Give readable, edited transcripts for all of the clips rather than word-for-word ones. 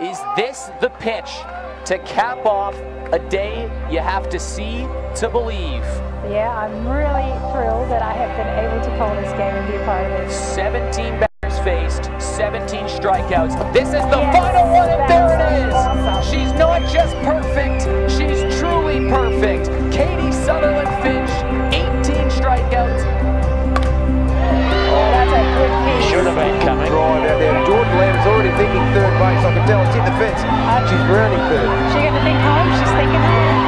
Is this the pitch to cap off a day you have to see to believe? Yeah, I'm really thrilled that I have been able to call this game and be a part of it. 17 batters faced, 17 strikeouts. This is the final one, and there it is! Awesome. She's not just perfect, she's truly perfect. Katie Sutherland Finch, 18 strikeouts. That's a good pitch. Should have been coming. Right out there. Jordan Lamb is already thinking third base. I can tell it's hit the fence. She's rounding third. She's going to think home. She's thinking home.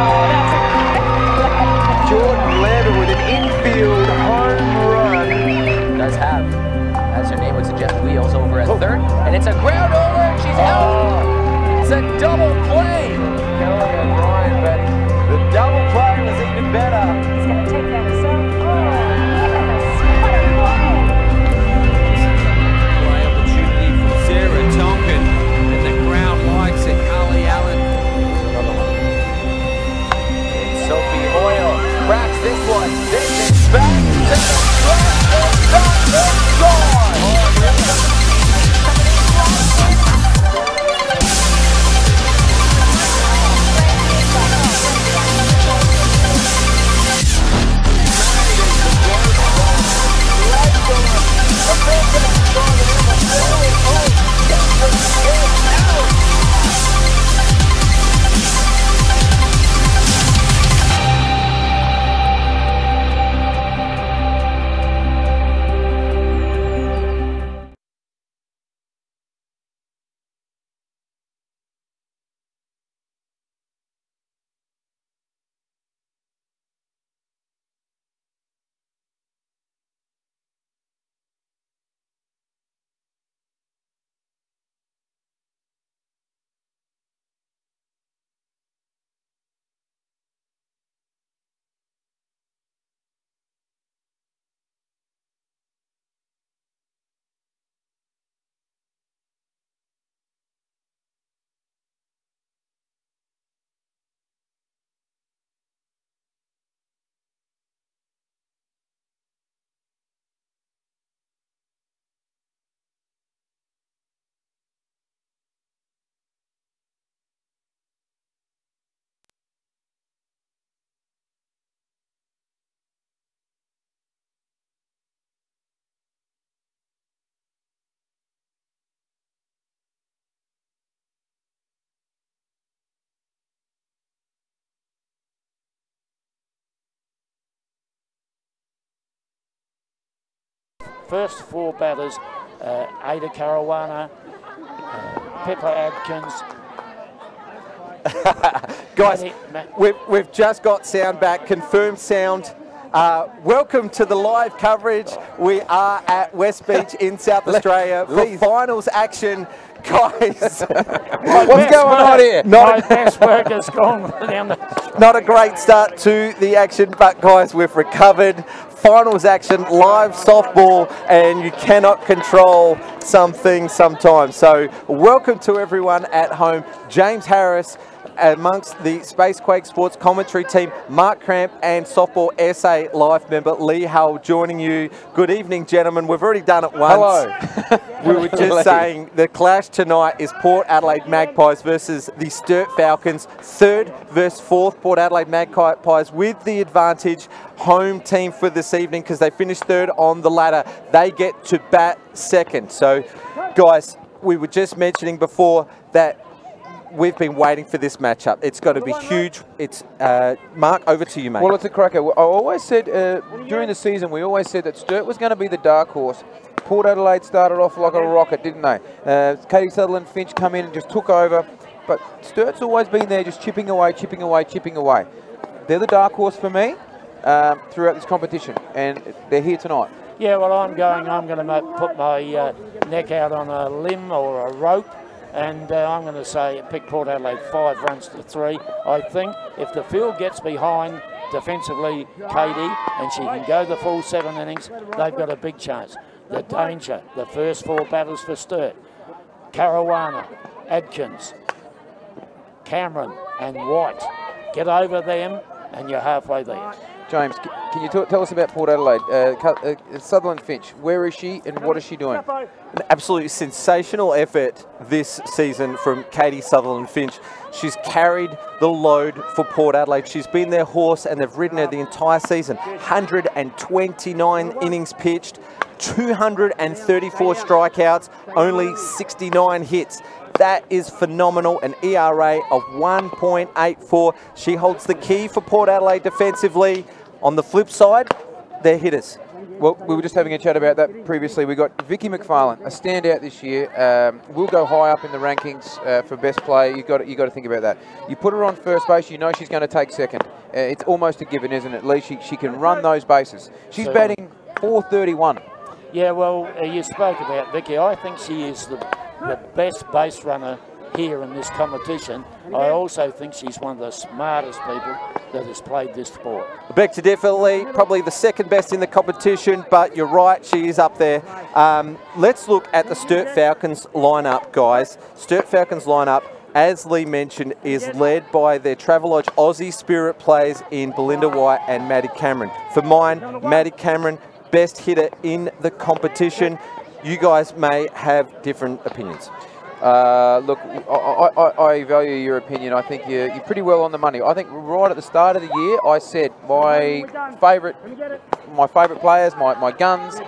Oh, that's a good Jordan Lamb with an infield home run. Does have, as her name would suggest, wheels over at third. And it's a ground over, and she's out. It's a double play. Kelly O'Brien, but the double play was even better. He's going to take that as well. Cracks this one. This is back to the front. It's gone. First four batters, Ada Caruana, Pippa Adkins. Guys, we've just got sound back, confirmed sound. Welcome to the live coverage. We are at West Beach in South Australia for finals action. Guys, what's going on here? My best work has gone down the... Not a great start to the action, but guys, we've recovered. Finals action, live softball, and you cannot control some things sometimes. So welcome to everyone at home. James Harris amongst the Spacequake Sports commentary team, Mark Cramp and Softball SA Live member Lee Hull joining you. Good evening, gentlemen. We've already done it once. Hello. We were just saying the clash tonight is Port Adelaide Magpies versus the Sturt Falcons. Third versus fourth, Port Adelaide Magpies with the advantage. Home team for this evening because they finished third on the ladder. They get to bat second. So, guys, we were just mentioning before that we've been waiting for this matchup. It's got to be huge. It's Mark, over to you, mate. Well, it's a cracker. I always said during the season, we always said that Sturt was going to be the dark horse. Port Adelaide started off like a rocket, didn't they? Katie Sutherland Finch come in and just took over. But Sturt's always been there, just chipping away, chipping away, chipping away. They're the dark horse for me throughout this competition, and they're here tonight. Yeah, well, I'm going to put my neck out on a limb or a rope, and I'm going to say pick Port Adelaide 5 runs to 3. I think if the field gets behind defensively Katie and she can go the full 7 innings, they've got a big chance. The danger, the first 4 batters for Sturt, Caruana, Adkins, Cameron and White. Get over them and you're halfway there. James, can you tell us about Port Adelaide? Sutherland Finch, where is she and what is she doing? An absolutely sensational effort this season from Katie Sutherland Finch. She's carried the load for Port Adelaide. She's been their horse and they've ridden her the entire season. 129 innings pitched, 234 strikeouts, only 69 hits. That is phenomenal, an ERA of 1.84. She holds the key for Port Adelaide defensively. On the flip side, they're hitters. Well, we were just having a chat about that previously. We got Vicky McFarlane, a standout this year. Will go high up in the rankings for best player. You got to think about that. You put her on first base, you know she's going to take second. It's almost a given, isn't it? At least she can run those bases. She's batting .431. Yeah, well, you spoke about Vicky. I think she is the best base runner here in this competition. I also think she's one of the smartest people that has played this sport. Becca definitely probably the second best in the competition, but you're right, she is up there. Let's look at the Sturt Falcons lineup, guys. Sturt Falcons lineup, as Lee mentioned, is led by their Travelodge Aussie Spirit players in Belinda White and Maddie Cameron. For mine, Maddie Cameron, best hitter in the competition. You guys may have different opinions. Look, I value your opinion. I think you're pretty well on the money. I think right at the start of the year, I said my favourite players, my guns,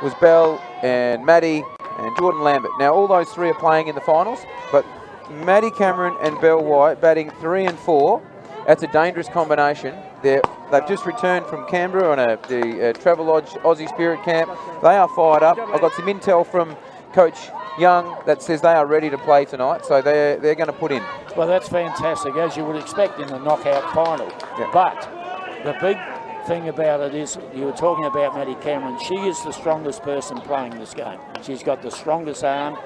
was Belle and Maddie and Jordan Lambert. Now, all those three are playing in the finals, but Maddie Cameron and Belle White batting 3 and 4, that's a dangerous combination. They've just returned from Canberra on the Travelodge Aussie Spirit camp. They are fired up. I've got some intel from Coach Young that says they are ready to play tonight, so they're going to put in. Well, that's fantastic, as you would expect in the knockout final. Yeah. But the big thing about it is, you were talking about Maddie Cameron, she is the strongest person playing this game. She's got the strongest arm,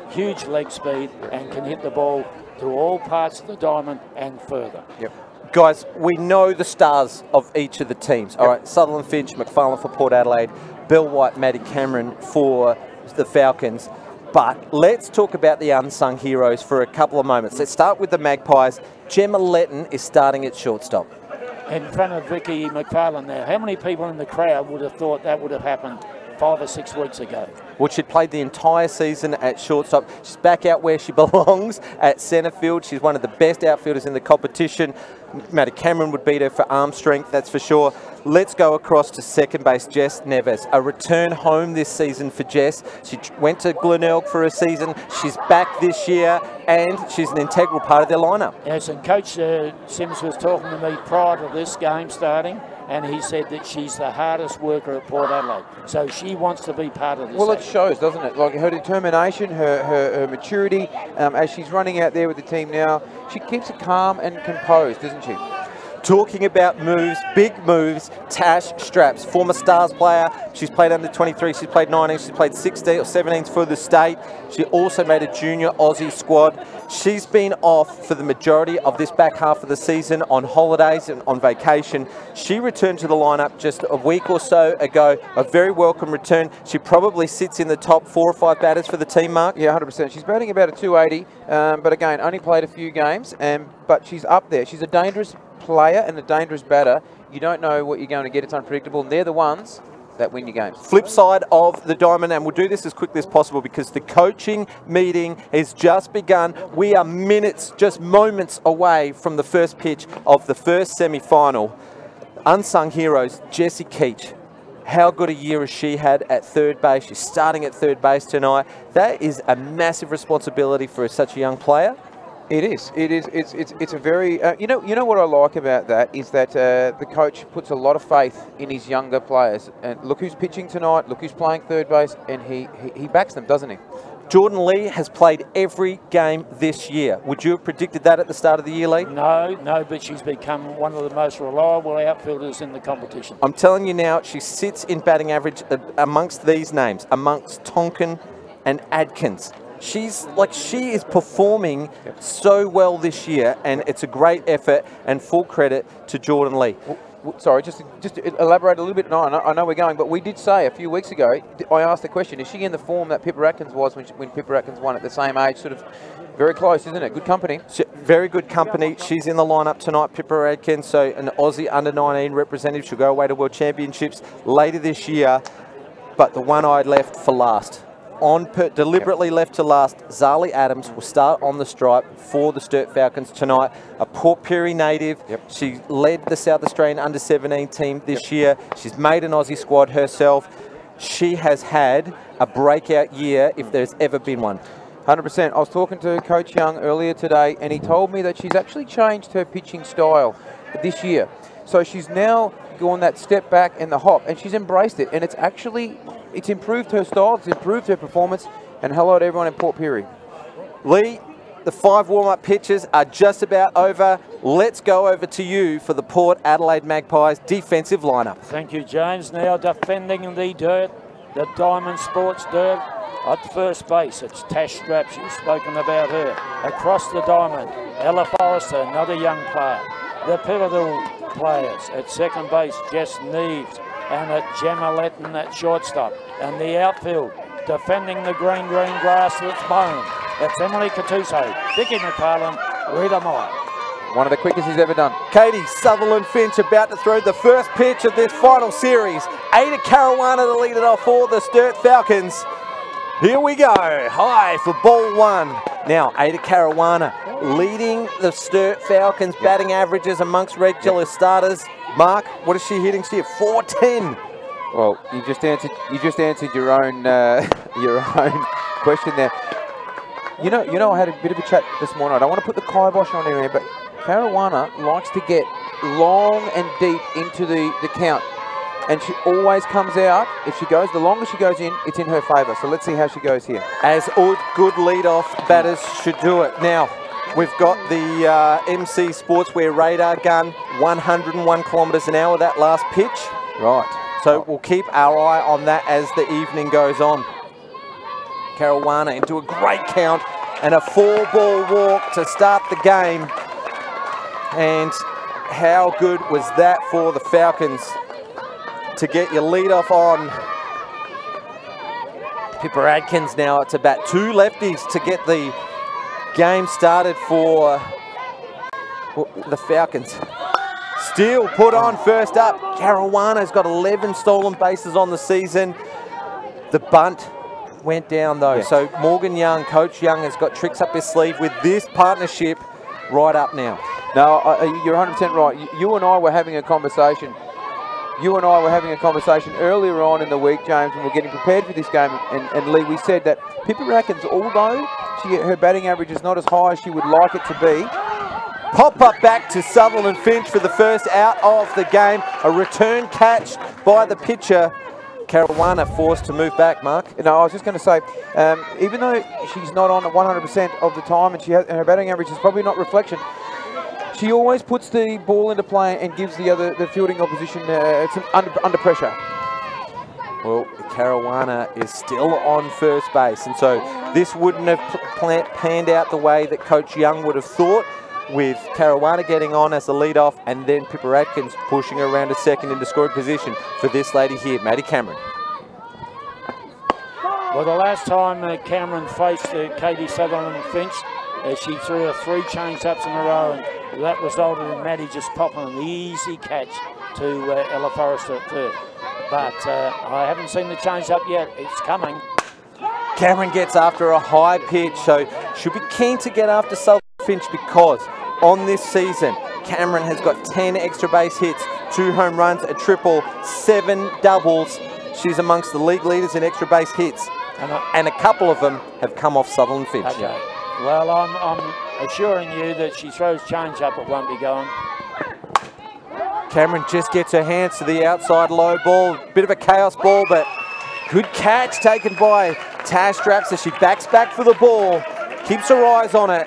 huge leg speed, and can hit the ball to all parts of the diamond and further. Yep. Guys, we know the stars of each of the teams. All right, Sutherland Finch, McFarlane for Port Adelaide, Belle White, Maddie Cameron for the Falcons. But let's talk about the unsung heroes for a couple of moments. Let's start with the Magpies. Gemma Letton is starting at shortstop. In front of Vicky McFarlane now. How many people in the crowd would have thought that would have happened 5 or 6 weeks ago? Well, she'd played the entire season at shortstop. She's back out where she belongs at centre field. She's one of the best outfielders in the competition. Maddie Cameron would beat her for arm strength, that's for sure. Let's go across to second base, Jess Neves. A return home this season for Jess. She went to Glenelg for a season. She's back this year, and she's an integral part of their lineup. Yes, and Coach Sims was talking to me prior to this game starting, and he said that she's the hardest worker at Port Adelaide. So she wants to be part of this. Well, it shows, doesn't it? Like her determination, her maturity, as she's running out there with the team now, she keeps it calm and composed, doesn't she? Talking about moves, big moves, Tash Straps, former Stars player. She's played under 23, she's played 19, she's played 16 or 17s for the state. She also made a junior Aussie squad. She's been off for the majority of this back half of the season on holidays and on vacation. She returned to the lineup just a week or so ago. A very welcome return. She probably sits in the top 4 or 5 batters for the team, Mark. Yeah, 100%. She's batting about a 280, but again, only played a few games, but she's up there. She's a dangerous player and a dangerous batter. You don't know what you're going to get. It's unpredictable, and they're the ones that win your games. Flip side of the diamond, and we'll do this as quickly as possible because the coaching meeting has just begun. We are minutes, just moments away from the first pitch of the first semi-final. Unsung heroes, Jessie Keach. How good a year has she had at third base? She's starting at third base tonight. That is a massive responsibility for such a young player. It is. It is. It's a very. You know what I like about that is that the coach puts a lot of faith in his younger players. And look who's pitching tonight. Look who's playing third base, and he backs them, doesn't he? Jordan Lee has played every game this year. Would you have predicted that at the start of the year, Lee? No, but she's become one of the most reliable outfielders in the competition. I'm telling you now, she sits in batting average amongst these names, amongst Tonkin and Adkins. She is performing so well this year, and it's a great effort and full credit to Jordan Lee. sorry, just to elaborate a little bit. No, I know we're going, but we did say a few weeks ago, I asked the question, is she in the form that Pippa Atkins was when Pippa Atkins won at the same age? Sort of very close, isn't it? Good company. Very good company. She's in the lineup tonight, Pippa Atkins, so an Aussie under-19 representative. She'll go away to World Championships later this year, but the one I left for last. Deliberately left to last, Zali Adams will start on the stripe for the Sturt Falcons tonight. A Port Pirie native. She led the South Australian under-17 team this year. She's made an Aussie squad herself. She has had a breakout year if there's ever been one. 100%. I was talking to Coach Young earlier today, and he told me that she's actually changed her pitching style this year. So she's now gone that step back and the hop, and she's embraced it, and it's improved her style, it's improved her performance, and hello to everyone in Port Pirie. Lee, the 5 warm-up pitches are just about over. Let's go over to you for the Port Adelaide Magpies defensive lineup. Thank you, James. Now defending the dirt, the Diamond Sports dirt. At first base, it's Tash Straps. You've spoken about her. Across the diamond, Ella Forrester, another young player. The pivotal players at second base, Jess Neves, and at Gemma Letton at shortstop. And the outfield, defending the green grass that's bone. It's Emily Cattuso, Vicky McFarlane, Rita Meyer. One of the quickest he's ever done. Katie Sutherland Finch about to throw the first pitch of this final series. Ada Caruana to lead it off for the Sturt Falcons. Here we go, high for ball 1. Now, Ada Caruana leading the Sturt Falcons batting averages amongst regular starters. Mark, what is she hitting? She at 410. Well, you just answered your own question there. You know, I had a bit of a chat this morning. I don't want to put the kibosh on here, but Caruana likes to get long and deep into the count. And she always comes out, if she goes, the longer she goes in, it's in her favour. So let's see how she goes here. As all good lead-off batters should do it. Now, we've got the MC Sportswear radar gun, 101 kilometres an hour, that last pitch. Right. So we'll keep our eye on that as the evening goes on. Caruana into a great count and a 4-ball walk to start the game. And how good was that for the Falcons to get your lead off on? Pippa Atkins now, it's about 2 lefties to get the game started for the Falcons. Steele put on first up. Caruana's got 11 stolen bases on the season. The bunt went down though. So Morgan Young, Coach Young, has got tricks up his sleeve with this partnership right up now. No, you're 100% right. You and I were having a conversation. Earlier on in the week, James, when we were getting prepared for this game, and Lee, we said that Pippa Atkins, although her batting average is not as high as she would like it to be. Pop up back to Sutherland Finch for the first out of the game. A return catch by the pitcher. Caruana forced to move back, Mark. No, I was just going to say, even though she's not on at 100% of the time, and her batting average is probably not reflection, she always puts the ball into play and gives the fielding opposition some under pressure. Well, Caruana is still on first base, and so this wouldn't have panned out the way that Coach Young would have thought, with Caruana getting on as the lead-off and then Pippa Atkins pushing her around to second into scoring position for this lady here, Maddie Cameron. Well, the last time Cameron faced Katie Sutherland Finch, she threw her 3 change-ups in a row, and that resulted in Maddie just popping an easy catch to Ella Forrester at third. But I haven't seen the change-up yet. It's coming. Cameron gets after a high pitch, so she'll be keen to get after Sutherland Finch because on this season, Cameron has got 10 extra base hits, 2 home runs, a triple, 7 doubles. She's amongst the league leaders in extra base hits, and a couple of them have come off Sutherland Finch. Okay. Well, I'm assuring you that she throws change up, it won't be going. Cameron just gets her hands to the outside low ball, bit of a chaos ball, but good catch taken by Tash Straps as she backs back for the ball, keeps her eyes on it,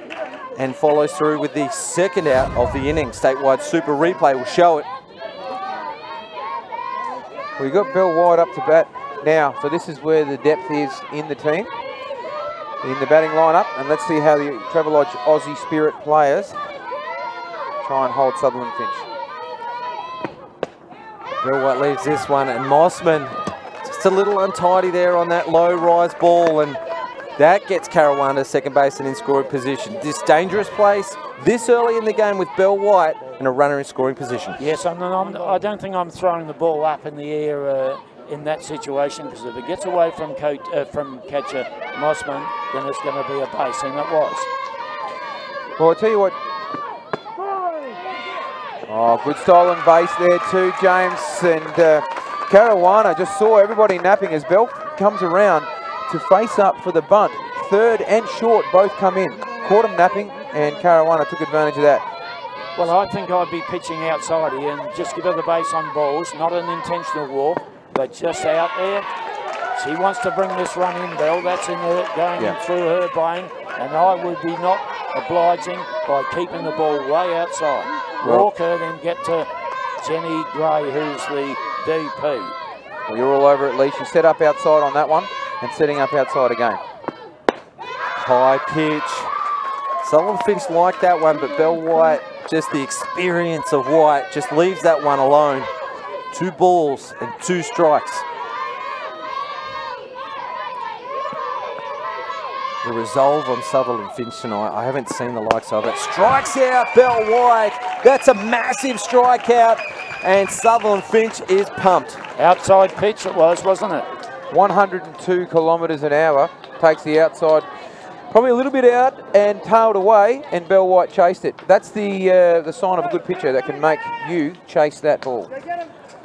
and follows through with the second out of the inning. Statewide Super Replay will show it. We've got Bell White up to bat now, so this is where the depth is in the team, in the batting lineup, and let's see how the Travelodge Aussie Spirit players try and hold Sutherland Finch. Bill White leaves this one, and Mossman just a little untidy there on that low rise ball, and that gets Caruana second base and in scoring position. This dangerous place, this early in the game with Bill White and a runner in scoring position. Yes, I don't think I'm throwing the ball up in the air in that situation, because if it gets away from catcher Mossman, then it's going to be a base, and it was. Well, I'll tell you what. Oh, good stolen base there too, James. And Caruana just saw everybody napping as Bell comes around to face up for the bunt. Third and short both come in. Caught him napping, and Caruana took advantage of that. Well, I think I'd be pitching outside here and just give her the base on balls, not an intentional walk, but just out there. She wants to bring this run in, Bell. That's in her, going in through her brain, and I would be not obliging by keeping the ball way outside. Walk her, then get to Jenny Gray, who's the DP. Well, you're all over it, Lee. She set up outside on that one and setting up outside again. High pitch. Sullivan Finch liked that one, but Bell White, just the experience of White, just leaves that one alone. 2 balls and 2 strikes. The resolve on Sutherland Finch tonight, I haven't seen the likes of it. Strikes out Bell White. That's a massive strikeout, and Sutherland Finch is pumped. Outside pitch it was, wasn't it? 102 kilometres an hour. Takes the outside, probably a little bit out and tailed away, and Bell White chased it. That's the sign of a good pitcher that can make you chase that ball.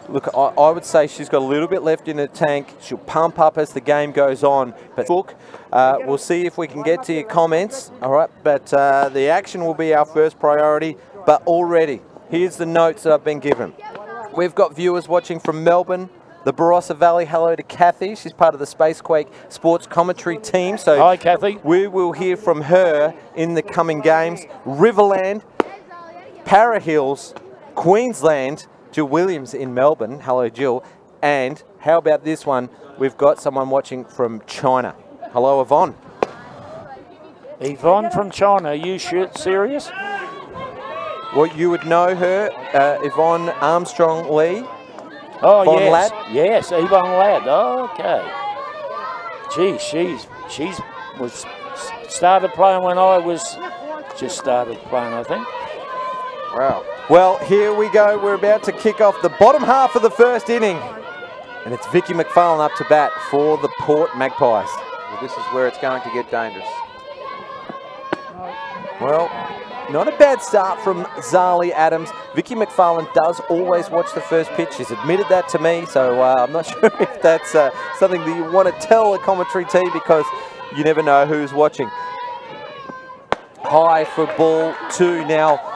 Look, I would say she's got a little bit left in the tank. She'll pump up as the game goes on. But look, we'll see if we can get to your comments. All right, but the action will be our first priority. But already, here's the notes that I've been given. We've got viewers watching from Melbourne, the Barossa Valley. Hello to Kathy. She's part of the Spacequake sports commentary team. So hi, Kathy. We will hear from her in the coming games. Riverland, Para Hills, Queensland, Jill Williams in Melbourne. Hello, Jill. And how about this one? We've got someone watching from China. Hello, Yvonne. Yvonne from China. Are you serious? Well, you would know her, Yvonne Armstrong Lee. Oh, Yvonne yes. Ladd. Yes, Yvonne Ladd. Okay. Gee, she's was started playing when I was just started playing, I think. Wow. Well, here we go. We're about to kick off the bottom half of the first inning. And it's Vicky McFarlane up to bat for the Port Magpies. Well, this is where it's going to get dangerous. Well, not a bad start from Zali Adams. Vicky McFarlane does always watch the first pitch. She's admitted that to me, so I'm not sure if that's something that you want to tell the commentary team, because you never know who's watching. High for ball 2 now.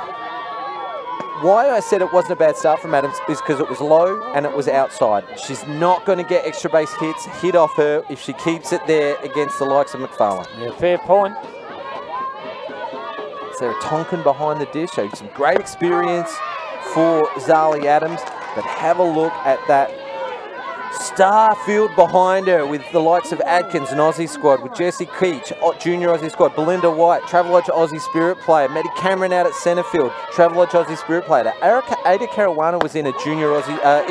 Why I said it wasn't a bad start from Adams is because it was low and it was outside. She's not going to get extra base hits hit off her if she keeps it there against the likes of McFarlane. Yeah, fair point. Sarah Tonkin behind the dish, so some great experience for Zali Adams, but have a look at that star field behind her with the likes of Adkins and Aussie squad, with Jessie Keach, Junior Aussie squad, Belinda White, Travelodge Aussie Spirit player, Maddie Cameron out at centre field, Travelodge Aussie Spirit player. Ada Caruana was in a Junior Aussie,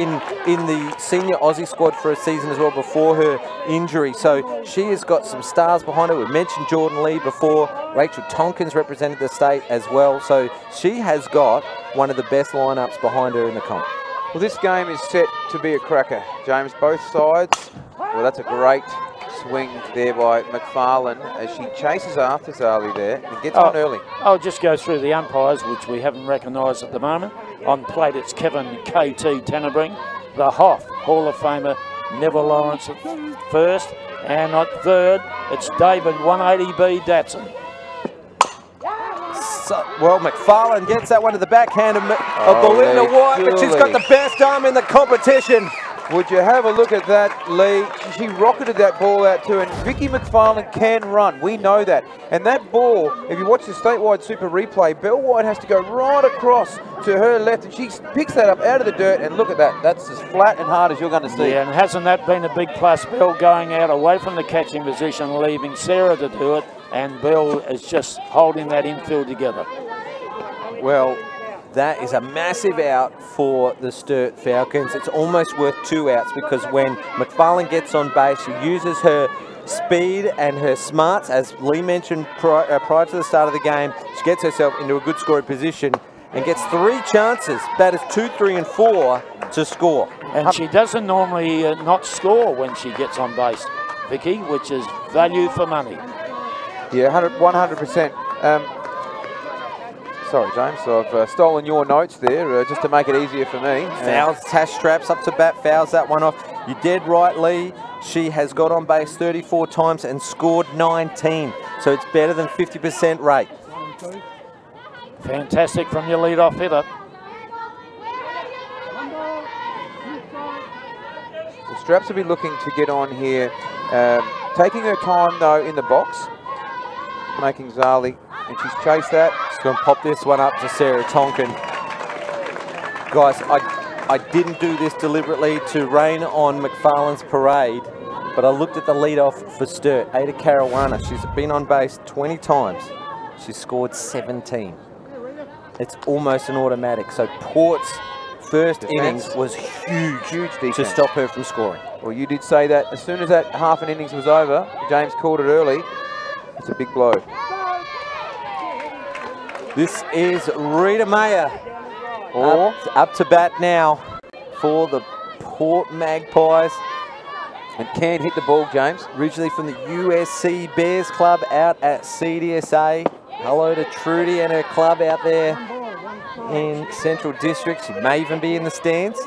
in the senior Aussie squad for a season as well before her injury, so she has got some stars behind her. We mentioned Jordan Lee before. Rachel Tonkins represented the state as well, so she has got one of the best lineups behind her in the comp. Well, this game is set to be a cracker, James. Both sides. Well, that's a great swing there by McFarlane as she chases after Zali there and gets on early. I'll just go through the umpires, which we haven't recognised at the moment. On plate, it's Kevin KT Tennerbring. The Hoff Hall of Famer Neville Lawrence at first. And at third, it's David 180B Datsun. Well, McFarlane gets that one to the backhand of Belinda White, but she's got the best arm in the competition. Would you have a look at that, Lee? She rocketed that ball out too, and Vicky McFarlane can run. We know that. And that ball, if you watch the statewide super replay, Bell White has to go right across to her left, and she picks that up out of the dirt, and look at that. That's as flat and hard as you're going to see. Yeah, and hasn't that been a big plus? Bell going out away from the catching position, leaving Sarah to do it, and Bell is just holding that infield together. Well, That is a massive out for the Sturt Falcons. It's almost worth 2 outs because when McFarlane gets on base, she uses her speed and her smarts, as Lee mentioned prior to the start of the game. She gets herself into a good scoring position and gets 3 chances, batters 2, 3 and 4 to score. And she doesn't normally not score when she gets on base, Vicky, which is value for money. Yeah, 100%. Sorry, James, I've stolen your notes there just to make it easier for me. Fouls, Tash Straps up to bat, fouls that one off. You're dead right, Lee. She has got on base 34 times and scored 19. So it's better than 50% rate. Fantastic from your lead-off hitter. The Straps will be looking to get on here, taking her time though in the box, making Zali, and she's chased that. She's going to pop this one up to Sarah Tonkin. Guys, I didn't do this deliberately to rain on McFarlane's parade, but I looked at the lead-off for Sturt, Ada Caruana. She's been on base 20 times. She's scored 17. It's almost an automatic. So Port's first innings was huge to stop her from scoring. Well, you did say that as soon as that half an innings was over, James called it early. It's a big blow. This is Rita Mayer. Up to bat now for the Port Magpies. And can hit the ball, James. Originally from the USC Bears Club out at CDSA. Hello to Trudy and her club out there in Central District. She may even be in the stands.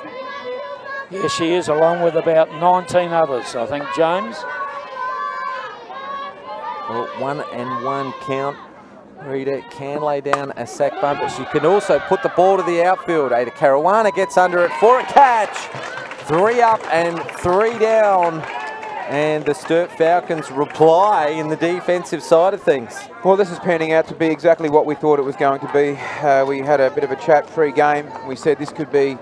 Yes, she is, along with about 19 others, I think, James. Well, 1-1 count. Rita can lay down a sack bunt, but she can also put the ball to the outfield. Ada Caruana gets under it for a catch. 3 up and 3 down. And the Sturt Falcons reply in the defensive side of things. Well, this is panning out to be exactly what we thought it was going to be. We had a bit of a chat pre-game. We said this could be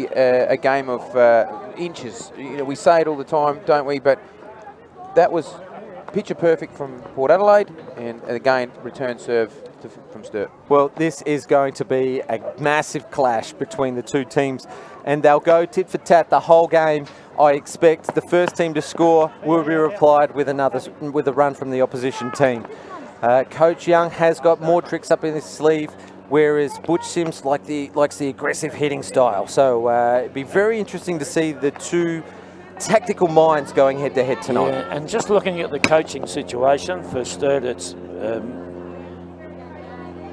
a game of inches. You know, we say it all the time, don't we? But that was picture perfect from Port Adelaide, and again, return serve from Sturt. Well, this is going to be a massive clash between the two teams, and they'll go tit for tat the whole game. I expect the first team to score will be replied with a run from the opposition team. Coach Young has got more tricks up in his sleeve, whereas Butch Sims likes the aggressive hitting style. So it'd be very interesting to see the two tactical minds going head to head tonight. Yeah, and just looking at the coaching situation for Sturt, it's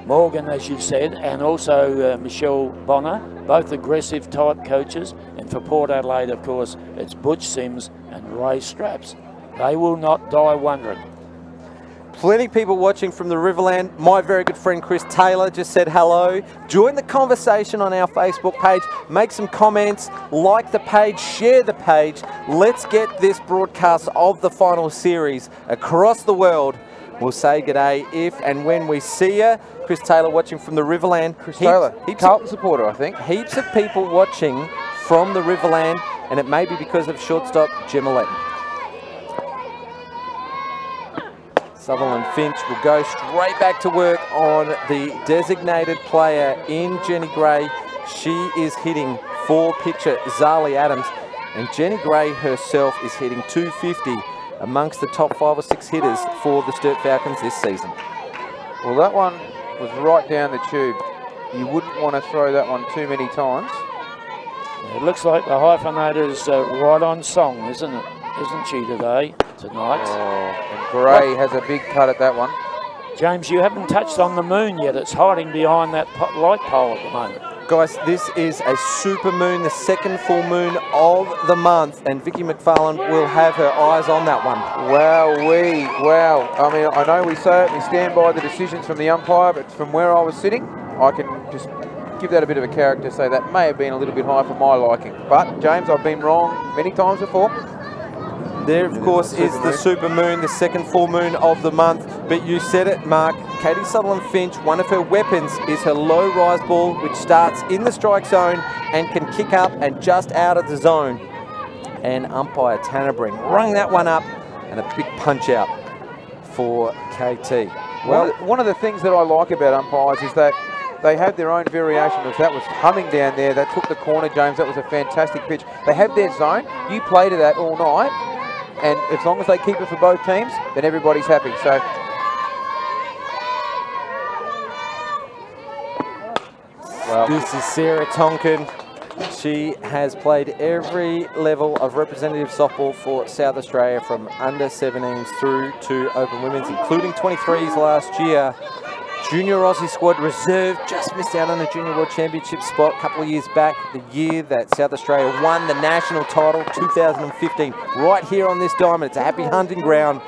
Morgan, as you said, and also Michelle Bonner, both aggressive type coaches. And for Port Adelaide, of course, it's Butch Sims and Ray Straps. They will not die wondering. Plenty of people watching from the Riverland. My very good friend Chris Taylor just said hello. Join the conversation on our Facebook page. Make some comments, like the page, share the page. Let's get this broadcast of the final series across the world. We'll say g'day if and when we see you. Chris Taylor watching from the Riverland. Chris Taylor, Carlton supporter, I think. Heaps of people watching from the Riverland, and it may be because of shortstop Gemma Letton. Sutherland Finch will go straight back to work on the designated player in Jenny Gray. She is hitting for pitcher Zali Adams, and Jenny Gray herself is hitting 250 amongst the top 5 or 6 hitters for the Sturt Falcons this season. Well, that one was right down the tube. You wouldn't want to throw that one too many times. It looks like the hyphenator's right on song, isn't it? Isn't she tonight? And Gray has a big cut at that one. James, you haven't touched on the moon yet. It's hiding behind that light pole at the moment. Guys, this is a super moon, the second full moon of the month, and Vicky McFarlane will have her eyes on that one. Wow. I mean, I know we certainly stand by the decisions from the umpire, but from where I was sitting, I can just give that a bit of a character, say that may have been a little bit high for my liking. But, James, I've been wrong many times before. There, of course, is the super moon, the second full moon of the month. But you said it, Mark. Katie Sutherland Finch, one of her weapons is her low rise ball, which starts in the strike zone and can kick up and just out of the zone. And umpire Tanner Brink rung that one up, and a big punch out for KT. Well, one of the things that I like about umpires is that they have their own variation. That was humming down there. They took the corner, James. That was a fantastic pitch. They have their zone. You play to that all night, and as long as they keep it for both teams, then everybody's happy. So. Well, this is Sarah Tonkin. She has played every level of representative softball for South Australia, from under 17s through to open women's, including 23s last year. Junior Aussie squad reserve, just missed out on a Junior World Championship spot a couple of years back, the year that South Australia won the national title, 2015. Right here on this diamond, it's a happy hunting ground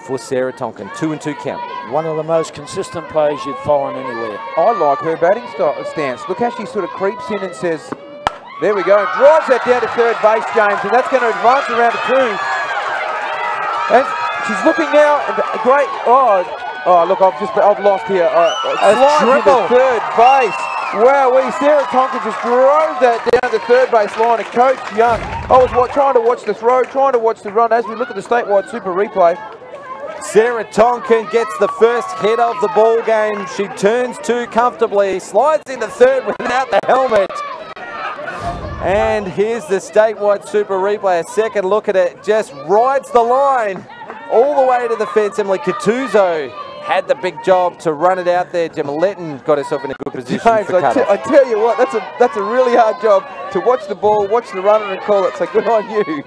for Sarah Tonkin. 2-2 count. One of the most consistent players you'd find anywhere. I like her batting stance. Look how she sort of creeps in and says, there we go, and drives that down to third base, James, and that's going to advance around to 2. And she's looking now, and great, oh look, I've lost here. Slides into third base. Wow, Sarah Tonkin just drove that down the third base line, and Coach Young, I was trying to watch the throw, trying to watch the run as we look at the statewide super replay. Sarah Tonkin gets the first hit of the ball game. She turns 2 comfortably, slides into third without the helmet. And here's the statewide super replay. A second look at it, just rides the line all the way to the fence. Emily Catuzzo had the big job to run it out there. Gemma Letton got herself in a good position. James, I tell you what, that's a really hard job to watch the ball, watch the runner and call it, so good on you.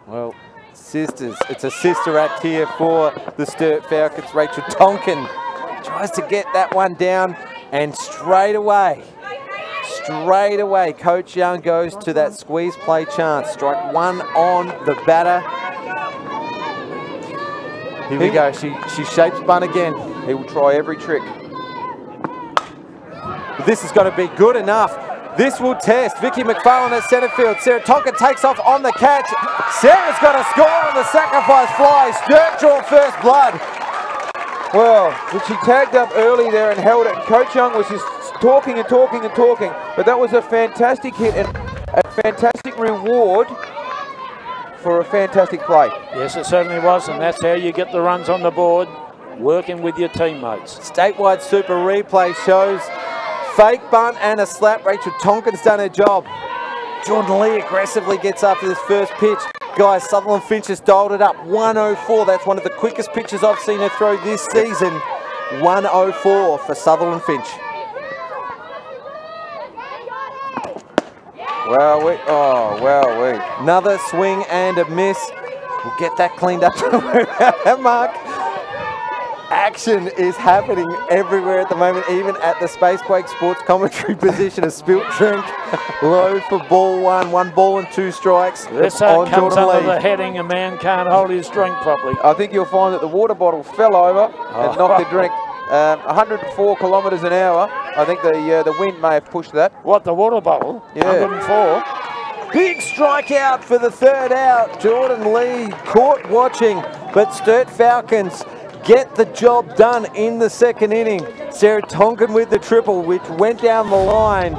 Well, sisters, it's a sister act here for the Sturt Falcons. Rachel Tonkin tries to get that one down, and straight away, Coach Young goes to that squeeze play chance. Strike 1 on the batter. Here we go. She shapes bunt again. He will try every trick. This is going to be good enough. This will test. Vicky McFarlane at centre field. Sarah Tonkin takes off on the catch. Sarah's got a score on the sacrifice fly. Sturt draw first blood. Well, she tagged up early there and held it. And Coach Young was just talking and talking and talking. But that was a fantastic hit and a fantastic reward for a fantastic play. Yes, it certainly was, and that's how you get the runs on the board, working with your teammates. Statewide super replay shows fake bunt and a slap. Rachel Tonkin's done her job. Jordan Lee aggressively gets after this first pitch. Guys, Sutherland Finch has dialed it up. 104. That's one of the quickest pitches I've seen her throw this season. 104 for Sutherland Finch. Another swing and a miss. We'll get that cleaned up. Mark. Action is happening everywhere at the moment, even at the Spacequake Sports commentary position. A spilt drink, low for ball 1, 1 ball and 2 strikes. This comes under the heading, a man can't hold his drink properly. I think you'll find that the water bottle fell over and knocked the drink. 104 kilometres an hour. I think the wind may have pushed that. What, the water bottle? Yeah. 104. Big strikeout for the third out. Jordan Lee caught watching, but Sturt Falcons get the job done in the second inning. Sarah Tonkin with the triple, which went down the line.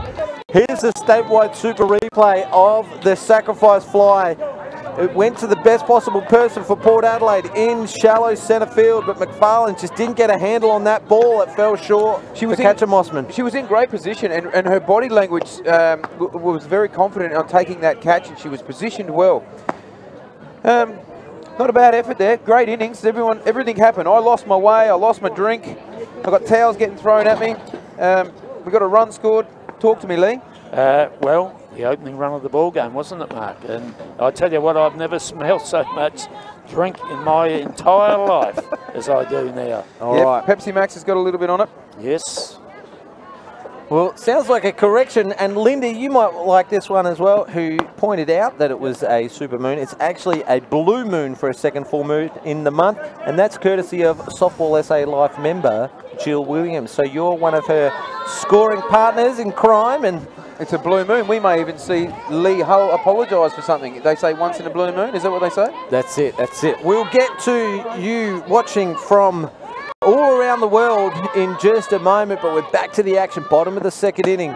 Here's the statewide super replay of the sacrifice fly. It went to the best possible person for Port Adelaide in shallow centre field, but McFarlane just didn't get a handle on that ball. It fell short. She was catcher Mossman. She was in great position, and her body language was very confident on taking that catch, and she was positioned well. Not a bad effort there. Great innings. Everything happened. I lost my way. I lost my drink. I got towels getting thrown at me. We got a run scored. Talk to me, Lee. Well, the opening run of the ball game, wasn't it, Mark? And I tell you what, I've never smelled so much drink in my entire life as I do now. All right. Pepsi Max has got a little bit on it. Yes. Well, sounds like a correction, and Linda, you might like this one as well, who pointed out that it was a super moon. It's actually a blue moon for a second full moon in the month, and that's courtesy of Softball SA Life member Jill Williams. So you're one of her scoring partners in crime, and it's a blue moon. We may even see Lee Hull apologise for something. They say once in a blue moon. Is that what they say? That's it. That's it. We'll get to you watching from all around the world in just a moment, but we're back to the action. Bottom of the second inning,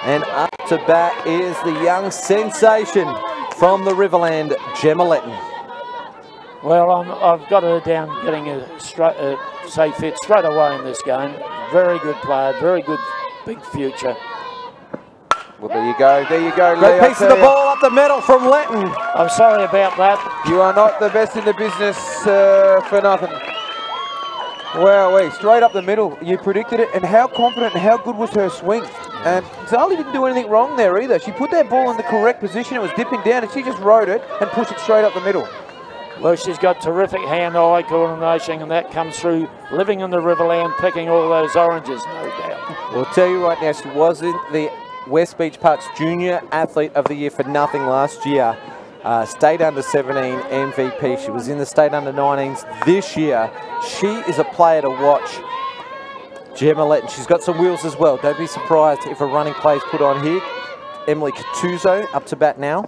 and up to bat is the young sensation from the Riverland, Gemma Letton. Well, I've got her down getting a safe hit straight away in this game. Very good player, very good big future. Well, there you go, Great Lee. piece of the ball up the middle from Letton. I'm sorry about that. You are not the best in the business for nothing. Wow, straight up the middle. You predicted it, and how confident and how good was her swing? And Zali didn't do anything wrong there either. She put that ball in the correct position. It was dipping down, and she just rode it and pushed it straight up the middle. Well, she's got terrific hand-eye coordination, and that comes through living in the Riverland, picking all those oranges, no doubt. Well, I'll tell you right now, she was in the West Beach Park's Junior Athlete of the Year for nothing last year. State under 17 MVP. She was in the state under 19s this year. She is a player to watch. Gemma Letton, she's got some wheels as well. Don't be surprised if a running play is put on here. Emily Catuzzo up to bat now.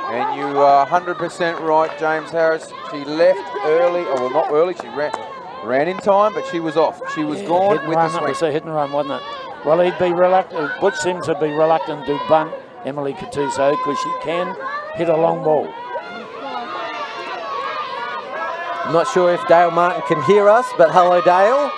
And you are 100% right, James Harris. She left early, or well, not early, she ran in time, but she was off. She was gone with the swing. It was a hit and run, wasn't it? Well, he'd be reluctant, Butch Sims would be reluctant to bunt Emily Catuzzo because she can hit a long ball. I'm not sure if Dale Martin can hear us, but hello, Dale.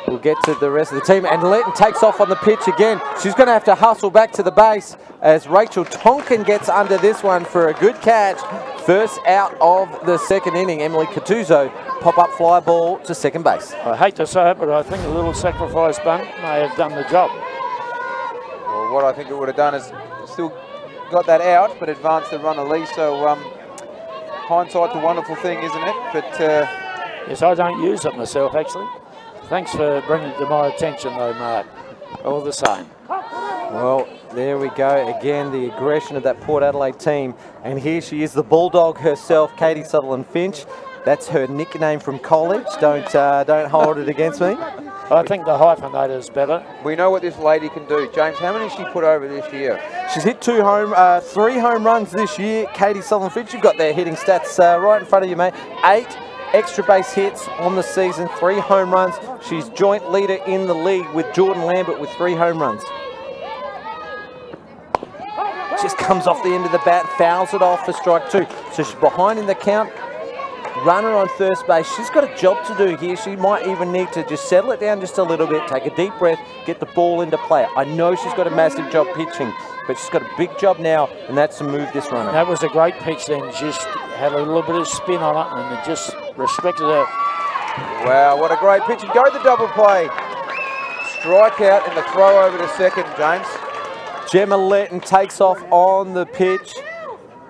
We'll get to the rest of the team. And Letton takes off on the pitch again. She's going to have to hustle back to the base as Rachel Tonkin gets under this one for a good catch. First out of the second inning. Emily Catuzzo, pop-up fly ball to second base. I hate to say it, but I think a little sacrifice bunt may have done the job. Well, what I think it would have done is still got that out, but advanced the runner Lee. So hindsight's a wonderful thing, isn't it? But yes, I don't use it myself, actually. Thanks for bringing it to my attention, though, Mark. All the same. Well, there we go. Again, the aggression of that Port Adelaide team. And here she is, the Bulldog herself, Katie Sutherland Finch. That's her nickname from college. Don't hold it against me. I think the hyphenator is better. we know what this lady can do. James, how many has she put over this year? She's hit 3 home runs this year. Katie Sutherland Finch, you've got their hitting stats right in front of you, mate. 8 extra base hits on the season, 3 home runs. She's joint leader in the league with Jordan Lambert with 3 home runs. Just comes off the end of the bat, fouls it off for strike 2. So she's behind in the count. Runner on first base. She's got a job to do here. She might even need to just settle it down just a little bit, take a deep breath, get the ball into play. I know she's got a massive job pitching, but she's got a big job now, and that's to move this runner. That was a great pitch then. Just had a little bit of spin on it, and it just restricted her. Wow, what a great pitch. And go the double play. Strikeout and the throw over to second, James. Gemma Letton takes off on the pitch.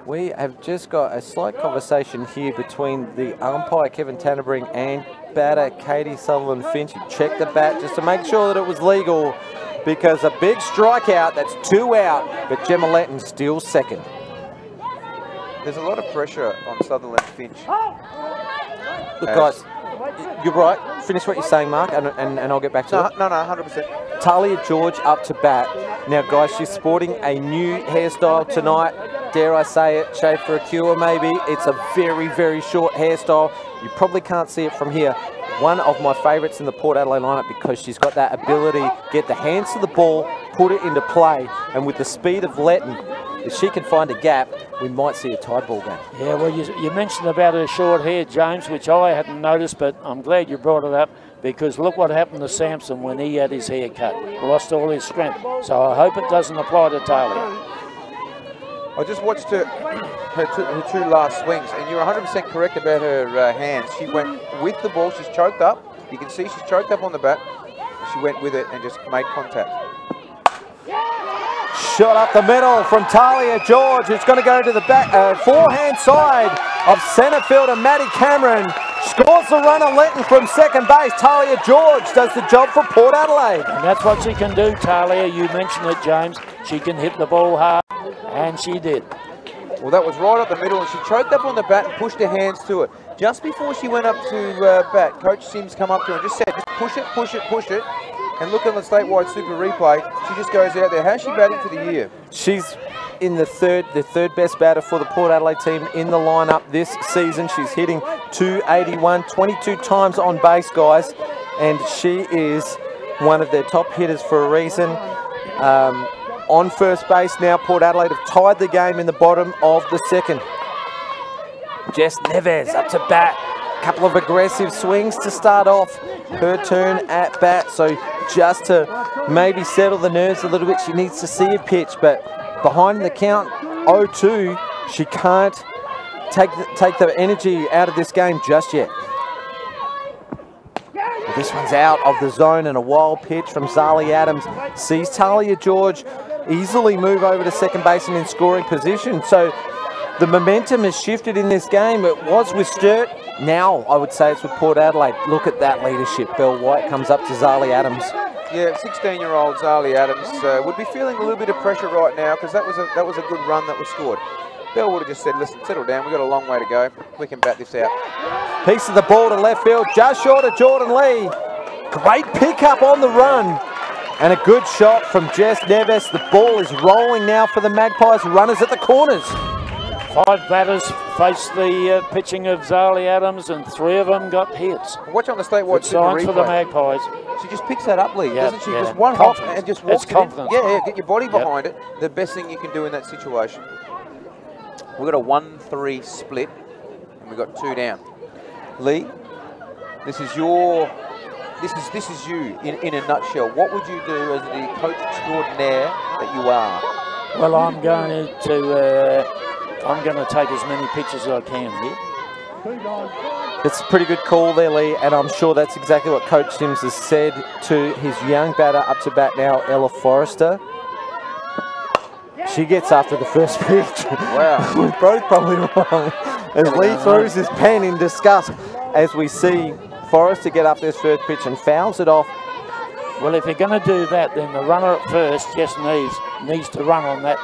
We have just got a slight conversation here between the umpire, Kevin Tannebring, and batter, Katie Sutherland Finch. Check the bat just to make sure that it was legal, because a big strikeout, that's 2 out, but Gemma Letton still second. There's a lot of pressure on Sutherland Finch. Look, guys, you're right. Finish what you're saying, Mark, and I'll get back to it. No, 100%. Talia George up to bat. Now, guys, she's sporting a new hairstyle tonight. Dare I say it, shave for a cure, maybe. It's a very, very short hairstyle. You probably can't see it from here. One of my favourites in the Port Adelaide lineup, because she's got that ability, get the hands to the ball, put it into play, and with the speed of Letton, if she can find a gap, we might see a tied ball game. Yeah, well, you mentioned about her short hair, James, which I hadn't noticed, but I'm glad you brought it up, because look what happened to Sampson when he had his hair cut. Lost all his strength. So I hope it doesn't apply to Talia. I just watched her two last swings, and you're 100% correct about her hands. She went with the ball. She's choked up. You can see she's choked up on the bat. She went with it and just made contact. Shot up the middle from Talia George. It's going to go to the back, forehand side of centre fielder Maddie Cameron. Scores the runner Letton from second base. Talia George does the job for Port Adelaide. And that's what she can do, Talia. You mentioned it, James. She can hit the ball hard, and she did. Well, that was right up the middle, and she choked up on the bat and pushed her hands to it. Just before she went up to bat, Coach Sims come up to her and just said, just push it, push it, push it. And look at the statewide super replay. She just goes out there. How's she batting for the year? She's in the third best batter for the Port Adelaide team in the lineup this season. She's hitting .281, 22 times on base, guys. And she is one of their top hitters for a reason. On first base now, Port Adelaide have tied the game in the bottom of the second. Jess Neves up to bat. Couple of aggressive swings to start off her turn at bat. So just to maybe settle the nerves a little bit, she needs to see a pitch. But behind the count, 0-2, she can't take the energy out of this game just yet. Well, this one's out of the zone, and a wild pitch from Zali Adams sees Talia George easily move over to second base and in scoring position. So the momentum has shifted in this game. It was with Sturt. Now I would say it's with Port Adelaide. Look at that leadership. Belle White comes up to Zali Adams. Yeah, 16-year-old Zali Adams would be feeling a little bit of pressure right now because that was a good run that was scored. Bell would have just said, listen, settle down, we've got a long way to go. We can bat this out. Piece of the ball to left field, just short of Jordan Lee. Great pickup on the run. And a good shot from Jess Neves. The ball is rolling now for the Magpies. Runners at the corners. 5 batters faced the pitching of Zali Adams, and 3 of them got hits. Watch on the statewide signs for the Magpies. She just picks that up, Lee, doesn't she? Yeah. Just one hop and just walks it in. Yeah, get your body behind it. The best thing you can do in that situation. We've got a 1-3 split, and we've got 2 down. Lee, this is your, this is you in a nutshell. What would you do as the coach extraordinaire that you are? Well, I'm going to take as many pitches as I can here. It's a pretty good call there, Lee, and I'm sure that's exactly what Coach Sims has said to his young batter up to bat now, Ella Forrester. She gets after the first pitch. Wow. We're both probably wrong. As Lee throws his pen in disgust as we see Forrester get after this first pitch and fouls it off. Well, if you're going to do that, then the runner at first just needs to run on that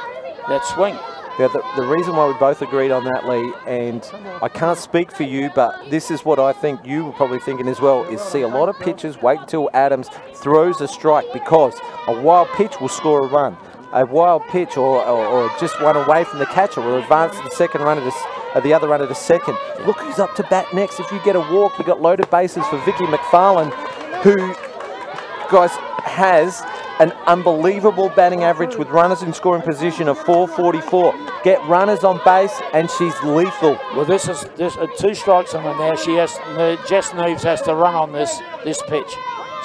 swing. Yeah, the reason why we both agreed on that, Lee, and I can't speak for you, but this is what I think you were probably thinking as well, is see a lot of pitches, wait until Adams throws a strike, because a wild pitch will score a run. A wild pitch or just one away from the catcher will advance the second runner to the other runner to second. Look who's up to bat next. If you get a walk, you've got loaded bases for Vicky McFarlane, who, guys, has an unbelievable batting average with runners in scoring position of 444. Get runners on base and she's lethal. Well, this is 2 strikes on her now. Jess Neves has to run on this pitch.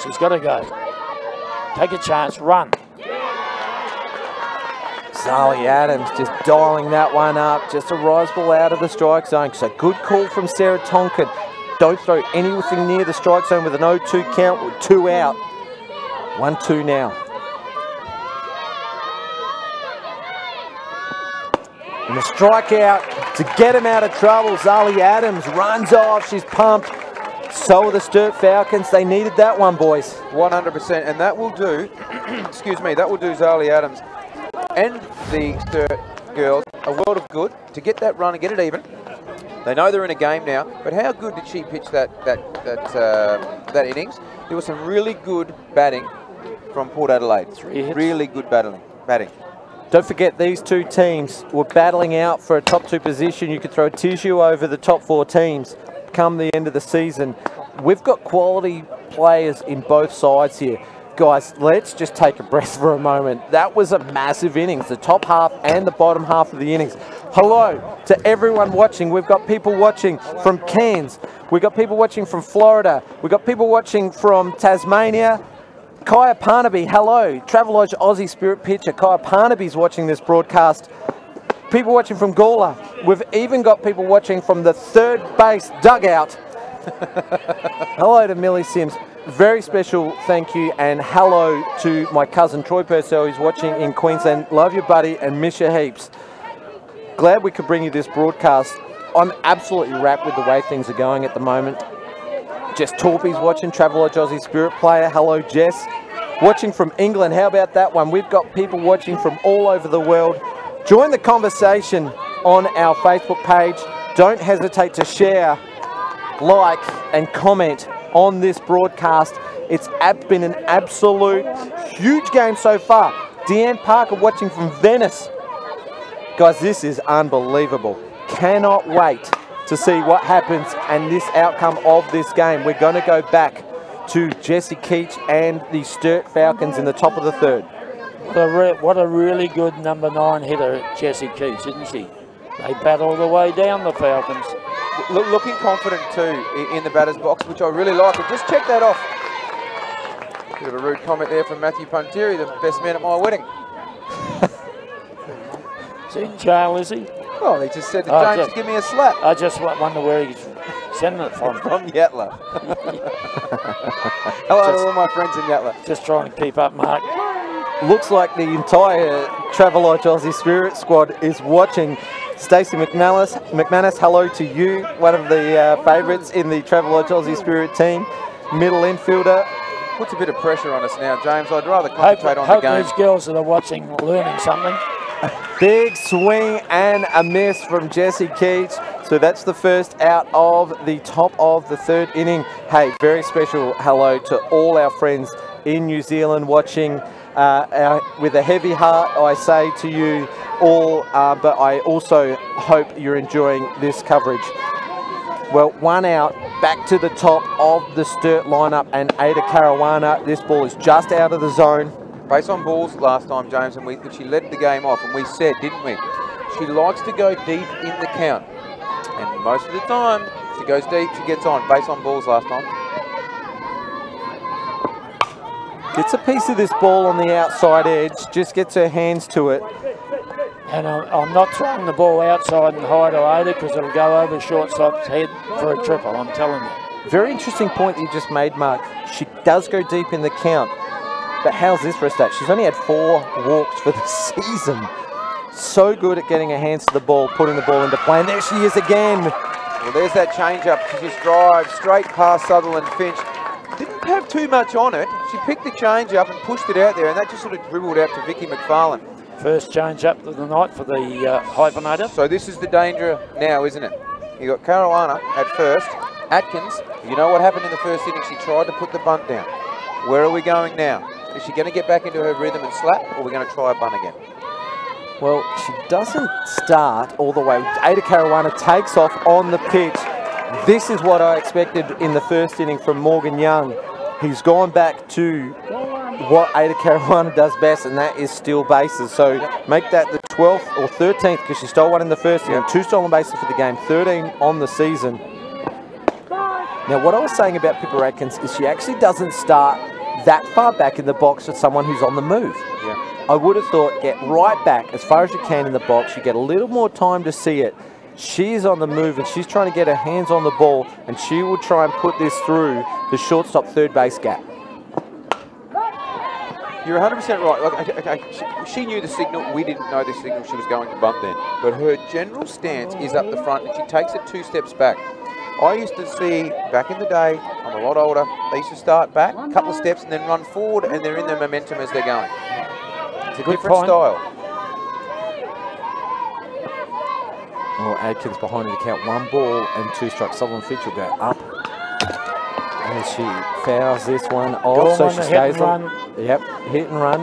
She's got to go. Take a chance, run. Zali Adams just dialing that one up. Just a rise ball out of the strike zone. So good call from Sarah Tonkin. Don't throw anything near the strike zone with an 0-2 count with 2 out. 1-2 now. And the strikeout to get him out of trouble. Zali Adams runs off. She's pumped. So are the Sturt Falcons. They needed that one, boys. 100%. And that will do, excuse me, that will do Zali Adams and the Sturt girls a world of good to get that run and get it even. They know they're in a game now, but how good did she pitch that innings? There was some really good batting from Port Adelaide. Really good batting. Don't forget, these 2 teams were battling out for a top 2 position. You could throw tissue over the top 4 teams come the end of the season. We've got quality players in both sides here. Guys, let's just take a breath for a moment. That was a massive innings, the top half and the bottom half of the innings. Hello to everyone watching. We've got people watching from Cairns. We've got people watching from Florida. We've got people watching from Tasmania. Kaya Parnaby, hello. Travelodge Aussie Spirit pitcher. Kaya Parnaby's watching this broadcast. People watching from Gawler. We've even got people watching from the third base dugout. Hello to Millie Sims. Very special thank you and hello to my cousin Troy Purcell who's watching in Queensland. Love you, buddy, and miss you heaps. Glad we could bring you this broadcast. I'm absolutely wrapped with the way things are going at the moment. Jess Torpy's watching, Travelodge Aussie Spirit player. Hello, Jess. Watching from England, how about that one? We've got people watching from all over the world. Join the conversation on our Facebook page. Don't hesitate to share, like, and comment on this broadcast. It's been an absolute huge game so far. Deanne Parker watching from Venice. Guys, this is unbelievable. Cannot wait to see what happens and this outcome of this game. We're going to go back to Jessie Keach and the Sturt Falcons in the top of the 3rd. What a really good number 9 hitter, Jessie Keach, isn't she? They bat all the way down, the Falcons. looking confident too in the batter's box, which I really like. And just check that off. Bit of a rude comment there from Matthew Puntieri, the best man at my wedding. Is he in jail, is he? Well, he just said to James to give me a slap. I just wonder where he's sending it from. From Yatla. Hello to all my friends in Yatla. Just trying to keep up, Mark. Looks like the entire Travelodge Aussie Spirit squad is watching. Stacey McManus, hello to you, one of the favourites in the Travelodge Aussie Spirit team. Middle infielder. Puts a bit of pressure on us now, James. I'd rather concentrate on the game. Hope these girls that are watching learning something. Big swing and a miss from Jessie Keach. So that's the first out of the top of the third inning. Hey, very special hello to all our friends in New Zealand watching. With a heavy heart, I say to you all, but I also hope you're enjoying this coverage. Well, one out, back to the top of the Sturt lineup, and Ada Caruana. This ball is just out of the zone. Base on balls last time, James, and she led the game off, and we said, didn't we? She likes to go deep in the count, and most of the time, she goes deep, she gets on. Base on balls last time. Gets a piece of this ball on the outside edge, just gets her hands to it. And I'm not throwing the ball outside and high to Ada because it'll go over shortstop's head for a triple, I'm telling you. Very interesting point that you just made, Mark. She does go deep in the count, but how's this for a stat? She's only had 4 walks for the season. So good at getting her hands to the ball, putting the ball into play, and there she is again. Well, there's that change-up. She just drives straight past Sutherland Finch. Didn't have too much on it. She picked the change-up and pushed it out there, and that just sort of dribbled out to Vicky McFarlane. First change up of the night for the hyphenator. So this is the danger now, isn't it? You got Caruana at first. Atkins, you know what happened in the first inning? She tried to put the bunt down. Where are we going now? Is she going to get back into her rhythm and slap, or are we going to try a bunt again? Well, she doesn't start all the way. Ada Caruana takes off on the pitch. This is what I expected in the first inning from Morgan Young. He's gone back to what Ada Caruana does best, and that is steal bases. So make that the 12th or 13th, because she stole one in the first inning. 2 stolen bases for the game, 13 on the season. Now, what I was saying about Pippa Atkins is she actually doesn't start that far back in the box for someone who's on the move. Yeah. I would have thought get right back as far as you can in the box. You get a little more time to see it. She's on the move, and she's trying to get her hands on the ball, and she will try and put this through the shortstop third base gap. You're 100% right. She knew the signal. We didn't know the signal she was going to bunt then. But her general stance is up the front, and she takes it 2 steps back. I used to see, back in the day, I'm a lot older, they used to start back, a couple of steps, and then run forward, and they're in their momentum as they're going. It's a different style. Oh, Adkins behind the count, 1 ball and 2 strikes. Sutherland Finch will go up. And she fouls this one off, so she stays on. Yep, hit and run.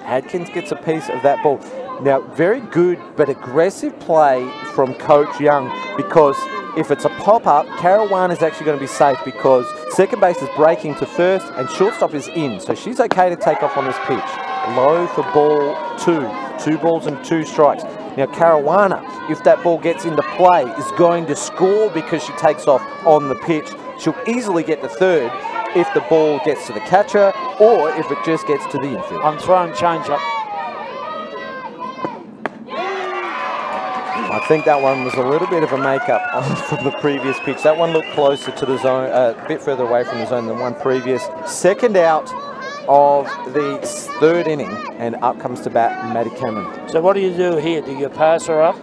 Adkins gets a piece of that ball. Now, very good but aggressive play from Coach Young, because if it's a pop-up, Caruana is actually going to be safe because second base is breaking to first and shortstop is in. So she's okay to take off on this pitch. Low for ball 2. 2 balls and 2 strikes. Now, Caruana, if that ball gets into play, is going to score because she takes off on the pitch. She'll easily get to third if the ball gets to the catcher or if it just gets to the infield. I'm throwing change up. I think that one was a little bit of a make-up from the previous pitch. That one looked closer to the zone, a bit further away from the zone than one previous. Second out of the third inning, and up comes to bat Maddie Cameron. So what do you do here? Do you pass her up?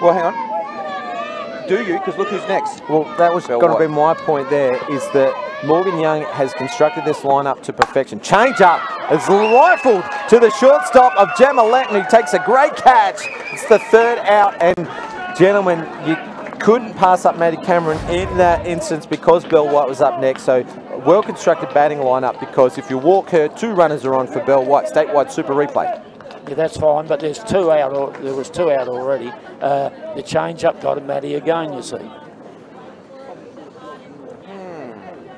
Well, hang on. Do you? Because look who's next. Well, that was going to be my point there, is that Morgan Young has constructed this lineup to perfection. Change up is rifled to the shortstop of Gemma Letton, who takes a great catch. It's the third out, and gentlemen, you couldn't pass up Maddie Cameron in that instance because Belle White was up next. So well-constructed batting lineup, because if you walk her, 2 runners are on for Belle White. Statewide super replay. Yeah, that's fine, but there's 2 out. There was 2 out already. The change-up got a Maddie again, you see.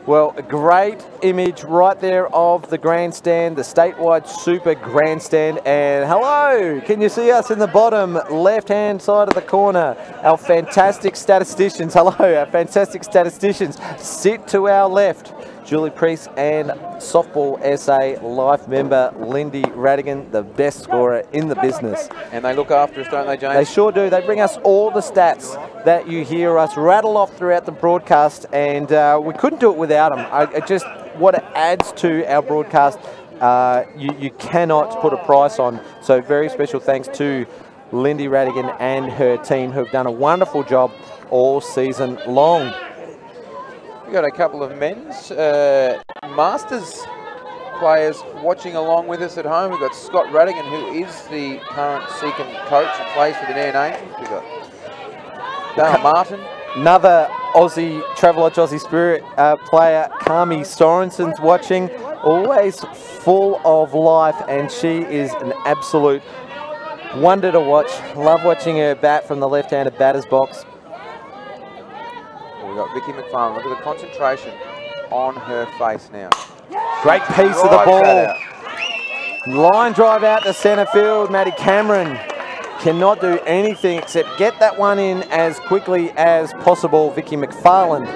Well, a great image right there of the grandstand, the statewide super grandstand. And hello, can you see us in the bottom left-hand side of the corner? Our fantastic statisticians, hello, our fantastic statisticians sit to our left. Julie Priest and Softball SA Life member Lindy Radigan, the best scorer in the business. And they look after us, don't they, James? They sure do. They bring us all the stats that you hear us rattle off throughout the broadcast, and we couldn't do it without them. Just what it adds to our broadcast, you cannot put a price on. So very special thanks to Lindy Radigan and her team, who've done a wonderful job all season long. We've got a couple of men's Masters players watching along with us at home. We've got Scott Radigan, who is the current Seacon coach and plays for the Nairn Angels. We've got Dale Martin. Another Aussie, Travelodge Aussie Spirit player, Kami Sorensen's watching. Always full of life, and she is an absolute wonder to watch. Love watching her bat from the left-handed batter's box. We've got Vicky McFarlane. Look at the concentration on her face now. Great piece of the ball. Line drive out to centre field. Maddie Cameron cannot do anything except get that one in as quickly as possible. Vicky McFarlane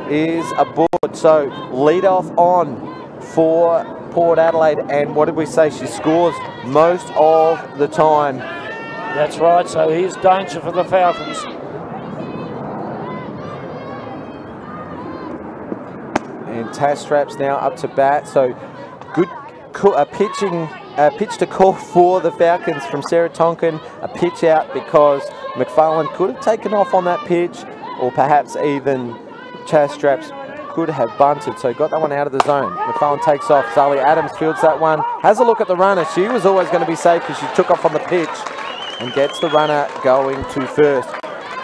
is aboard. So lead off on for Port Adelaide. And what did we say? She scores most of the time. That's right. So here's danger for the Falcons. And Tash Straps now up to bat. So good pitch to call for the Falcons from Sarah Tonkin. A pitch out because McFarlane could have taken off on that pitch, or perhaps even Tash Straps could have bunted. So got that one out of the zone. McFarlane takes off. Zali Adams fields that one. Has a look at the runner. She was always going to be safe because she took off on the pitch and gets the runner going to first.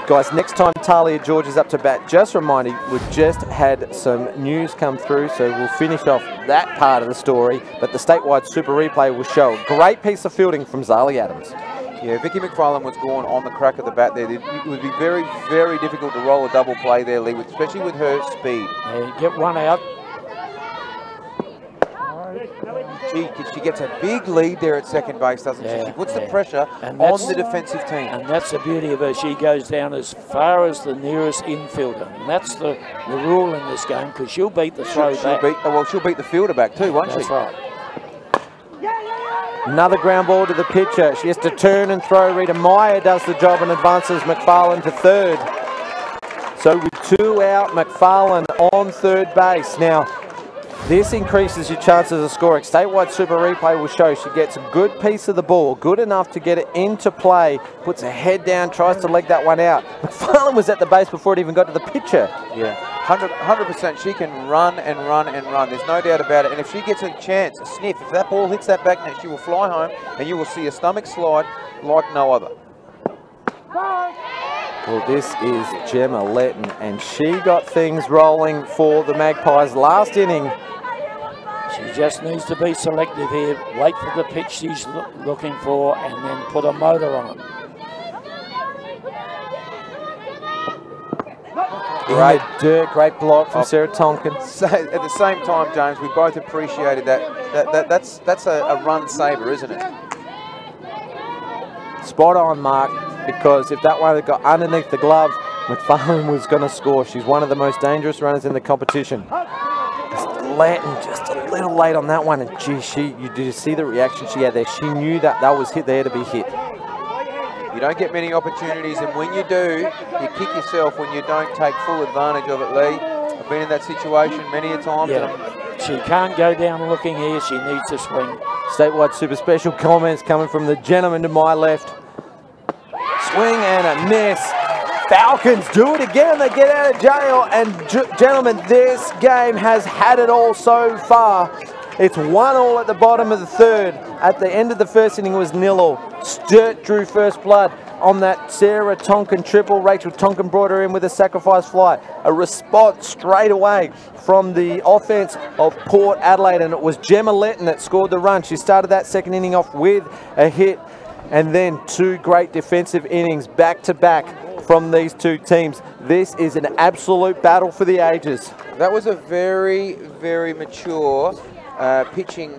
Guys, next time Talia George is up to bat, just reminding, we've just had some news come through, so we'll finish off that part of the story, but the statewide super replay will show a great piece of fielding from Zali Adams. Yeah, Vicky McFarlane was gone on the crack of the bat there. It would be very, very difficult to roll a double play there, Lee, especially with her speed. Yeah, get one out. She gets a big lead there at second base, doesn't she? She puts the pressure on the defensive team. And that's the beauty of her. She goes down as far as the nearest infielder. And that's the rule in this game, because she'll beat the throw back. She'll beat the fielder back too, won't she? That's right. Another ground ball to the pitcher. She has to turn and throw. Rita Meyer does the job and advances McFarlane to third. So with 2 out, McFarlane on third base. Now, this increases your chances of scoring. Statewide Super Replay will show she gets a good piece of the ball, good enough to get it into play, puts her head down, tries to leg that one out. McFarlane was at the base before it even got to the pitcher. Yeah, 100%. She can run and run and run. There's no doubt about it. And if she gets a chance, a sniff, if that ball hits that back net, she will fly home and you will see a stomach slide like no other. Well, this is Gemma Letton, and she got things rolling for the Magpies last inning. She just needs to be selective here, wait for the pitch she's looking for, and then put a motor on it. Great dirt, great block from Sarah Tonkin. So at the same time, James, we both appreciated that's a run saver, isn't it? Spot on, Mark, because if that one had got underneath the glove, McFarlane was going to score. She's one of the most dangerous runners in the competition. Letton just a little late on that one, and gee, did you see the reaction she had there? She knew that was hit there to be hit. You don't get many opportunities, and when you do, you kick yourself when you don't take full advantage of it, Lee. I've been in that situation many a time. Yeah. She can't go down looking here. She needs to swing. Statewide super special comments coming from the gentleman to my left. Swing and a miss. Falcons do it again. They get out of jail. And gentlemen, this game has had it all so far. It's 1-1 at the bottom of the third. At the end of the first inning was 0-0. Sturt drew first blood on that Sarah Tonkin triple. Rachel Tonkin brought her in with a sacrifice fly. A response straight away from the offense of Port Adelaide, and it was Gemma Letton that scored the run. She started that second inning off with a hit, and then 2 great defensive innings back to back from these two teams. This is an absolute battle for the ages. That was a very, very mature pitching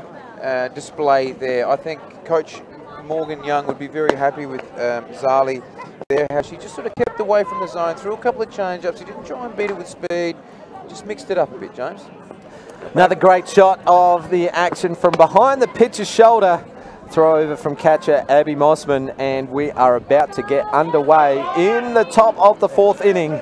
display there. I think Coach Morgan Young would be very happy with Zali there, how she just sort of kept away from the zone, threw a couple of change-ups. She didn't try and beat it with speed, just mixed it up a bit, James. Another great shot of the action from behind the pitcher's shoulder. Throw over from catcher Abby Mossman, and we are about to get underway in the top of the 4th inning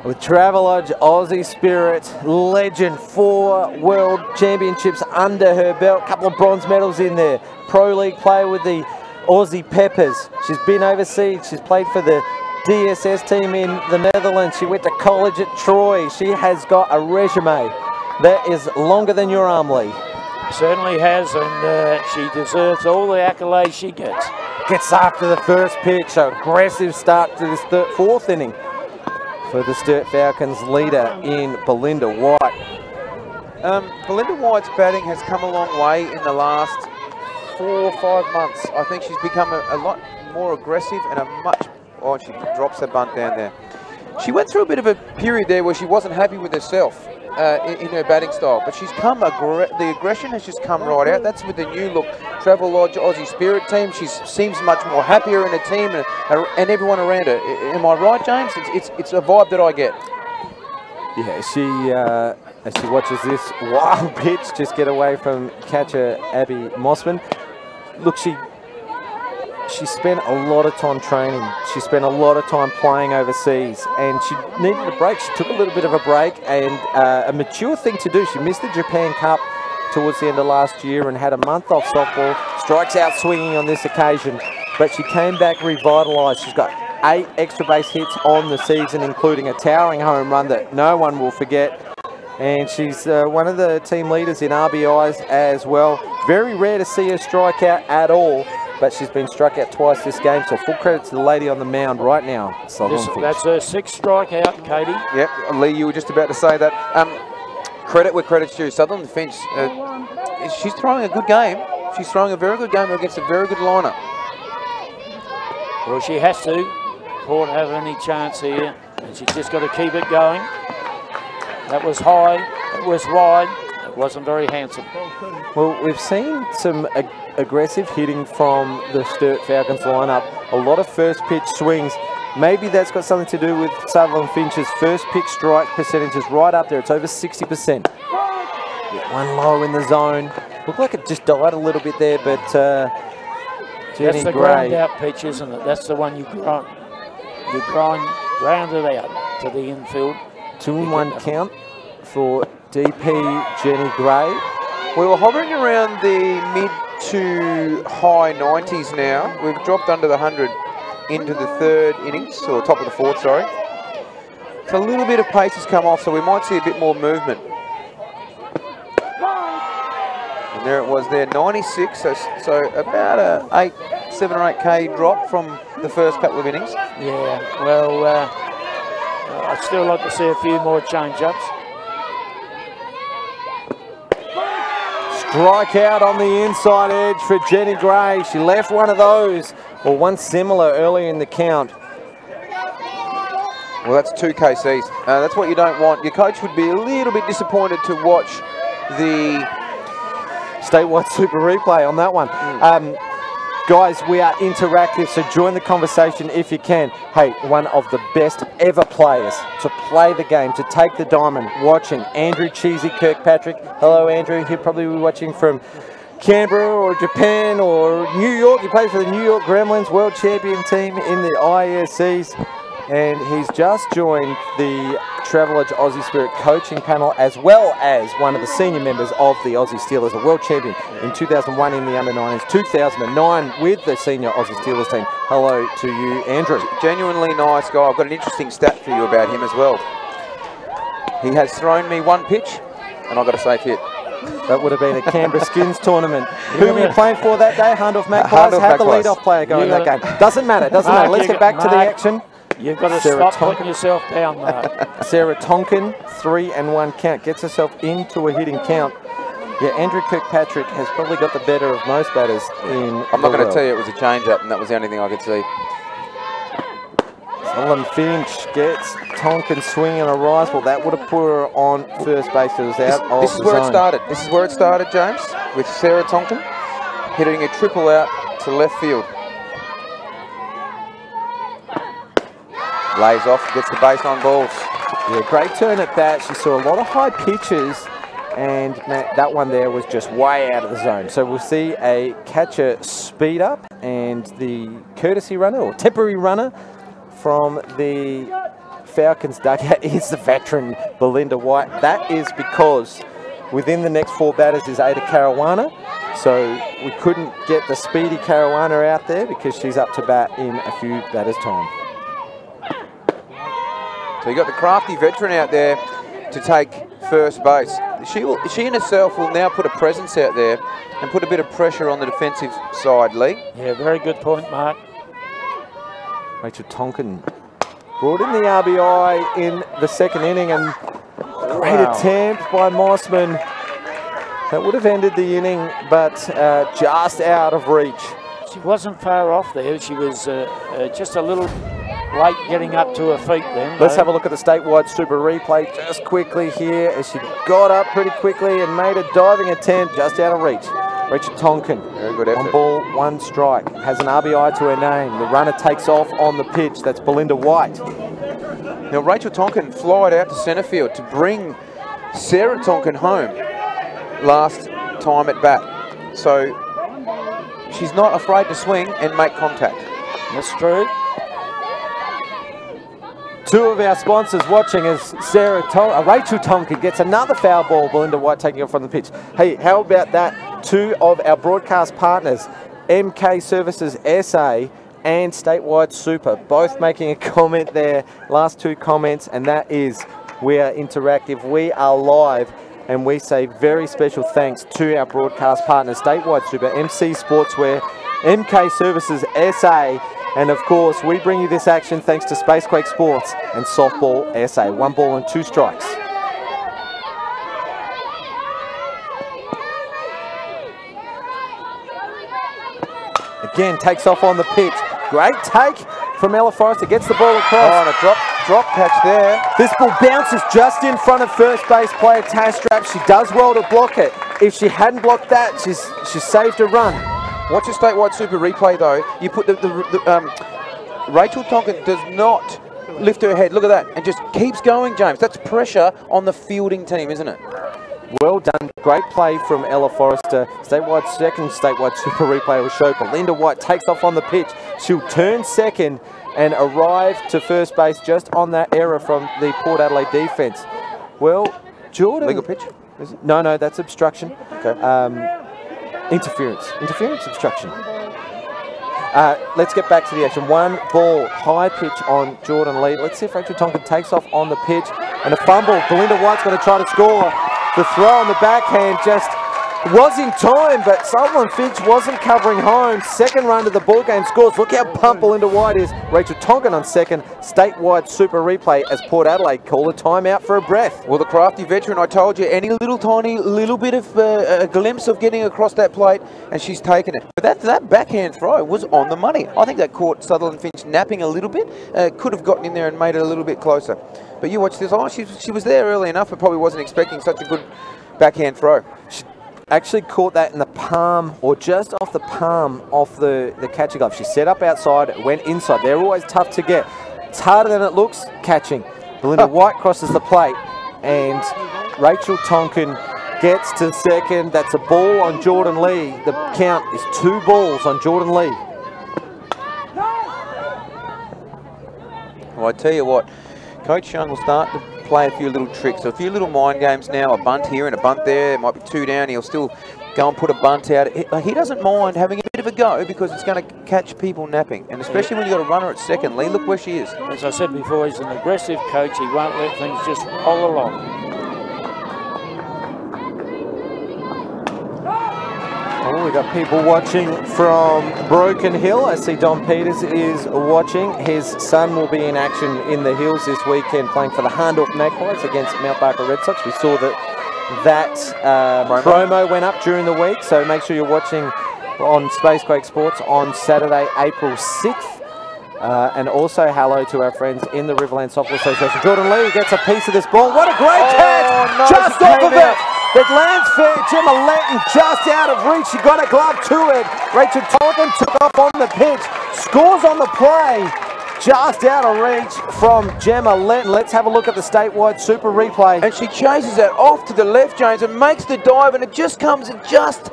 with Travelodge Aussie Spirit legend, 4 world championships under her belt, a couple of bronze medals in there. Pro League player with the Aussie Peppers. She's been overseas. She's played for the DSS team in the Netherlands. She went to college at Troy. She has got a resume that is longer than your arm, Lee. Certainly has, and she deserves all the accolades she gets. Gets after the first pitch. Aggressive start to this 4th inning for the Sturt Falcons leader in Belinda White. Belinda White's batting has come a long way in the last 4 or 5 months. I think she's become a lot more aggressive and a much... Oh, she drops her bunt down there. She went through a bit of a period there where she wasn't happy with herself in her batting style, but she's come, the aggression has just come right out. That's with the new look Travelodge Aussie Spirit team. She seems much more happier in her team and everyone around her. Am I right, James? It's a vibe that I get. Yeah, as she watches this wild pitch just get away from catcher Abby Mossman. Look, she spent a lot of time training. She spent a lot of time playing overseas, and she needed a break. She took a little bit of a break, and a mature thing to do. She missed the Japan Cup towards the end of last year and had a month off softball. Strikes out swinging on this occasion, but she came back revitalised. She's got 8 extra base hits on the season, including a towering home run that no one will forget. And she's one of the team leaders in RBIs as well. Very rare to see her strike out at all, but she's been struck out twice this game, so full credit to the lady on the mound right now. That's her 6th strikeout, Katie. Yep, Lee, you were just about to say that. Credit where credit's due. Sutherland Finch, she's throwing a good game. She's throwing a very good game against a very good liner. Well, she has to. Port have any chance here, and she's just got to keep it going. That was high, it was wide, it wasn't very handsome. Well, we've seen some aggressive hitting from the Sturt Falcons lineup. A lot of first pitch swings. Maybe that's got something to do with Sutherland Finch's first pitch strike percentage is right up there. It's over 60%. Get one low in the zone. Looked like it just died a little bit there, but Jenny That's the Gray. ground out pitch, isn't it? That's the one you ground it out to the infield. 2-1 count for DP Jenny Gray. We were hovering around the mid to high 90s now. We've dropped under the 100 into the 3rd innings, or top of the 4th, sorry. So a little bit of pace has come off, so we might see a bit more movement. And there it was there, 96, so about a 7 or 8K drop from the first couple of innings. Yeah, well, I'd still like to see a few more change-ups. Strike out on the inside edge for Jenny Gray. She left one of those, or one similar early in the count. Well, that's 2 KCs. That's what you don't want. Your coach would be a little bit disappointed to watch the statewide super replay on that one. Guys, we are interactive, so join the conversation if you can. Hey, one of the best ever players to play the game, to take the diamond, watching Andrew Cheesy Kirkpatrick. Hello, Andrew. He'll probably be watching from Canberra or Japan or New York. He plays for the New York Gremlins, world champion team in the ISCs. And he's just joined the Travelodge Aussie Spirit coaching panel, as well as one of the senior members of the Aussie Steelers, a world champion in 2001 in the under-19s, 2009 with the senior Aussie Steelers team. Hello to you, Andrew. Genuinely nice guy. I've got an interesting stat for you about him as well. He has thrown me 1 pitch, and I got a safe hit. That would have been a Canberra Skins tournament. Who were you playing for that day? Handorf Magpies? Had the lead-off player go in that game. Doesn't matter, doesn't matter. Let's get back to the action. You've got to stop putting yourself down, though. Sarah Tonkin, 3-1 count, gets herself into a hitting count. Yeah, Andrew Kirkpatrick has probably got the better of most batters in I'm not going to tell you it was a change-up, and that was the only thing I could see. Ellen Finch gets Tonkin swinging a rise ball. That would have put her on first base. It was out of This is the where zone. it started. This is where it started, James, with Sarah Tonkin hitting a triple out to left field. Lays off, gets the base on balls. Yeah, great turn at bat. She saw a lot of high pitches, and that one there was just way out of the zone. So we'll see a catcher speed up, and the courtesy runner or temporary runner from the Falcons dugout is the veteran Belinda White. That is because within the next 4 batters is Ada Caruana. So we couldn't get the speedy Caruana out there because she's up to bat in a few batters' time. So you got the crafty veteran out there to take first base. She in herself will now put a presence out there and put a bit of pressure on the defensive side, Lee. Yeah, very good point, Mark. Rachel Tonkin brought in the RBI in the second inning, and great attempt by Mossman. That would have ended the inning, but just out of reach. She wasn't far off there. She was just a little late getting up to her feet then. Let's have a look at the statewide super replay just quickly here as she got up pretty quickly and made a diving attempt just out of reach. Rachel Tonkin, very good effort. 1 ball, 1 strike, has an RBI to her name. The runner takes off on the pitch. That's Belinda White. Now Rachel Tonkin flied out to centre field to bring Sarah Tonkin home last time at bat. So she's not afraid to swing and make contact. That's true. 2 of our sponsors watching as Rachel Tonkin gets another foul ball. Belinda White taking it from the pitch. Hey, how about that? 2 of our broadcast partners, MK Services SA and Statewide Super, both making a comment there. Last 2 comments, and that is, we are interactive, we are live, and we say very special thanks to our broadcast partners, Statewide Super, MC Sportswear, MK Services SA, and of course, we bring you this action thanks to Spacequake Sports and Softball SA. 1 ball and 2 strikes. Again, takes off on the pitch. Great take from Ella Forrester. Gets the ball across. Oh, and a drop catch there. This ball bounces just in front of first base player Tastrap. She does well to block it. If she hadn't blocked that, she's saved a run. Watch the statewide super replay though. You put Rachel Tonkin does not lift her head. Look at that, and just keeps going, James. That's pressure on the fielding team, isn't it? Well done. Great play from Ella Forrester. Statewide second statewide super replay will show Belinda White takes off on the pitch. She'll turn second and arrive to first base just on that error from the Port Adelaide defence. Well, Jordan... Legal pitch? Is it? No, that's obstruction. Okay. Interference, obstruction. Let's get back to the action. 1 ball, high pitch on Jordan Lee. Let's see if Rachel Tonkin takes off on the pitch. And a fumble. Belinda White's going to try to score. The throw on the backhand just was in time, but Sutherland Finch wasn't covering home. Second run to the ball game scores. Look how pumped Belinda White is. Rachel Tonkin on second. Statewide super replay as Port Adelaide call a timeout for a breath. Well, the crafty veteran, I told you, any tiny little bit of a glimpse of getting across that plate, and she's taken it. But that backhand throw was on the money. I think that caught Sutherland Finch napping a little bit. Could have gotten in there and made it a little bit closer. But you watch this. Oh, she was there early enough, but probably wasn't expecting such a good backhand throw. She actually caught that in the palm, or just off the palm of the catcher glove. She set up outside, went inside. They're always tough to get. It's harder than it looks catching. Belinda White crosses the plate, and Rachel Tonkin gets to second. That's a ball on Jordan Lee. The count is 2 balls on Jordan Lee. Well, I tell you what, Coach Young will start to play a few little tricks, a few little mind games now, a bunt here and a bunt there. It might be 2 down, he'll still go and put a bunt out. He doesn't mind having a bit of a go because it's going to catch people napping, and especially when you've got a runner at second. Lee, look where she is. As I said before, he's an aggressive coach. He won't let things just roll along. Oh, we've got people watching from Broken Hill. I see Don Peters is watching. His son will be in action in the Hills this weekend playing for the Harndorf Magpies against Mount Barker Red Sox. We saw that promo went up during the week, so make sure you're watching on Spacequake Sports on Saturday, April 6th. And also hello to our friends in the Riverland Softball Association. Jordan Lee gets a piece of this ball. What a great catch! Nice, just off of it. It lands fair. Gemma Letton just out of reach. She got a glove to it. Rachel Tonkin took off on the pitch. Scores on the play. Just out of reach from Gemma Letton. Let's have a look at the statewide super replay. And she chases that off to the left, James, and makes the dive, and it just comes just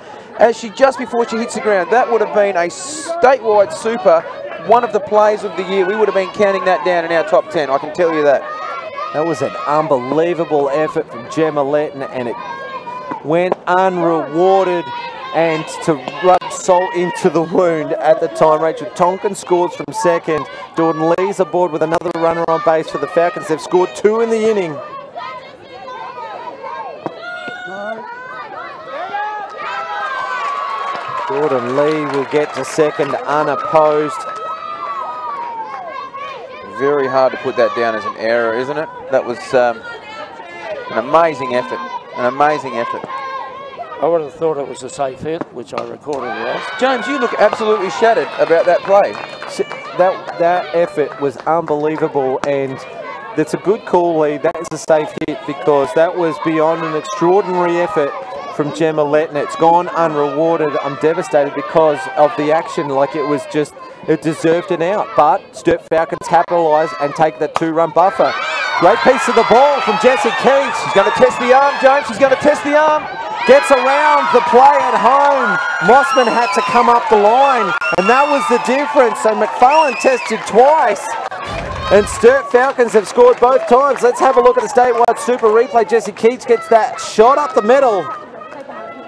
before she hits the ground. That would have been a statewide super, one of the plays of the year. We would have been counting that down in our top 10, I can tell you that. That was an unbelievable effort from Gemma Letton, and it went unrewarded, and to rub salt into the wound at the time. Rachel Tonkin scores from second. Jordan Lee's aboard with another runner on base for the Falcons. They've scored 2 in the inning. Jordan Lee will get to second unopposed. Very hard to put that down as an error, isn't it? That was an amazing effort. An amazing effort. I would have thought it was a safe hit, which I recorded it as. James, you look absolutely shattered about that play. That effort was unbelievable, and that's a good call, Lee. That is a safe hit because that was beyond an extraordinary effort from Gemma Letton. It's gone unrewarded. I'm devastated because of the action. Like, it was just, it deserved an out. But Sturt Falcons capitalise and take that 2-run buffer. Great piece of the ball from Jessie Keats. She's going to test the arm, James. She's going to test the arm. Gets around the play at home. Mossman had to come up the line, and that was the difference. So McFarlane tested twice, and Sturt Falcons have scored both times. Let's have a look at the statewide super replay. Jessie Keats gets that shot up the middle.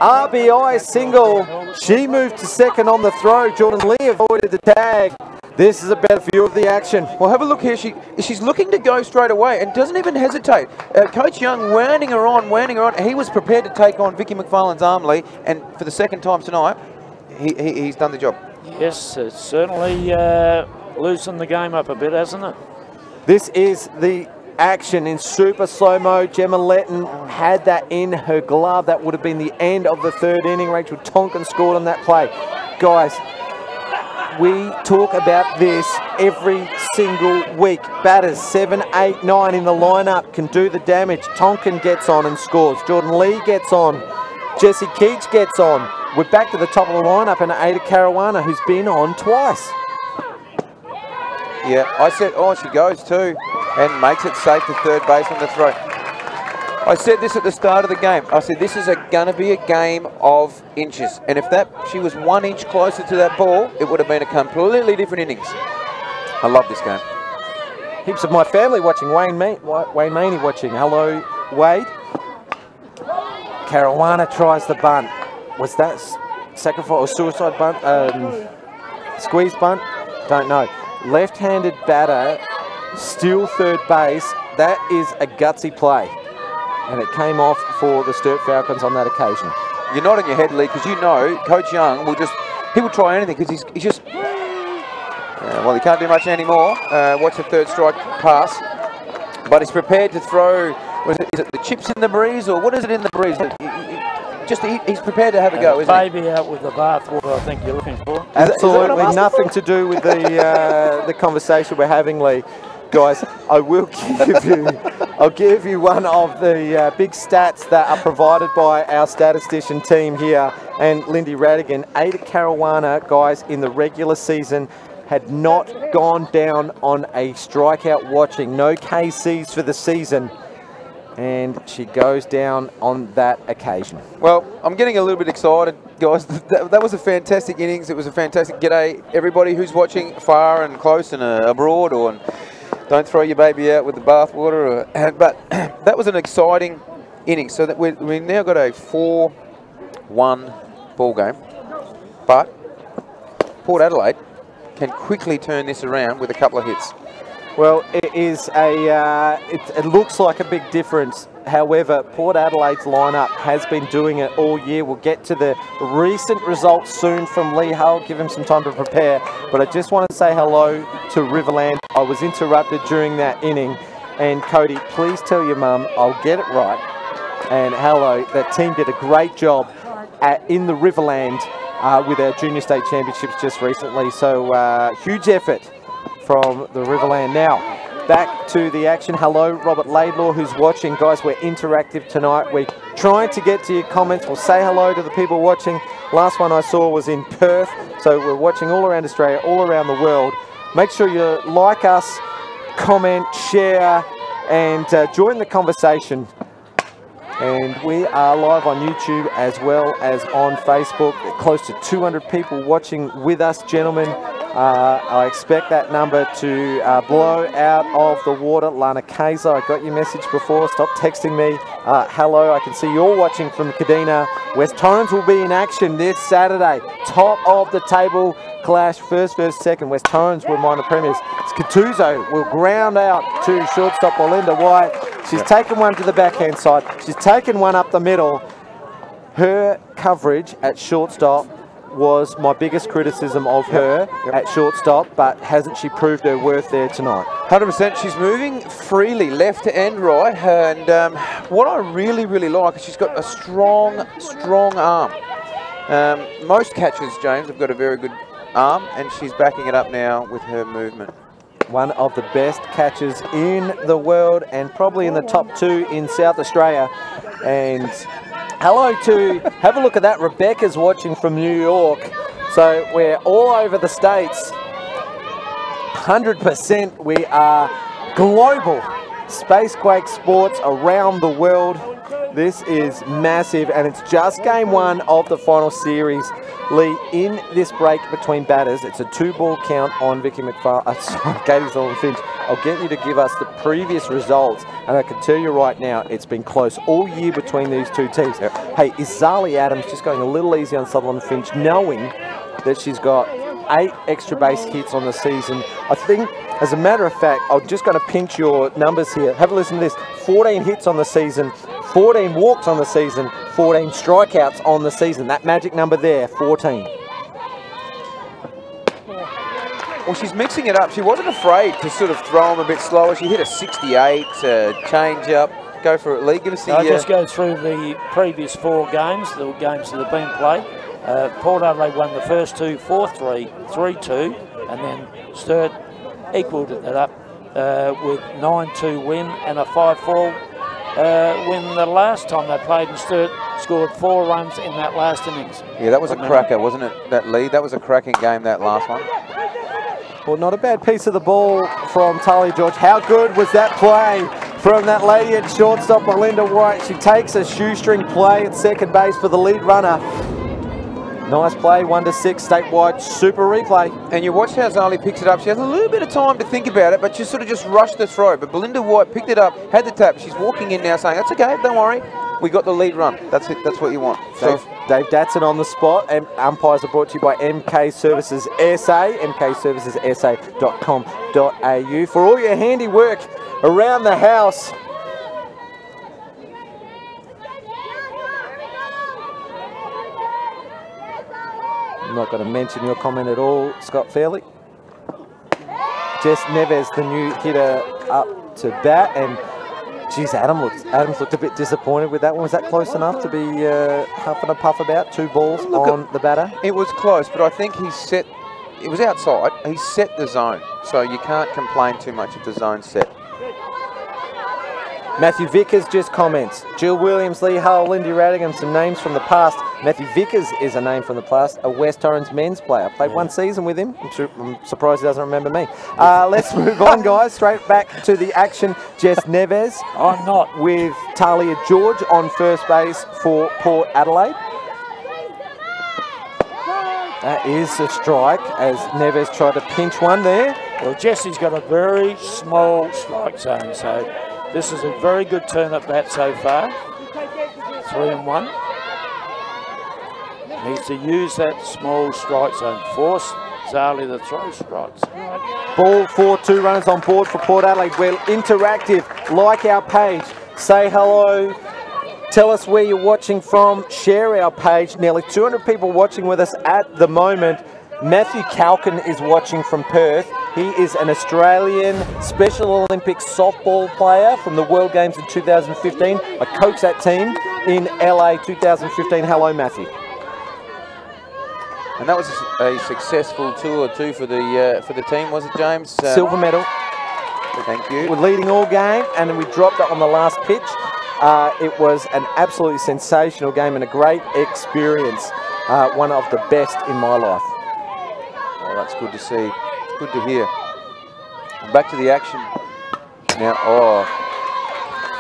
RBI single. She moved to second on the throw. Jordan Lee avoided the tag. This is a better view of the action. Well, have a look here. She's looking to go straight away and doesn't even hesitate. Coach Young winding her on. He was prepared to take on Vicky McFarlane's arm, Lee, and for the second time tonight, he's done the job. Yes, it's certainly loosened the game up a bit, hasn't it? This is the action in super slow-mo. Gemma Letton had that in her glove. That would have been the end of the 3rd inning. Rachel Tonkin scored on that play. Guys, we talk about this every single week. Batters 7, 8, 9 in the lineup can do the damage. Tonkin gets on and scores. Jordan Lee gets on. Jessie Keats gets on. We're back to the top of the lineup, and Ada Caruana, who's been on twice. Yeah, I said, oh, she goes too, and makes it safe to third base on the throw. I said this at the start of the game. I said this is going to be a game of inches, and if she was 1 inch closer to that ball, it would have been a completely different innings. I love this game. Heaps of my family watching. Wayne Maney watching. Hello, Wade. Caruana tries the bunt. Was that sacrifice or suicide bunt? Squeeze bunt? Don't know. Left-handed batter, still third base. That is a gutsy play. And it came off for the Sturt Falcons on that occasion. You're nodding your head, Lee, because you know Coach Young he will try anything because he's just, well, he can't do much anymore. Watch the third strike pass. But he's prepared to throw, is it the chips in the breeze, or what is it in the breeze? He's prepared to have a go, isn't he? Baby out with the bathwater, I think you're looking for. Absolutely nothing to do with the conversation we're having, Lee. Guys, I'll give you one of the big stats that are provided by our statistician team here, and Lindy Radigan. Ada Caruana, guys, in the regular season had not gone down on a strikeout watching. No KCs for the season. And she goes down on that occasion. Well, I'm getting a little bit excited, guys. That was a fantastic innings. It was a fantastic g'day, everybody who's watching far and close and abroad, or don't throw your baby out with the bathwater. But that was an exciting innings. So that we now got a 4-1 ball game. But Port Adelaide can quickly turn this around with a couple of hits. Well, it is it looks like a big difference. However, Port Adelaide's lineup has been doing it all year. We'll get to the recent results soon from Lee Hull, give him some time to prepare. But I just want to say hello to Riverland. I was interrupted during that inning. And Cody, please tell your mum I'll get it right. And hello, that team did a great job in the Riverland with our Junior State Championships just recently. So huge effort from the Riverland. Now, back to the action. Hello, Robert Laidlaw, who's watching. Guys, we're interactive tonight. We're trying to get to your comments. We'll say hello to the people watching. Last one I saw was in Perth, so we're watching all around Australia, all around the world. Make sure you like us, comment, share, and join the conversation. And we are live on YouTube as well as on Facebook. Close to 200 people watching with us, gentlemen. I expect that number to blow out of the water. Lana Kaiser, I got your message before. Stop texting me. Hello, I can see you're watching from Kadina. West Torrens will be in action this Saturday. Top of the table clash, first versus second. West Torrens were minor premiers. Scatuzzo will ground out to shortstop Belinda White. She's taken one to the backhand side. She's taken one up the middle. Her coverage at shortstop was my biggest criticism of her at shortstop, but hasn't she proved her worth there tonight? 100%. She's moving freely left and right, and what I really like is she's got a strong arm. Most catchers, James, have got a very good arm, and she's backing it up now with her movement. One of the best catchers in the world, and probably in the top 2 in South Australia. And hello to, have a look at that, Rebecca's watching from New York. So we're all over the States. 100% we are global. Spacequake sports around the world. This is massive, and it's just game 1 of the final series. Lee, in this break between batters, it's a 2-ball count on Vicky Katie Sullivan-Finch. I'll get you to give us the previous results, and I can tell you right now, it's been close all year between these two teams. Hey, is Zali Adams just going a little easy on Sutherland-Finch, knowing that she's got 8 extra base hits on the season? I think, as a matter of fact, I'm just going to pinch your numbers here. Have a listen to this. 14 hits on the season, 14 walks on the season, 14 strikeouts on the season. That magic number there, 14. Well, she's mixing it up. She wasn't afraid to sort of throw them a bit slower. She hit a 68, change up. Go for it, Lee. Give us the... I'll just go through the previous 4 games, the games that have been played. Port Adelaide won the first 2, 4-3, 3-2, and then Sturt equalled it up with 9-2 win and a 5-4 win the last time they played, and Sturt scored 4 runs in that last innings. Yeah, that was a cracker, wasn't it, that lead? That was a cracking game, that last one. Well, not a bad piece of the ball from Talia George. How good was that play from that lady at shortstop, Belinda White? She takes a shoestring play at second base for the lead runner. Nice play, 1-6 statewide, super replay. And you watch how Zali picks it up. She has a little bit of time to think about it, but she sort of just rushed the throw. But Belinda White picked it up, had the tap. She's walking in now saying, that's okay, don't worry. We got the lead run. That's it. That's what you want. So Dave Datson on the spot, and umpires are brought to you by MK Services SA, mkservicessa.com.au for all your handiwork around the house. I'm not going to mention your comment at all, Scott Fairley. Jess Neves, the new hitter, up to bat, and geez, Adams looked a bit disappointed with that one. Was that close enough to be huffing and puff about? 2 balls on the batter? It was close, but I think he set, it was outside, he set the zone, so you can't complain too much if the zone's set. Matthew Vickers just comments. Jill Williams, Lee Hull, Lindy Radigan, some names from the past. Matthew Vickers is a name from the past, a West Torrens men's player. Played 1 season with him. I'm surprised he doesn't remember me. Let's move on, guys. Straight back to the action. Jess Neves. I'm not. With Talia George on first base for Port Adelaide. That is a strike as Neves tried to pinch one there. Well, Jesse's got a very small strike zone, so this is a very good turn at bat so far. 3-1. Needs to use that small strike zone. Force Zali to throw strikes. Ball for 2 runners on board for Port Adelaide. We're interactive. Like our page. Say hello. Tell us where you're watching from. Share our page. Nearly 200 people watching with us at the moment. Matthew Calkin is watching from Perth. He is an Australian Special Olympics softball player from the World Games in 2015. I coached that team in LA 2015. Hello, Matthew. And that was a successful tour too for the team, was it, James? Silver medal. Thank you. We're leading all game, and then we dropped it on the last pitch. It was an absolutely sensational game and a great experience. One of the best in my life. Oh, that's good to see. Good to hear. Back to the action now. Oh.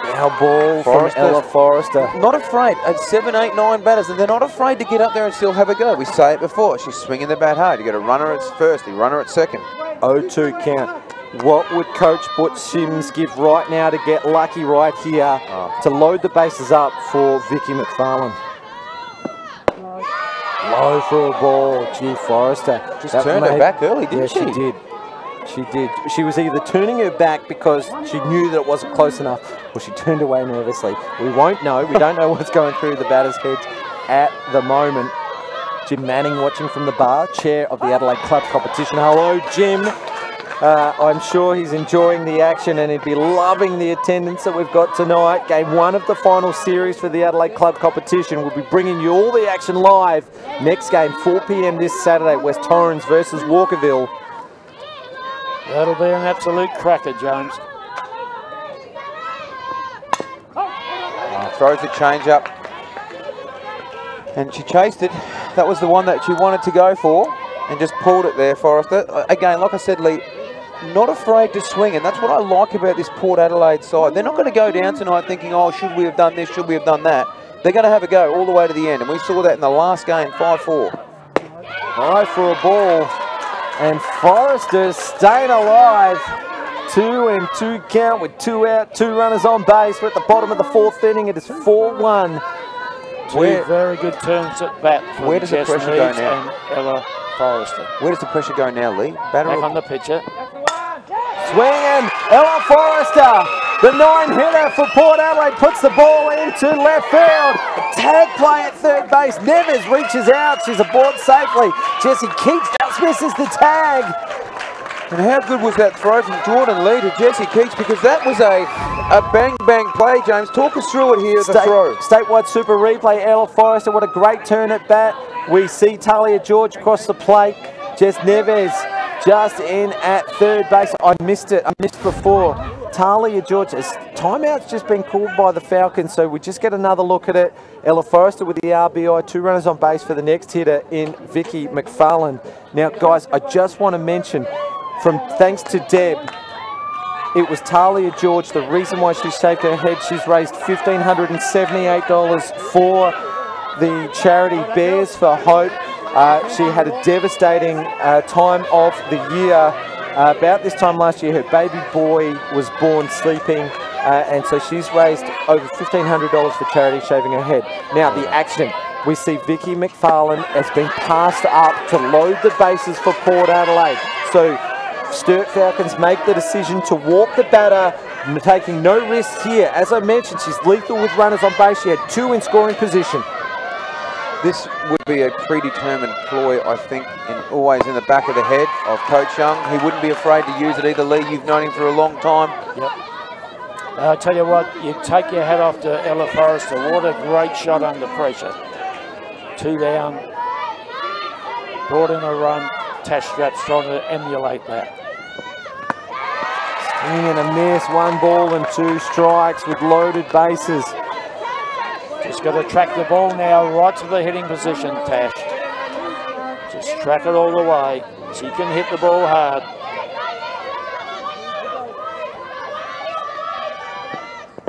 Now ball from Ella Forrester. Not afraid. At 7, 8, 9 batters, and they're not afraid to get up there and still have a go. We say it before. She's swinging the bat hard. You got a runner at first, a runner at second. 0-2 count. What would Coach Butch Sims give right now to get lucky right here to load the bases up for Vicky McFarlane? Low for a ball. Gee, Forrester. Just turned her back early, didn't she? Yeah, she did. She did. She was either turning her back because she knew that it wasn't close enough, or she turned away nervously. We won't know. We don't know what's going through the batters' heads at the moment. Jim Manning watching from the bar, chair of the Adelaide Club competition. Hello, Jim. I'm sure he's enjoying the action and he'd be loving the attendance that we've got tonight. Game 1 of the final series for the Adelaide Club competition. We'll be bringing you all the action live. Next game, 4 p.m. this Saturday, West Torrens versus Walkerville. That'll be an absolute cracker, James. Throws the change up. And she chased it. That was the one that she wanted to go for and just pulled it there, Forrester. Again, like I said, Lee, not afraid to swing, and that's what I like about this Port Adelaide side. They're not going to go down tonight thinking, oh, should we have done this, should we have done that? They're going to have a go all the way to the end, and we saw that in the last game, 5-4. High for a ball. And Forrester staying alive. 2-2 count with 2 out, 2 runners on base. We're at the bottom of the 4th inning. It is 4-1. Two very good turns at bat from where does the pressure go now? And Ella Forrester. Where does the pressure go now, Lee? Batter Back on the pitcher. Swinging, Ella Forrester, the 9-hitter for Port Adelaide, puts the ball into left field. Tag play at third base. Neves reaches out. She's aboard safely. Jessie Keats just misses the tag. And how good was that throw from Jordan Lee to Jessie Keats? Because that was a bang-bang play, James. Talk us through it here, the throw. Statewide Super Replay, Ella Forrester, what a great turn at bat. We see Talia George cross the plate. Jess Neves just in at third base. I missed it before. Talia George, timeout's just been called by the Falcons, so we just get another look at it. Ella Forrester with the RBI, 2 runners on base for the next hitter in Vicky McFarlane. Now, guys, I just want to mention, thanks to Deb, it was Talia George. The reason why she shaved her head, she's raised $1,578 for the charity Bears for Hope. She had a devastating time of the year. About this time last year, her baby boy was born sleeping, and so she's raised over $1,500 for charity, shaving her head. Now, the action. We see Vicky McFarlane has been passed up to load the bases for Port Adelaide. So Sturt Falcons make the decision to walk the batter, taking no risks here. As I mentioned, she's lethal with runners on base. She had 2 in scoring position. This would be a predetermined ploy, I think, and always in the back of the head of Coach Young. He wouldn't be afraid to use it either, Lee. You've known him for a long time. Yep. I tell you what, you take your hat off to Ella Forrester. What a great shot under pressure. 2 down, brought in a run. Tash Straps trying to emulate that. Swing and a miss, 1 ball and 2 strikes with loaded bases. Just got to track the ball now right to the hitting position, Tash. Just track it all the way. She can hit the ball hard.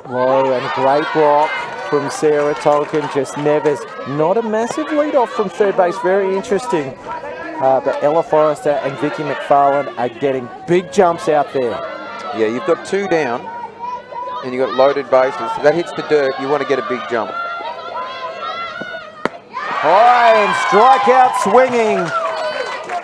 Low and a great block from Sarah Tolkien. Just Neves. Not a massive lead off from third base. Very interesting. But Ella Forrester and Vicky McFarlane are getting big jumps out there. Yeah, you've got 2 down and you've got loaded bases. If that hits the dirt, you want to get a big jump. High and strikeout swinging.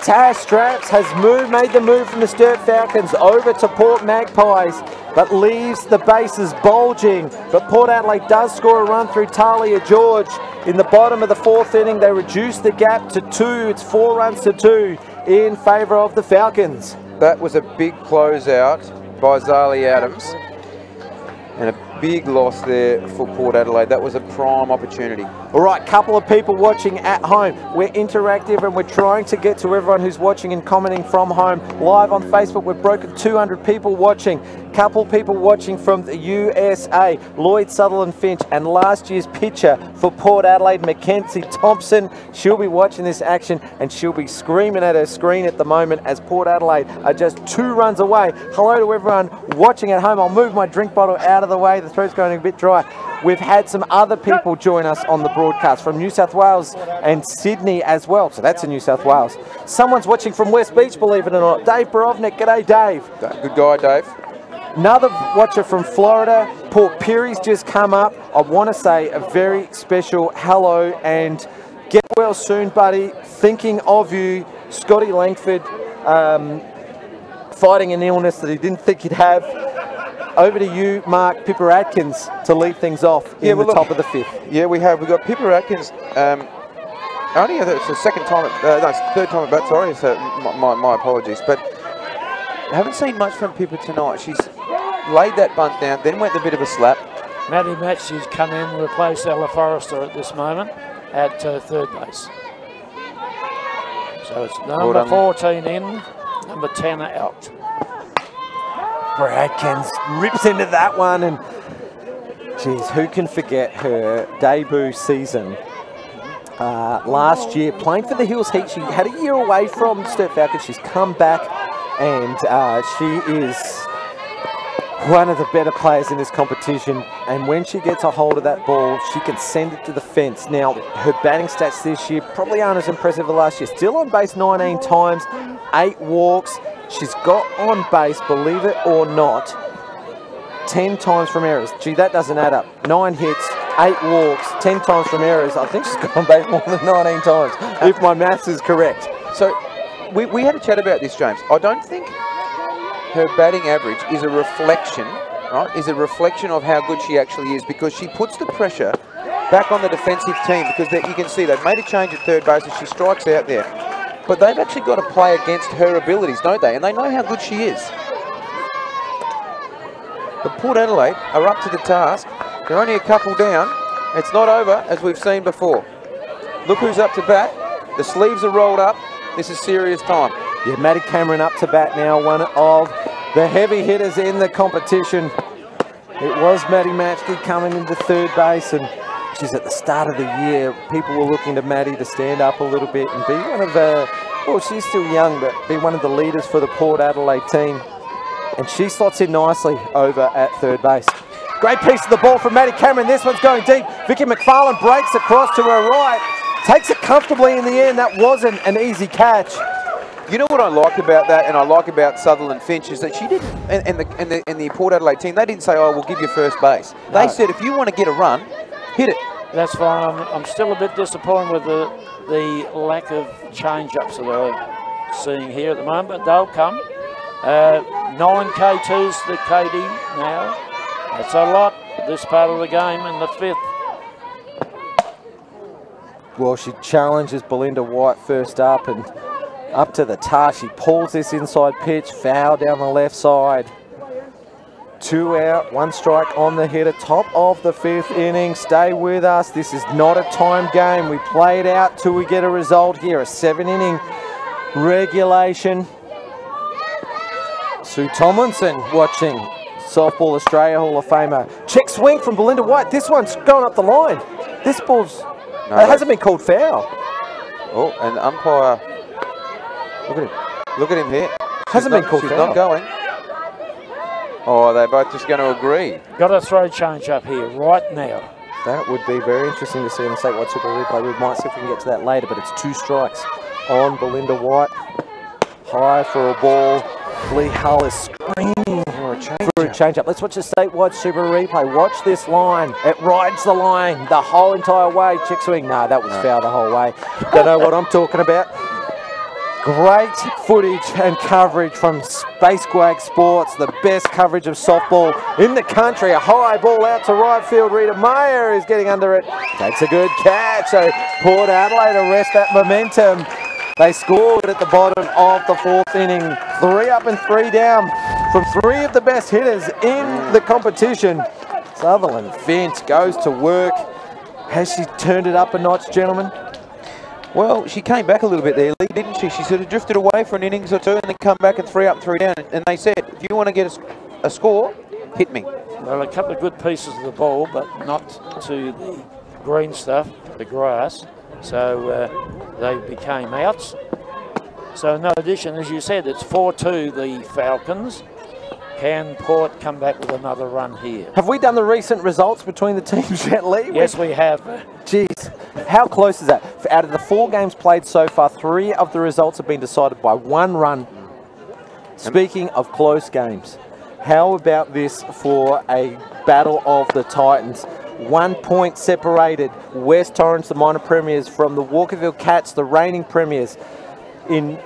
Tash Straps has made the move from the Sturt Falcons over to Port Magpies, but leaves the bases bulging. But Port Adelaide does score a run through Talia George. In the bottom of the 4th inning, they reduce the gap to 2. It's 4 runs to 2 in favour of the Falcons. That was a big closeout by Zali Adams. And a big loss there for Port Adelaide. That was a prime opportunity. All right, couple of people watching at home. We're interactive and we're trying to get to everyone who's watching and commenting from home. Live on Facebook, we've broken 200 people watching. Couple people watching from the USA. Lloyd Sutherland Finch, and last year's pitcher for Port Adelaide, Mackenzie Thompson. She'll be watching this action and she'll be screaming at her screen at the moment as Port Adelaide are just 2 runs away. Hello to everyone watching at home. I'll move my drink bottle out of the way. The throat's going a bit dry. We've had some other people join us on the broadcast from New South Wales and Sydney as well. So that's in New South Wales. Someone's watching from West Beach, believe it or not. Dave Borovnik. G'day, Dave. Good guy, Dave. Another watcher from Florida, Port Perry's just come up. I want to say a very special hello and get well soon, buddy. Thinking of you, Scotty Langford, fighting an illness that he didn't think he'd have. Over to you, Mark Pippa Atkins, to lead things off in the top of the 5th. Yeah, we have. We've got Pippa Atkins. Only it's the second time, no, it's third time at bat, sorry, so my apologies. But I haven't seen much from Pippa tonight. She's laid that bunt down, then went a bit of a slap. Maddie Matthews come in, replace Ella Forrester at this moment at third base. So it's number 14 in, number 10 out. Atkins rips into that one, and geez, who can forget her debut season last year playing for the Hills Heat. She had a year away from Sturt Falcons. She's come back and she is one of the better players in this competition, and when she gets a hold of that ball, she can send it to the fence. Now, her batting stats this year probably aren't as impressive as last year. Still on base 19 times, 8 walks. She's got on base, believe it or not, 10 times from errors. Gee, that doesn't add up. 9 hits, 8 walks, 10 times from errors. I think she's got on base more than 19 times, if my maths is correct. So, we had a chat about this, James. I don't think her batting average is a reflection, right? Is a reflection of how good she actually is, because she puts the pressure back on the defensive team, because you can see they've made a change at third base and she strikes out there. But they've actually got to play against her abilities, don't they? And they know how good she is. But Port Adelaide are up to the task. They're only a couple down. It's not over, as we've seen before. Look who's up to bat. The sleeves are rolled up. This is serious time. Yeah, Maddie Cameron up to bat now, one of the heavy hitters in the competition. It was Maddie Matchkey coming into third base, and she's at the start of the year. People were looking to Maddie to stand up a little bit and be one of the, well, she's still young, but be one of the leaders for the Port Adelaide team. And she slots in nicely over at third base. Great piece of the ball from Maddie Cameron. This one's going deep. Vicky McFarlane breaks across to her right. Takes it comfortably in the end. That wasn't an easy catch. You know what I like about that, and I like about Sutherland Finch, is that she didn't, and the Port Adelaide team, they didn't say, oh, we'll give you first base. They said, if you want to get a run, hit it. That's fine. I'm still a bit disappointed with the lack of change-ups that I'm seeing here at the moment, but they'll come. 9 K2s to KD now. That's a lot this part of the game in the 5th. Well, she challenges Belinda White first up, and up to the task. She pulls this inside pitch, foul down the left side. 2 out, 1 strike on the hitter. Top of the 5th inning. Stay with us. This is not a time game. We play it out till we get a result here. A 7-inning regulation. Sue Tomlinson watching. Softball Australia Hall of Famer. Check swing from Belinda White. This one's going up the line. This ball's... No, it hasn't been called foul. Oh, and the umpire... Look at him. Look at him here. Hasn't been called foul. She's not going. Oh, they're both just going to agree. Got to throw change up here right now. That would be very interesting to see on the statewide Super Replay. We might see if we can get to that later, but it's 2 strikes on Belinda White. High for a ball. Lee Hull is screaming for a change-up. Let's watch the statewide Super Replay. Watch this line. It rides the line the whole entire way. Check swing. No, that was foul the whole way. Don't know what I'm talking about. Great footage and coverage from Space Quag Sports, the best coverage of softball in the country. A high ball out to right field. Rita Meyer is getting under it. Takes a good catch. So Port Adelaide arrest that momentum. They scored at the bottom of the 4th inning. 3 up and 3 down from 3 of the best hitters in the competition. Sutherland Finch goes to work. Has she turned it up a notch, gentlemen? Well, she came back a little bit there, Lee, didn't she? She sort of drifted away for an innings or two and then come back and 3 up and 3 down. And they said, if you want to get a score, hit me. Well, a couple of good pieces of the ball, but not to the green stuff, the grass. So they became outs. So no addition, as you said, it's 4-2 the Falcons. Can Port come back with another run here? Have we done the recent results between the teams yet, Lee? Yes, we have. Jeez, how close is that? Out of the 4 games played so far, 3 of the results have been decided by 1 run. Speaking of close games, how about this for a battle of the Titans? 1 point separated West Torrens, the minor premiers, from the Walkerville Cats, the reigning premiers, in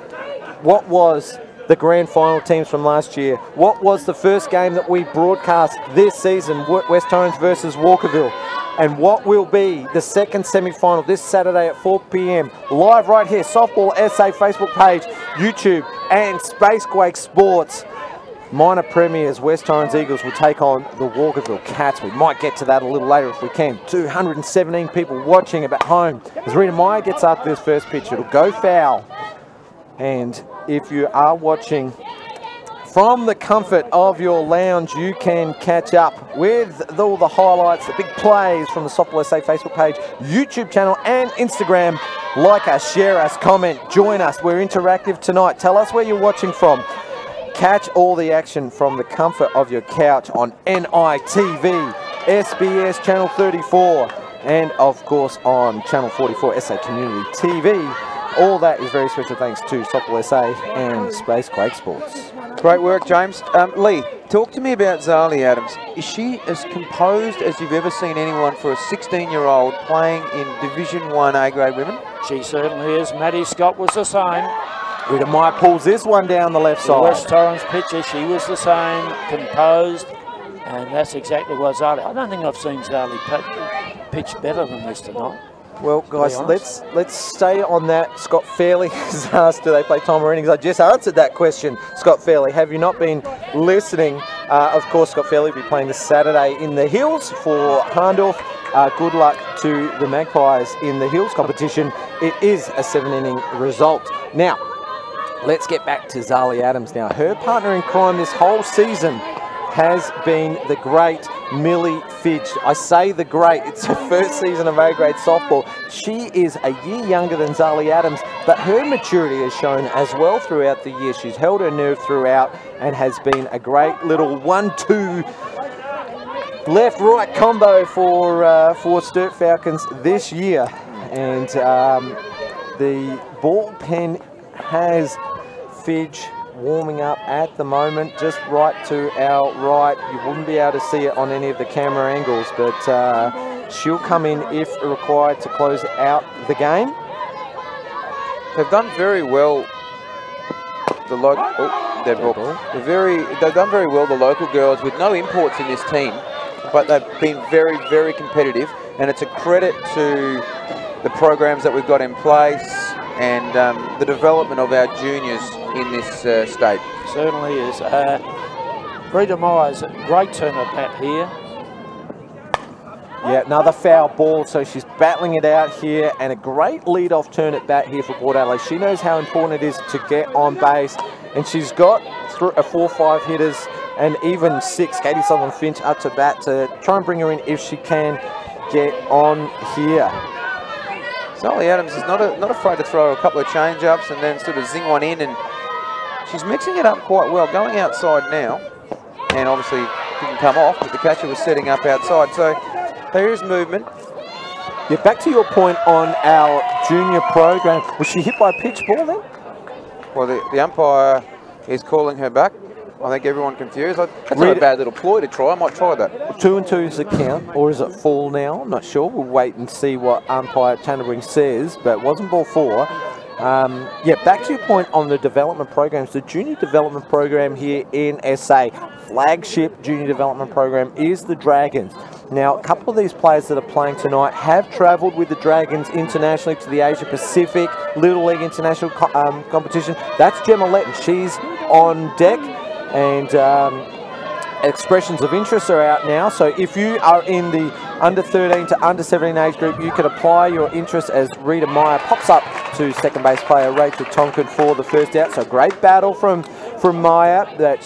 what was the grand final teams from last year. What was the first game that we broadcast this season, West Torrens versus Walkerville? And what will be the second semi-final this Saturday at 4 p.m. live right here, Softball SA Facebook page, YouTube and Spacequake Sports. Minor premiers, West Torrens Eagles will take on the Walkerville Cats. We might get to that a little later if we can. 217 people watching at home. As Rita Meyer gets up this first pitch, it'll go foul. And if you are watching from the comfort of your lounge, you can catch up with all the highlights, the big plays from the Softball SA Facebook page, YouTube channel and Instagram. Like us, share us, comment, join us. We're interactive tonight. Tell us where you're watching from. Catch all the action from the comfort of your couch on NITV, SBS Channel 34, and of course on Channel 44 SA Community TV. All that is very special thanks to Softball SA and Spacequake Sports. Great work, James. Lee, talk to me about Zali Adams. Is she as composed as you've ever seen anyone for a 16-year-old playing in Division 1 A-grade women? She certainly is. Maddie Scott was the same. Rita Meyer pulls this one down the left side. West Torrens pitcher, she was the same, composed, and that's exactly what Zali. I don't think I've seen Zali pitch better than this tonight. Well, guys, let's stay on that. Scott Fairley has asked, do they play time or innings? I just answered that question, Scott Fairley. Have you not been listening? Of course, Scott Fairley will be playing this Saturday in the Hills for Harndorf. Good luck to the Magpies in the Hills competition. It is a 7-inning result. Now, let's get back to Zali Adams now. Her partner in crime this whole season has been the great Millie Fidge. I say the great, it's her first season of A-grade softball. She is a year younger than Zali Adams, but her maturity has shown as well throughout the year. She's held her nerve throughout and has been a great little 1-2 left-right combo for Sturt Falcons this year. And the bullpen has Fidge warming up at the moment, just right to our right. You wouldn't be able to see it on any of the camera angles, but she'll come in if required to close out the game. They've done very well. The local, they've done very well. The local girls with no imports in this team, but they've been very, very competitive, and it's a credit to the programs that we've got in place and the development of our juniors in this state. Certainly is. Rita Myers, great turn of bat here. Yeah, another foul ball, so she's battling it out here, and a great lead-off turn at bat here for Port Adelaide. She knows how important it is to get on base, and she's got 4 or 5 hitters and even 6, Katie Sutherland Finch, up to bat to try and bring her in if she can get on here. Zali Adams is not afraid to throw a couple of change-ups and then sort of zing one in, and she's mixing it up quite well. Going outside now, and obviously didn't come off, but the catcher was setting up outside. So there is movement. Yeah, back to your point on our junior program. Was she hit by a pitch ball then? Well, the umpire is calling her back. I think everyone confused. That's not a bad little ploy to try. I might try that. 2 and 2 is the count, or is it full now? I'm not sure. We'll wait and see what umpire Tannabring says, but it wasn't ball 4. Yeah, back to your point on the development programs. The junior development program here in SA, flagship junior development program, is the Dragons. Now, a couple of these players that are playing tonight have travelled with the Dragons internationally to the Asia Pacific Little League International competition. That's Gemma Letton. She's on deck. And expressions of interest are out now. So if you are in the under 13 to under 17 age group, you can apply your interest as Rita Meyer pops up to second base player Rachel Tonkin for the first out. So great battle from Meyer that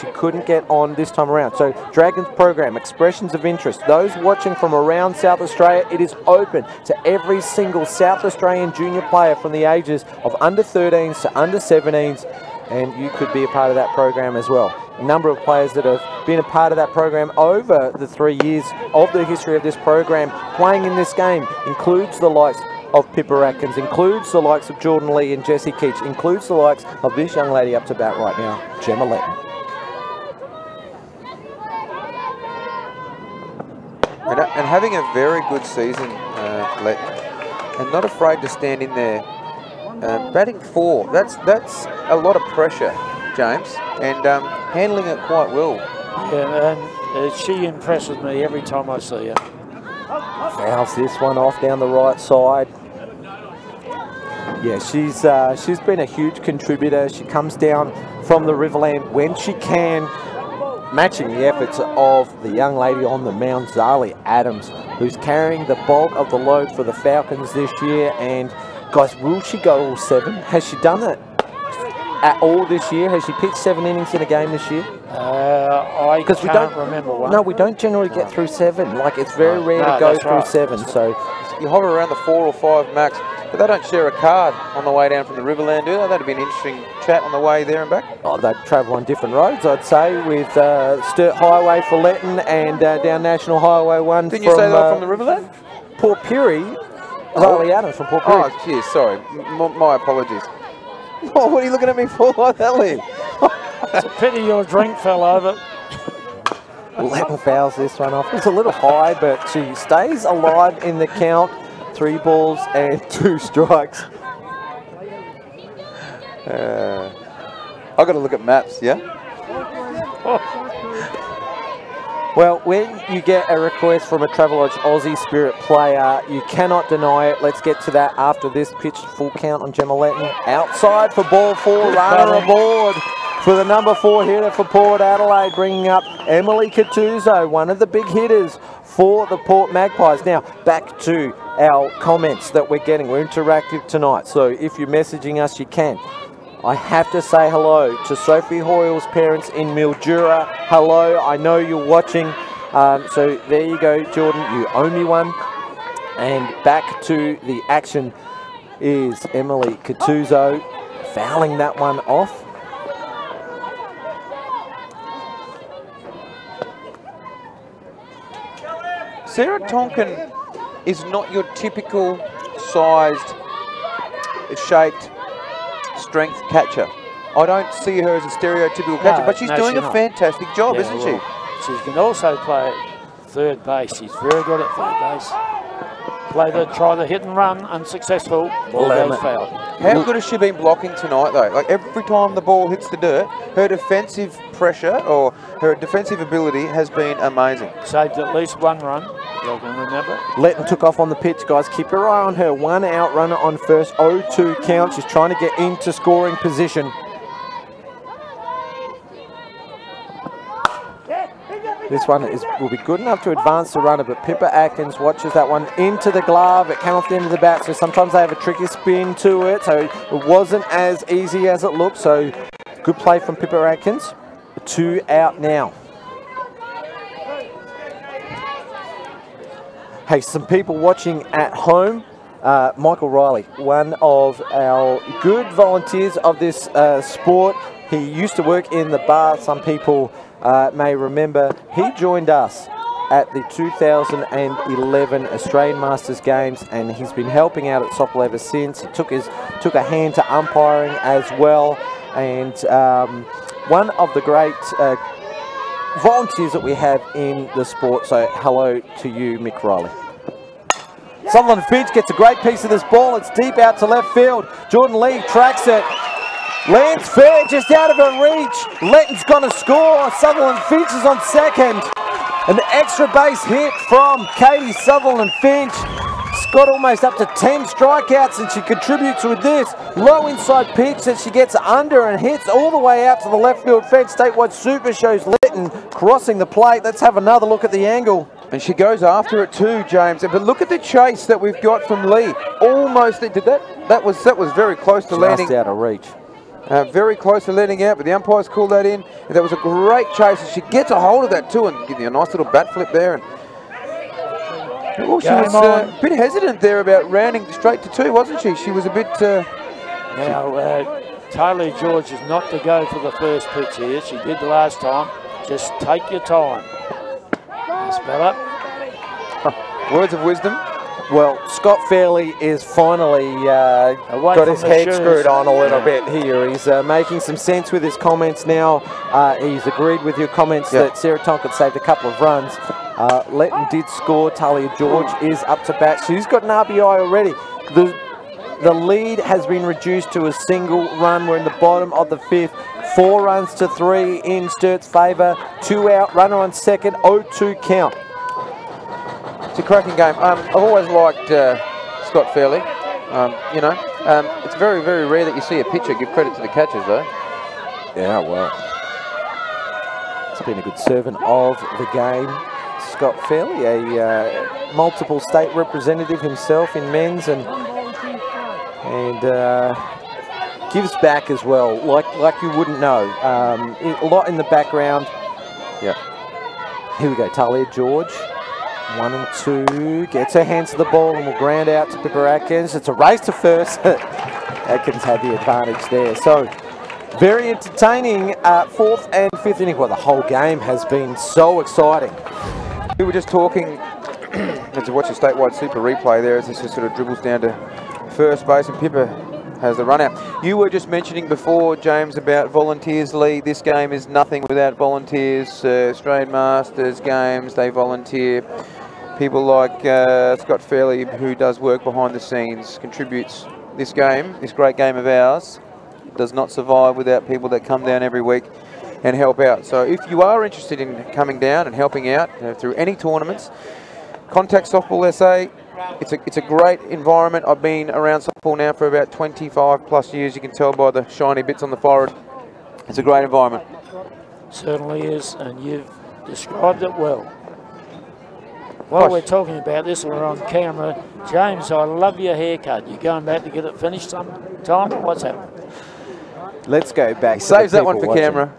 she couldn't get on this time around. So Dragons program, expressions of interest. Those watching from around South Australia, it is open to every single South Australian junior player from the ages of under 13s to under 17s, and you could be a part of that program as well. A number of players that have been a part of that program over the 3 years of the history of this program playing in this game includes the likes of Pippa Atkins, includes the likes of Jordan Lee and Jessie Keach, includes the likes of this young lady up to bat right now, Gemma Letton. And having a very good season, Letton, and not afraid to stand in there. Batting 4, that's a lot of pressure, James, and handling it quite well. Yeah, and she impresses me every time I see her. Fouls this one off down the right side. Yeah, she's been a huge contributor. She comes down from the Riverland when she can, matching the efforts of the young lady on the mound, Zali Adams, who's carrying the bulk of the load for the Falcons this year. And guys, will she go all 7? Has she done it at all this year? Has she pitched 7 innings in a game this year? I can't remember one. No, we don't generally get through 7. Like, it's very rare to go through 7. So you hover around the 4 or 5 max, but they don't share a card on the way down from the Riverland, do they? That'd be an interesting chat on the way there and back. Oh, they travel on different roads, I'd say, with Sturt Highway for Letton and down National Highway 1 Didn't you say they were from the Riverland? Port Pirie. Zali Adams from Port Pirie. Oh, geez, sorry. My apologies. Oh, what are you looking at me for like that, Lee? It's a pity your drink fell over. Letton fouls this one off. It's a little high, but she stays alive in the count. 3 balls and 2 strikes. I've got to look at maps, yeah? Well, when you get a request from a Travelodge Aussie Spirit player, you cannot deny it. Let's get to that after this. Pitched full count on Gemma Letton. Outside for ball 4, runner aboard for the number 4 hitter for Port Adelaide, bringing up Emily Catuzzo, one of the big hitters for the Port Magpies. Now, back to our comments that we're getting. We're interactive tonight, so if you're messaging us, you can. I have to say hello to Sophie Hoyle's parents in Mildura. Hello, I know you're watching. So there you go, Jordan, you owe me one. And back to the action is Emily Catuzzo fouling that one off. Sarah Tonkin is not your typical sized, shaped, strength catcher. I don't see her as a stereotypical catcher, but she's doing a fantastic job, isn't she? She can also play third base. She's very good at third base. Try the hit and run, unsuccessful, ball goes foul. How good has she been blocking tonight, though? Like, every time the ball hits the dirt, her defensive pressure or her defensive ability has been amazing. Saved at least 1 run, you can remember. Letton took off on the pitch, guys. Keep your eye on her. 1 out runner on first, 0-2 count. She's trying to get into scoring position. This one will be good enough to advance the runner, but Pippa Atkins watches that one into the glove. It came off the end of the bat, so sometimes they have a tricky spin to it, so it wasn't as easy as it looked. So good play from Pippa Atkins. 2 out now. Hey, some people watching at home. Michael Riley, one of our good volunteers of this sport. He used to work in the bar. Some people may remember. He joined us at the 2011 Australian Masters Games, and he's been helping out at Soppel ever since. He took a hand to umpiring as well, and one of the great volunteers that we have in the sport. So hello to you, Mick Riley. Sutherland Finch gets a great piece of this ball. It's deep out to left field. Jordan Lee tracks it. Lands fair, just out of her reach. Letton's going to score. Sutherland Finch is on second. An extra base hit from Katie Sutherland Finch. got almost up to 10 strikeouts, and she contributes with this low inside pitch that she gets under and hits all the way out to the left field fence. Statewide Super shows Lytton crossing the plate. Let's have another look at the angle. And she goes after it too, James. But look at the chase that we've got from Lee. Almost, did that was very close to landing. Just out of reach. Very close to letting out, but the umpires called that in. And that was a great chase. And she gets a hold of that too, and give you a nice little bat flip there. And oh, she was a bit hesitant there about rounding straight to 2, wasn't she? She was a bit. Now, Taylor George is not to go for the first pitch here. She did the last time. Just take your time. That's better. Words of wisdom. Well, Scott Fairley is finally got his head screwed on a little bit here. He's making some sense with his comments now. He's agreed with your comments that Sarah Tonkin saved a couple of runs. Letton did score. Talia George is up to bat. She's got an RBI already. The lead has been reduced to a single run. We're in the bottom of the 5th. 4 runs to 3 in Sturt's favour. 2 out, runner on second, 0-2 count. It's a cracking game. I've always liked Scott Fairley. It's very, very rare that you see a pitcher give credit to the catchers, though. Yeah, well, he's been a good servant of the game. Scott Fairley, a multiple state representative himself in men's, and gives back as well, like you wouldn't know. A lot in the background. Yeah. Here we go, Talia George. 1 and 2, gets her hands to the ball and will ground out to Pippa Atkins. It's a race to first. Atkins had the advantage there. So, very entertaining 4th and 5th inning. Well, the whole game has been so exciting. We were just talking, as you watch the statewide super replay there, as this just sort of dribbles down to first base and Pippa has the run out. You were just mentioning before, James, about volunteers, Lee. This game is nothing without volunteers. Australian Masters games, they volunteer. People like Scott Fairley, who does work behind the scenes, contributes. This game, this great game of ours, does not survive without people that come down every week and help out. So if you are interested in coming down and helping out through any tournaments, contact Softball SA. It's a great environment. I've been around softball now for about 25 plus years. You can tell by the shiny bits on the forehead. It's a great environment. Certainly is, and you've described it well. While we're talking about this, we're on camera. James, I love your haircut. You going back to get it finished sometime? What's happening? Let's go back. Saves that one for camera.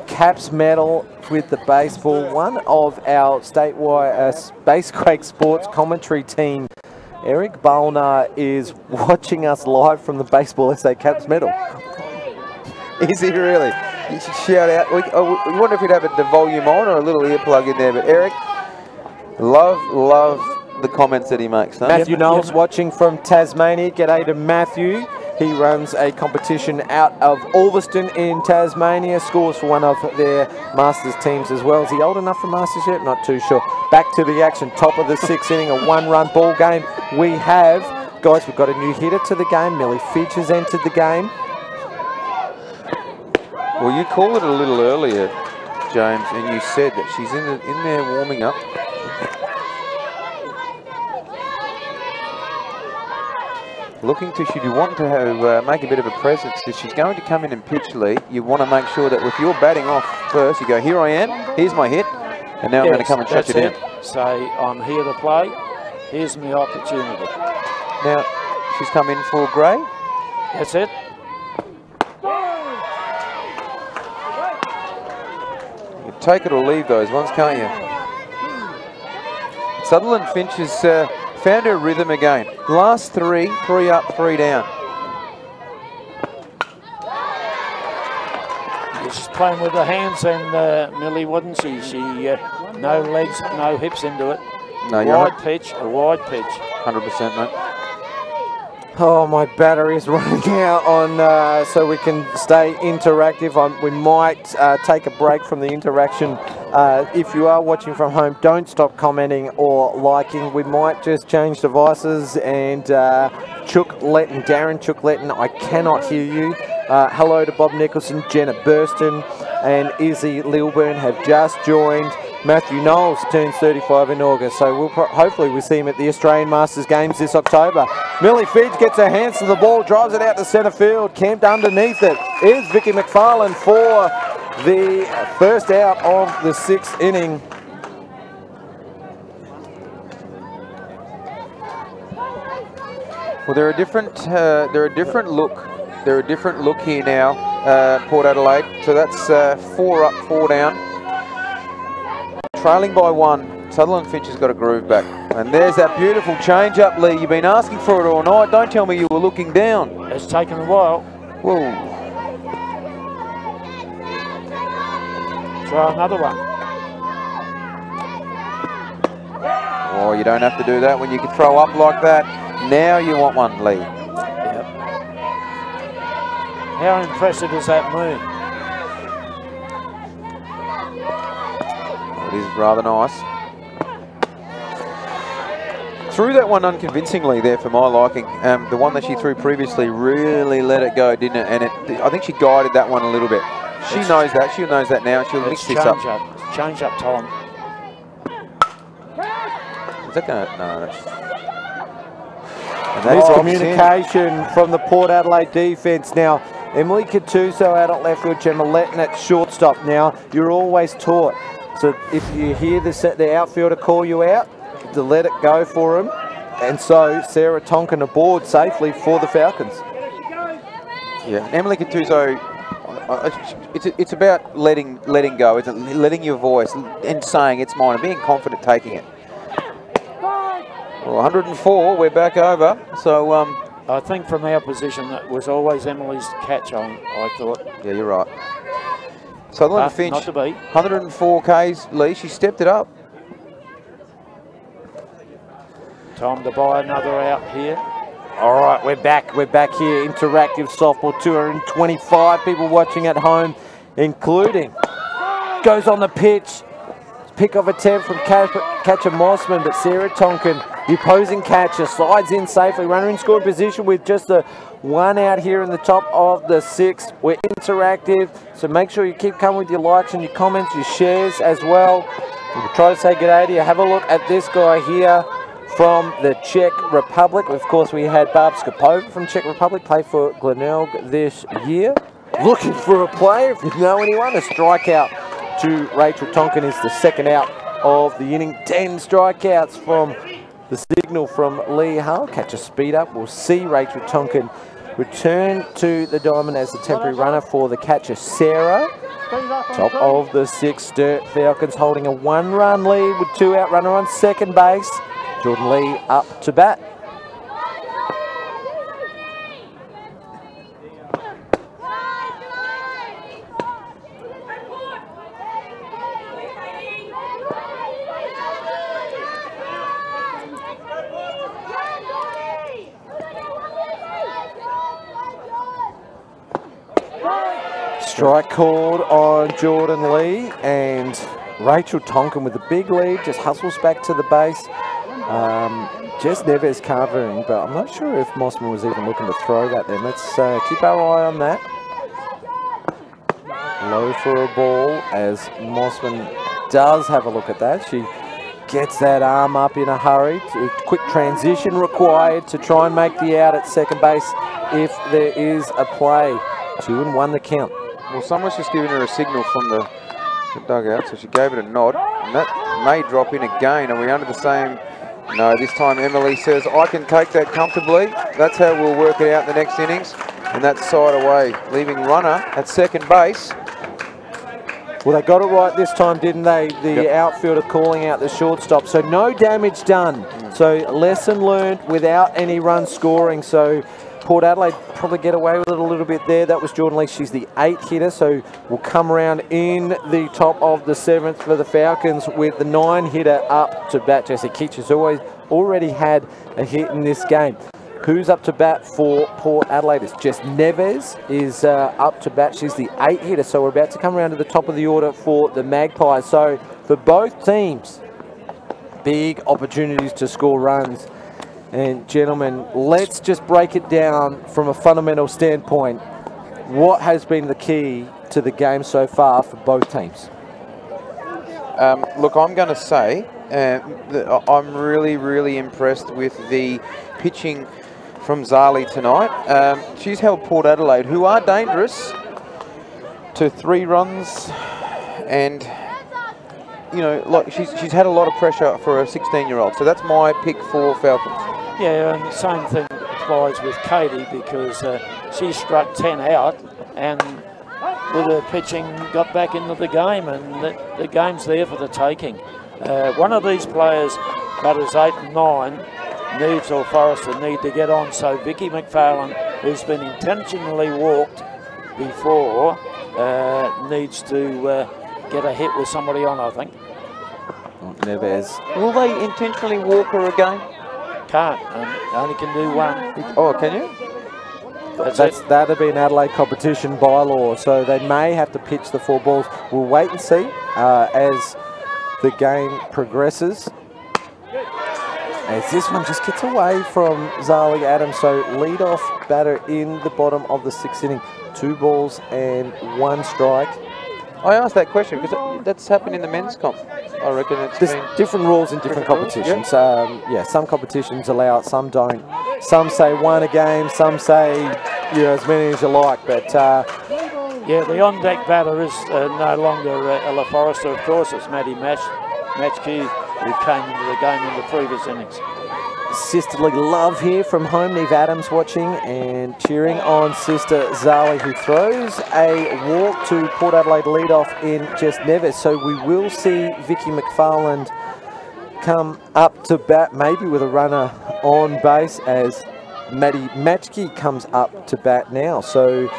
Caps medal with the baseball. One of our statewide Spacequake Sports commentary team, Eric Bolner, is watching us live from the Baseball SA Caps medal. Is he really? You should shout out. We wonder if we'd have the volume on or a little earplug in there. But Eric, love the comments that he makes. Huh? Matthew Knowles watching from Tasmania. G'day to Matthew. He runs a competition out of Ulverston in Tasmania, scores for one of their Masters teams as well. Is he old enough for Masters yet? Not too sure. Back to the action, top of the 6th inning, a 1-run ball game. We've got a new hitter to the game. Millie Fitch has entered the game. Well, you called it a little earlier, James, and you said that she's in there warming up. Should you want to make a bit of a presence, if she's going to come in and pitch, Lee, you want to make sure that if you're batting off first, you go, here I am, here's my hit, and now I'm going to come and shut you down. Say, I'm here to play, here's my opportunity. Now, she's come in for Gray. That's it. You can take it or leave those ones, can't you? Sutherland Finch has found her rhythm again. Last 3 up, 3 down. She's playing with her hands, and Millie wouldn't she? She no legs, no hips into it. No, wide pitch, a wide pitch. 100%, mate. Oh, my battery is running out on, so we can stay interactive. We might take a break from the interaction. If you are watching from home, don't stop commenting or liking. We might just change devices, and Darren Chook-Letton, I cannot hear you. Hello to Bob Nicholson, Jenna Burston, and Izzy Lilburn have just joined. Matthew Knowles turns 35 in August, so hopefully we'll see him at the Australian Masters Games this October. Millie Fidge gets her hands to the ball, drives it out to centre field. Camped underneath it is Vicky McFarlane for the first out of the 6th inning. Well, they're a different look here now, Port Adelaide. So that's 4 up, 4 down. Trailing by 1, Sutherland Finch has got a groove back. And there's that beautiful change-up, Lee. You've been asking for it all night. Don't tell me you were looking down. It's taken a while. Whoa. Try another one. Oh, you don't have to do that when you can throw up like that. Now you want one, Lee. Yep. How impressive is that moon? It is rather nice. Threw that one unconvincingly there for my liking. The one that she threw previously really let it go, didn't it? And I think she guided that one a little bit. She knows that. She knows that now. She'll mix this up. Change up time. Is that going to... No, that's... Communication from the Port Adelaide defence. Now, Emily Cattuso out at left field, Gemma Letton at shortstop. Now, you're always taught. So if you hear the outfielder call you out, to let it go for him. And so Sarah Tonkin aboard safely for the Falcons. Yeah, Emily Cattuso, it's about letting go. It's letting your voice and saying it's mine and being confident taking it. Well, 104, we're back over. So I think from our position that was always Emily's catch on, I thought. Yeah, you're right. Sutherland Finch, not to beat. 104 Ks, Lee, she stepped it up. Time to buy another out here. All right, we're back. We're back here. Interactive softball, 225 people watching at home, including goes on the pitch. Pick-off attempt from catcher Mossman, but Sarah Tonkin, the opposing catcher, slides in safely. Runner in scored position with just a 1 out here in the top of the 6th. We're interactive, so make sure you keep coming with your likes and your comments, your shares as well. We'll try to say good day to you. Have a look at this guy here from the Czech Republic. Of course, we had Barb Skopova from Czech Republic, play for Glenelg this year. Looking for a play, if you know anyone, a strikeout to Rachel Tonkin is the 2nd out of the inning. 10 strikeouts from the signal from Lee Hull. Catch a speed up. We'll see Rachel Tonkin return to the diamond as the temporary runner for the catcher Sarah. Top of the 6th, Sturt Falcons holding a 1-run lead with 2 out, runner on second base. Jordan Lee up to bat. Strike called on Jordan Lee, and Rachel Tonkin with a big lead just hustles back to the base. Jess Neves covering, but I'm not sure if Mossman was even looking to throw that then. Let's keep our eye on that. Low for a ball as Mossman does have a look at that. She gets that arm up in a hurry. A quick transition required to try and make the out at second base if there is a play. 2-1 the count. Well, someone's just giving her a signal from the dugout, so she gave it a nod. And that may drop in again. Are we under the same? No, this time Emily says, I can take that comfortably. That's how we'll work it out in the next innings. And that's side away, leaving runner at second base. Well, they got it right this time, didn't they? The outfielder calling out the shortstop. So no damage done. So lesson learned without any run scoring. So Port Adelaide probably get away with it a little bit there. That was Jordan Lee. She's the 8th hitter, so we'll come around in the top of the 7th for the Falcons with the 9 hitter up to bat. Jessie Keach has already had a hit in this game. Who's up to bat for Port Adelaide? It's Jess Neves is up to bat. She's the 8th hitter, so we're about to come around to the top of the order for the Magpies. So for both teams, big opportunities to score runs. And gentlemen, let's just break it down from a fundamental standpoint. What has been the key to the game so far for both teams? Look, I'm going to say that I'm really, really impressed with the pitching from Zali tonight. She's held Port Adelaide, who are dangerous, to 3 runs, and you know, like she's had a lot of pressure for a 16-year-old. So that's my pick for Falcons. Yeah, and the same thing applies with Katie, because she struck 10 out and with her pitching got back into the game, and the game's there for the taking. One of these players, batters 8 and 9, Neves or Forrester, need to get on. So Vicky McFarlane, who's been intentionally walked before, needs to get a hit with somebody on, I think. Neves. Will they intentionally walk her again? Can't, only can do one. Oh, can you? That'd be an Adelaide competition bylaw, so they may have to pitch the 4 balls. We'll wait and see as the game progresses. As this one just gets away from Zali Adams, so lead-off batter in the bottom of the 6th inning. 2 balls and 1 strike. I asked that question because that's happened in the men's comp. I reckon There's different rules in different competitions. Yeah, some competitions allow it, some don't. Some say 1 a game, some say, you know, as many as you like. But yeah, the on-deck batter is no longer Ella Forrester, of course. It's Maddie Matchkey, who came into the game in the previous innings. Sisterly love here from home. Neve Adams watching and cheering on sister Zali, who throws a walk to Port Adelaide leadoff in Jess Neves. So we will see Vicky McFarlane come up to bat, maybe with a runner on base, as Maddie Matchkey comes up to bat now. So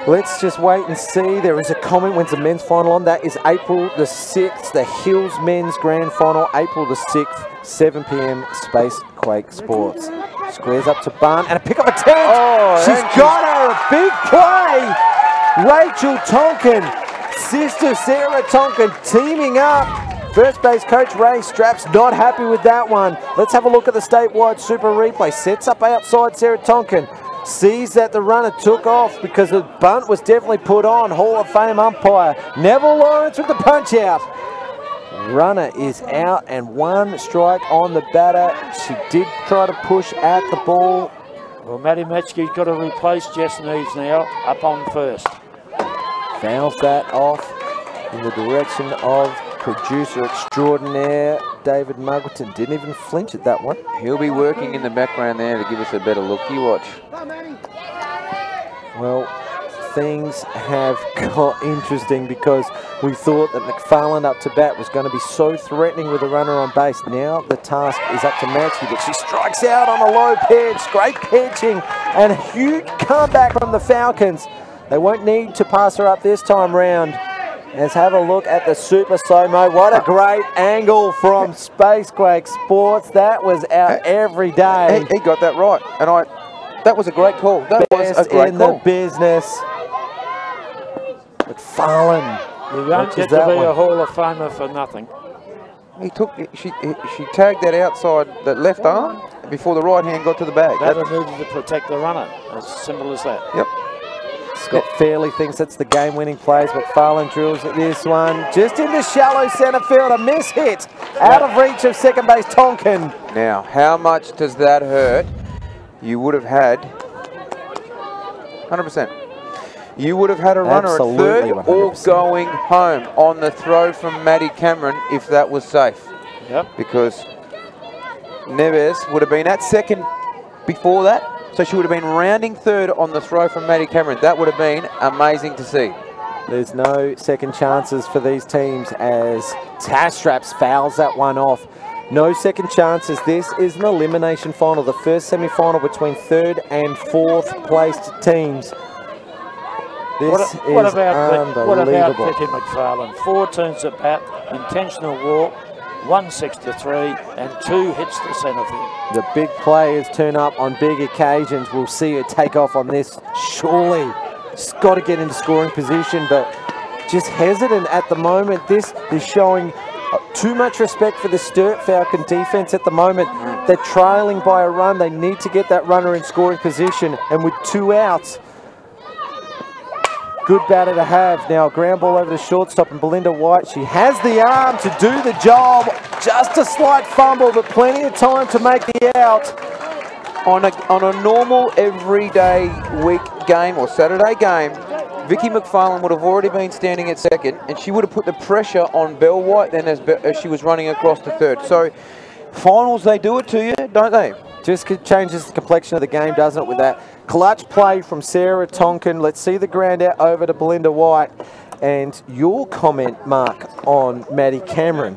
let's just wait and see. There is a comment when's the men's final on. That is April the 6th, the Hills Men's Grand Final, April the 6th, 7 p.m. Space Quake Sports. Squares up to Barn and a pick up a 10. Oh, she's got her a big play. Rachel Tonkin, sister Sarah Tonkin teaming up. First base coach Ray Straps not happy with that one. Let's have a look at the statewide super replay. Sets up outside Sarah Tonkin. Sees that the runner took off because the bunt was definitely put on. Hall of Fame umpire Neville Lawrence with the punch out. Runner is out and 1 strike on the batter. She did try to push at the ball. Well, Maddie Matchkey's got to replace Jess Neves now, up on first. Fouls that off in the direction of producer extraordinaire David Muggleton. Didn't even flinch at that one. He'll be working in the background there to give us a better look. You watch. Well, things have got interesting because we thought that McFarlane up to bat was going to be so threatening with a runner on base. Now the task is up to Matchkey, but she strikes out on a low pitch. Great pitching and a huge comeback from the Falcons. They won't need to pass her up this time round. Let's have a look at the super slow-mo. What a great angle from Spacequake Sports. That was out every day. He got that right, and that was a great call. That Best was a great in call. the business. McFarlane. You don't get to be a Hall of Famer for nothing. She tagged that outside, that left arm, before the right hand got to the bag. Batter needed to protect the runner. As simple as that. Yep. Scott Fairley thinks that's the game-winning plays. McFarlane drills at this one. Just into shallow centre field. A miss hit. Out of reach of second base Tonkin. Now, how much does that hurt? You would have had 100%. You would have had a runner Absolutely, at third 100%. Or going home on the throw from Maddie Cameron if that was safe. Yep. Because Neves would have been at second before that. So she would have been rounding third on the throw from Maddie Cameron. That would have been amazing to see. There's no second chances for these teams as Tash Straps fouls that one off. No second chances. This is an elimination final, the first semi-final between 3rd and 4th placed teams. This is unbelievable. What about Vicky McFarlane? 4 turns at bat, intentional walk, 1 6-3, and 2 hits to centre field. The big players turn up on big occasions. We'll see her take off on this. Surely, she's got to get into scoring position, but just hesitant at the moment. This is showing too much respect for the Sturt Falcon defence at the moment. They're trailing by a run. They need to get that runner in scoring position, and with 2 outs, Good batter to have. Now a ground ball over to shortstop, and Belinda White, she has the arm to do the job. Just a slight fumble, but plenty of time to make the out. On a normal everyday week game or Saturday game, Vicky McFarlane would have already been standing at second, and she would have put the pressure on Belle White then as she was running across to third. So finals, they do it to you, don't they? Just changes the complexion of the game, doesn't it, with that clutch play from Sarah Tonkin. Let's see the ground out over to Belinda White. And your comment, Mark, on Maddie Cameron.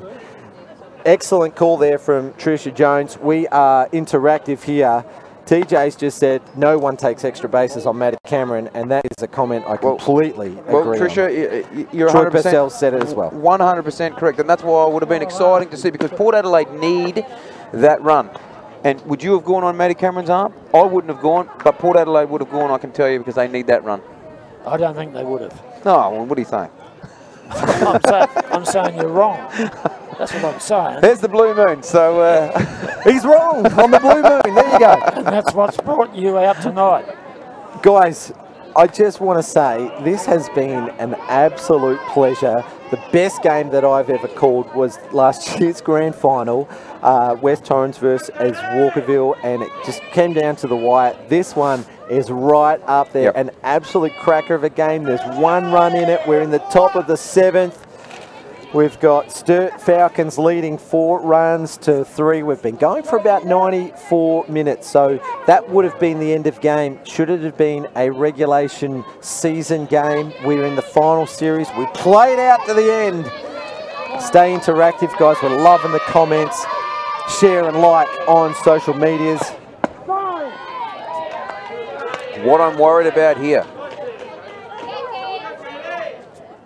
Excellent call there from Tricia Jones. We are interactive here. TJ's just said no one takes extra bases on Maddie Cameron, and that is a comment I completely agree well, on. Tricia, you're Troy 100% Purcell said it as well. 100% correct, and that's why it would have been exciting to see, because Port Adelaide need that run. And would you have gone on Maddie Cameron's arm? I wouldn't have gone, but Port Adelaide would have gone, I can tell you, because they need that run. I don't think they would have. No, well, what do you think? I'm saying you're wrong. That's what I'm saying. There's the blue moon, so He's wrong on the blue moon. There you go. And that's what's brought you out tonight. Guys, I just want to say this has been an absolute pleasure. The best game that I've ever called was last year's grand final, West Torrens versus Walkerville, and it just came down to the wire. This one is right up there, an absolute cracker of a game. There's one run in it. We're in the top of the 7th. We've got Sturt Falcons leading 4 runs to 3. We've been going for about 94 minutes, so that would have been the end of game. Should it have been a regulation season game? We're in the final series. We played out to the end. Stay interactive, guys. We're loving the comments. Share and like on social medias. what I'm worried about here.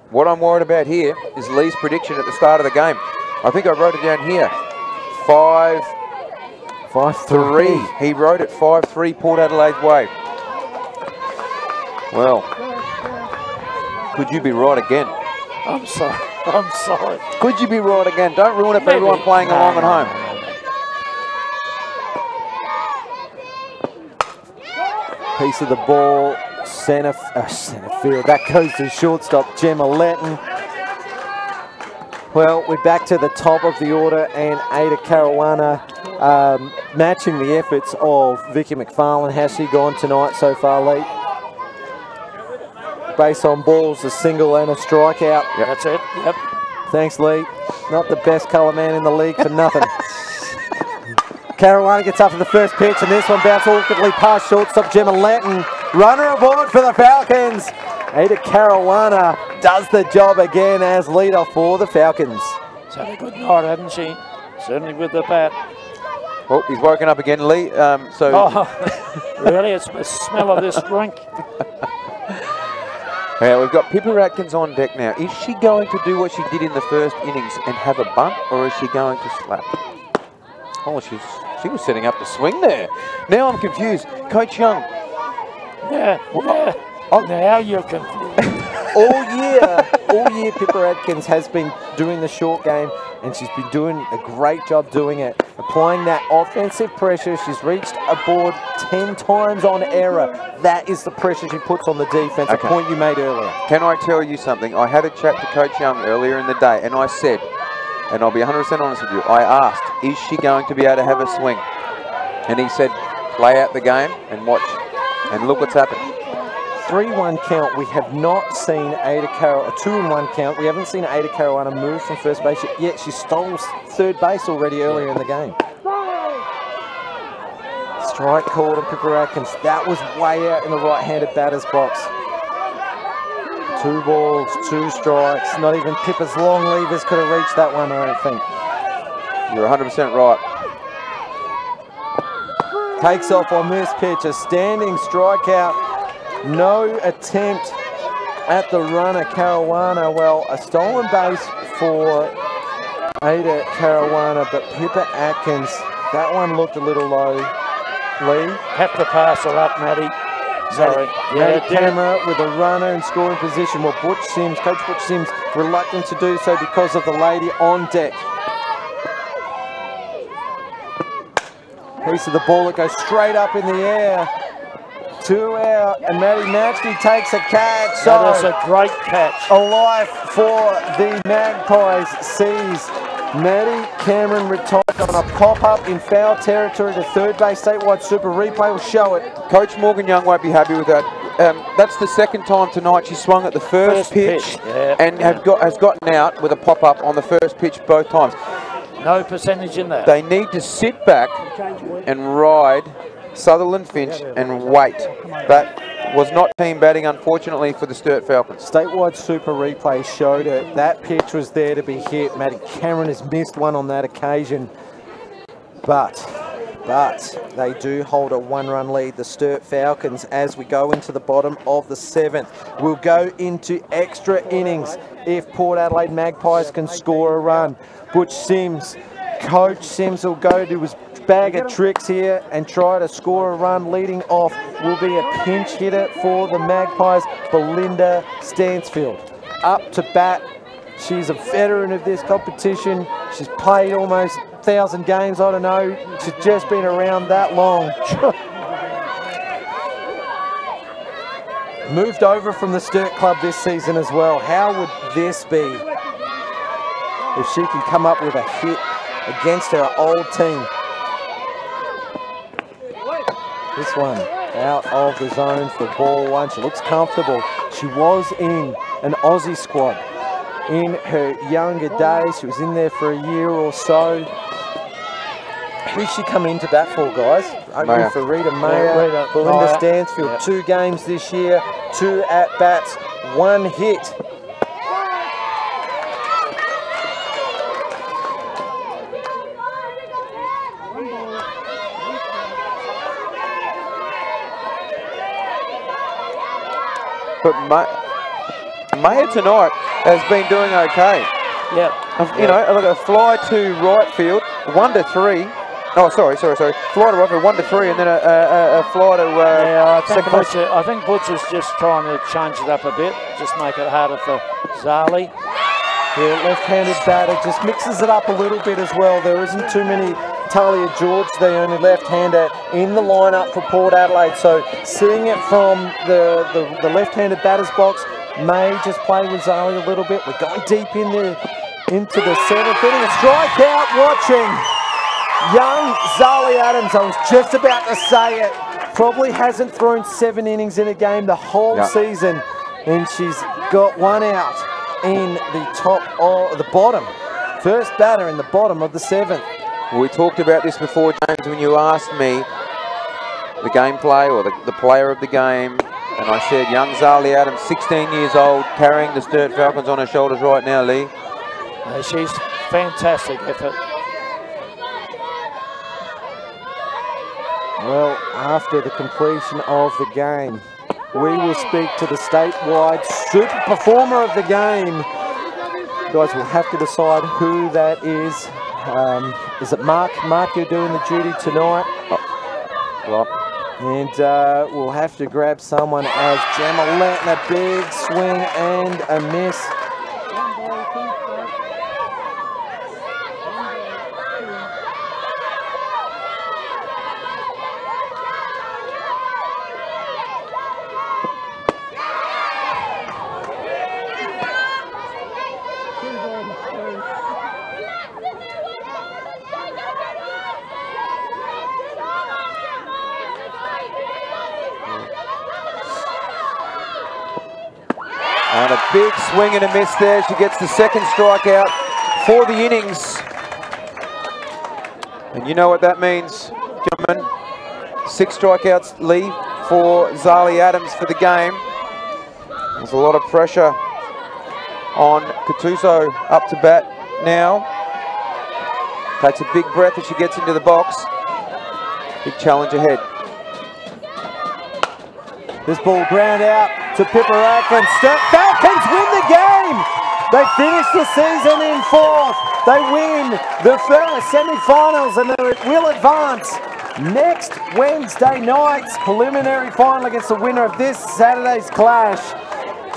What I'm worried about here is Lee's prediction at the start of the game. I think I wrote it down here. 5-3. He wrote it 5-3 Port Adelaide's way. Well, could you be right again? I'm sorry. I'm sorry. Could you be right again? Don't ruin it for everyone playing along at home. Piece of the ball, centre field. That goes to shortstop Gemma Letton. Well, we're back to the top of the order, and Ada Caruana matching the efforts of Vicky McFarlane. How's she gone tonight so far, Lee? Base on balls, a single and a strikeout. Yep. That's it. Yep. Thanks, Lee. Not the best colour man in the league for nothing. Caruana gets up for the first pitch, and this one bounced awkwardly past shortstop Gemma Letton. Runner aboard for the Falcons. Ada Caruana does the job again as leader for the Falcons. She's had a good night, hasn't she? Certainly with the bat. Oh, he's woken up again, Lee. Really? It's the smell of this drink. Yeah, we've got Pippa Atkins on deck now. Is she going to do what she did in the first innings and have a bunt, or is she going to slap? Oh, she was setting up the swing there. Now I'm confused. Coach Young. Yeah. Oh, now you're confused. all year, Pippa Atkins has been doing the short game, and she's been doing a great job doing it. Applying that offensive pressure. She's reached a board 10 times on error. That is the pressure she puts on the defense, a point you made earlier. Can I tell you something? I had a chat to Coach Young earlier in the day, and I said, and I'll be 100% honest with you, I asked, is she going to be able to have a swing? And he said, play out the game and watch. And look what's happened. 3-1 count. We have not seen Ada Caruana, a 2-1 count. We haven't seen Ada Caruana move from first base yet. She stole third base already earlier in the game. Strike called on Pippa Atkins. That was way out in the right-handed batter's box. 2 balls, 2 strikes. Not even Pippa's long levers could have reached that one, I don't think. You're 100% right. Takes off on this pitch, a standing strikeout. No attempt at the runner, Caruana. Well, a stolen base for Ada Caruana, but Pippa Atkins, that one looked a little low. Lee? Have to pass her up, Maddie. Sorry. Yeah, camera with a runner in scoring position. Well, Coach Butch Sims, reluctant to do so because of the lady on deck. Piece of the ball that goes straight up in the air. 2 out, and Maddie Magpies takes a catch. That is a great catch. A life for the Magpies sees Maddie Cameron retired on a pop-up in foul territory to third base. Statewide Super Replay will show it. Coach Morgan Young won't be happy with that. That's the second time tonight she swung at the first pitch. And has gotten out with a pop-up on the first pitch both times. No percentage in that. They need to sit back and ride Sutherland Finch and wait. That was not team batting, unfortunately, for the Sturt Falcons. Statewide Super Replay showed it. That pitch was there to be hit. Maddie Cameron has missed one on that occasion. But they do hold a 1-run lead, the Sturt Falcons, as we go into the bottom of the 7th. We'll go into extra innings if Port Adelaide Magpies can score a run. Butch Sims, Coach Sims will go to his bag of tricks here and try to score a run. Leading off will be a pinch hitter for the Magpies, Belinda Stansfield. Up to bat. She's a veteran of this competition. She's played almost 1,000 games, I don't know. She's just been around that long. Moved over from the Sturt Club this season as well. How would this be if she can come up with a hit against her old team? This one out of the zone for ball 1. She looks comfortable. She was in an Aussie squad in her younger days. She was in there for a year or so. Who's she come into bat for, guys? Opening for Rita Mayer, Belinda Stansfield. 2 games this year, 2 at-bats, 1 hit. But Mayer tonight has been doing okay. Yeah. You know, look, a fly to right field, 1 to 3. Oh, sorry. Fly to right field, 1 to 3, and then a fly to second base. I think Butcher's just trying to change it up a bit, just make it harder for Zali. Yeah, left-handed batter just mixes it up a little bit as well. There isn't too many. Talia George, the only left-hander in the lineup for Port Adelaide. So seeing it from the left-handed batter's box, may just play with Zali a little bit. We're going deep in into the 7th inning. A strikeout watching young Zali Adams. I was just about to say it. Probably hasn't thrown 7 innings in a game the whole season, and she's got 1 out in the bottom. First batter in the bottom of the 7th. We talked about this before, James, when you asked me the gameplay or the player of the game, and I said young Zali Adams, 16 years old, carrying the Sturt Falcons on her shoulders right now, Lee. She's fantastic effort. Well, after the completion of the game, we will speak to the statewide super performer of the game. You guys will have to decide who that is. Is it Mark? Mark, you're doing the duty tonight. And we'll have to grab someone as Gemma Letton, a big swing and a miss. And a big swing and a miss there. She gets the second strikeout for the innings. And you know what that means, gentlemen. 6 strikeouts, Lee, for Zali Adams for the game. There's a lot of pressure on Katuso up to bat now. Takes a big breath as she gets into the box. Big challenge ahead. This ball ground out to Pippa Atkins. Sturt Falcons win the game. They finish the season in 4th. They win the first semi-finals and they will advance next Wednesday night's preliminary final against the winner of this Saturday's clash.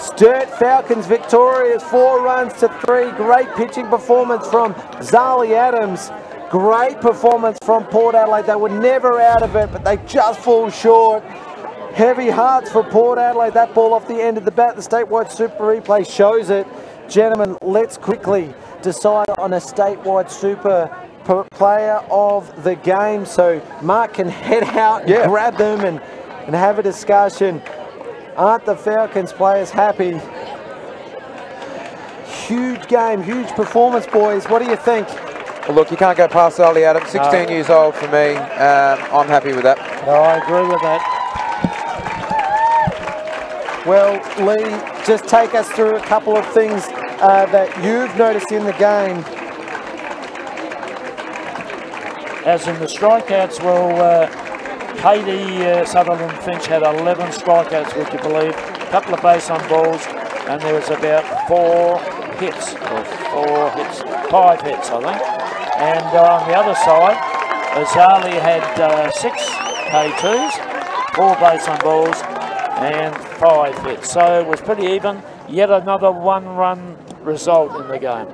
Sturt Falcons victorious, 4 runs to 3. Great pitching performance from Zali Adams. Great performance from Port Adelaide. They were never out of it, but they just fall short. Heavy hearts for Port Adelaide. That ball off the end of the bat. The statewide super replay shows it. Gentlemen, let's quickly decide on a statewide super player of the game. So Mark can head out and grab them and have a discussion. Aren't the Falcons players happy? Huge game, huge performance, boys. What do you think? Well, look, you can't go past Adelaide Adams. 16 years old for me. I'm happy with that. No, I agree with that. Well, Lee, just take us through a couple of things that you've noticed in the game. As in the strikeouts, well, Katie Sutherland Finch had 11 strikeouts, would you believe? A couple of base on balls, and there was about 5 hits, I think. And on the other side, Azali had 6 K2s, 4 base on balls, and 5 hits. So it was pretty even. Yet another one-run result in the game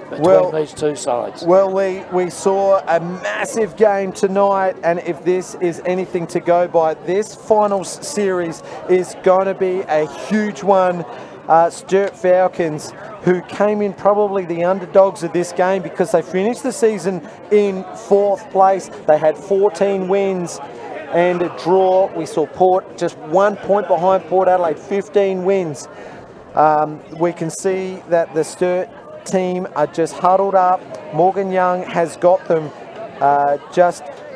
between these two sides. Well, we saw a massive game tonight, and if this is anything to go by, this finals series is going to be a huge one. Sturt Falcons, who came in probably the underdogs of this game because they finished the season in 4th place. They had 14 wins and a draw. We saw Port just 1 point behind Port Adelaide, 15 wins. We can see that the Sturt team are just huddled up. Morgan Young has got them.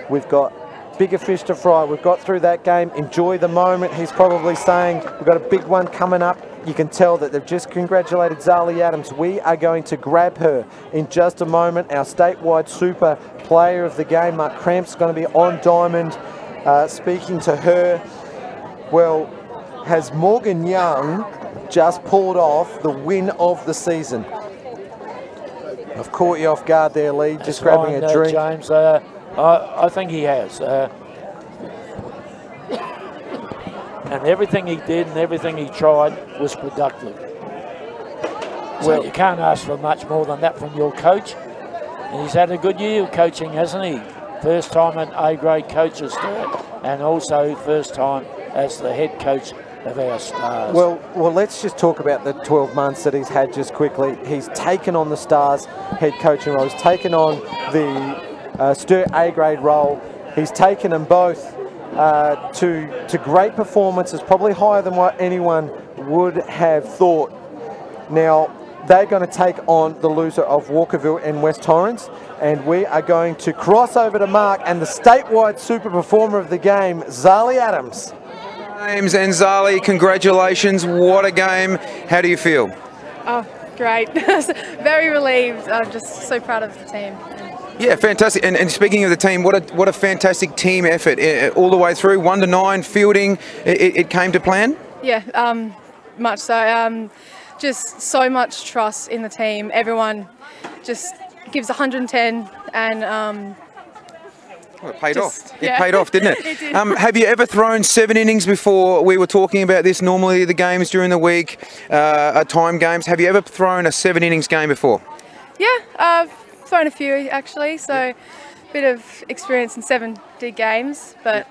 We've got bigger fish to fry. We've got through that game. Enjoy the moment. He's probably saying we've got a big one coming up. You can tell that they've just congratulated Zali Adams. We are going to grab her in just a moment. Our statewide super player of the game, Mark Cramp's going to be on diamond. Speaking to her. Well, has Morgan Young just pulled off the win of the season? I've caught you off guard there, Lee, just grabbing a drink. James, I think he has. And everything he did and everything he tried was productive. So you can't ask for much more than that from your coach. And he's had a good year of coaching, hasn't he? First time at A-grade coaches and also first time as the head coach of our Stars. Well, let's just talk about the 12 months that he's had just quickly. He's taken on the Stars head coaching role. He's taken on the Sturt A-grade role. He's taken them both to great performances, probably higher than what anyone would have thought. Now, they're going to take on the loser of Walkerville and West Torrens, and we are going to cross over to Mark and the statewide super performer of the game, Zali Adams. James and Zali, congratulations. What a game. How do you feel? Oh, great. Very relieved. I'm just so proud of the team. Yeah, fantastic. And speaking of the team, what a fantastic team effort all the way through. 1 to 9 fielding. It came to plan. Yeah, much so. Just so much trust in the team. Everyone just gives 110, and well, it paid off. It paid off, didn't it? It did. Have you ever thrown 7 innings before? We were talking about this normally, the games during the week, time games. Have you ever thrown a 7 innings game before? Yeah, I've thrown a few actually, so a bit of experience in 7D games, but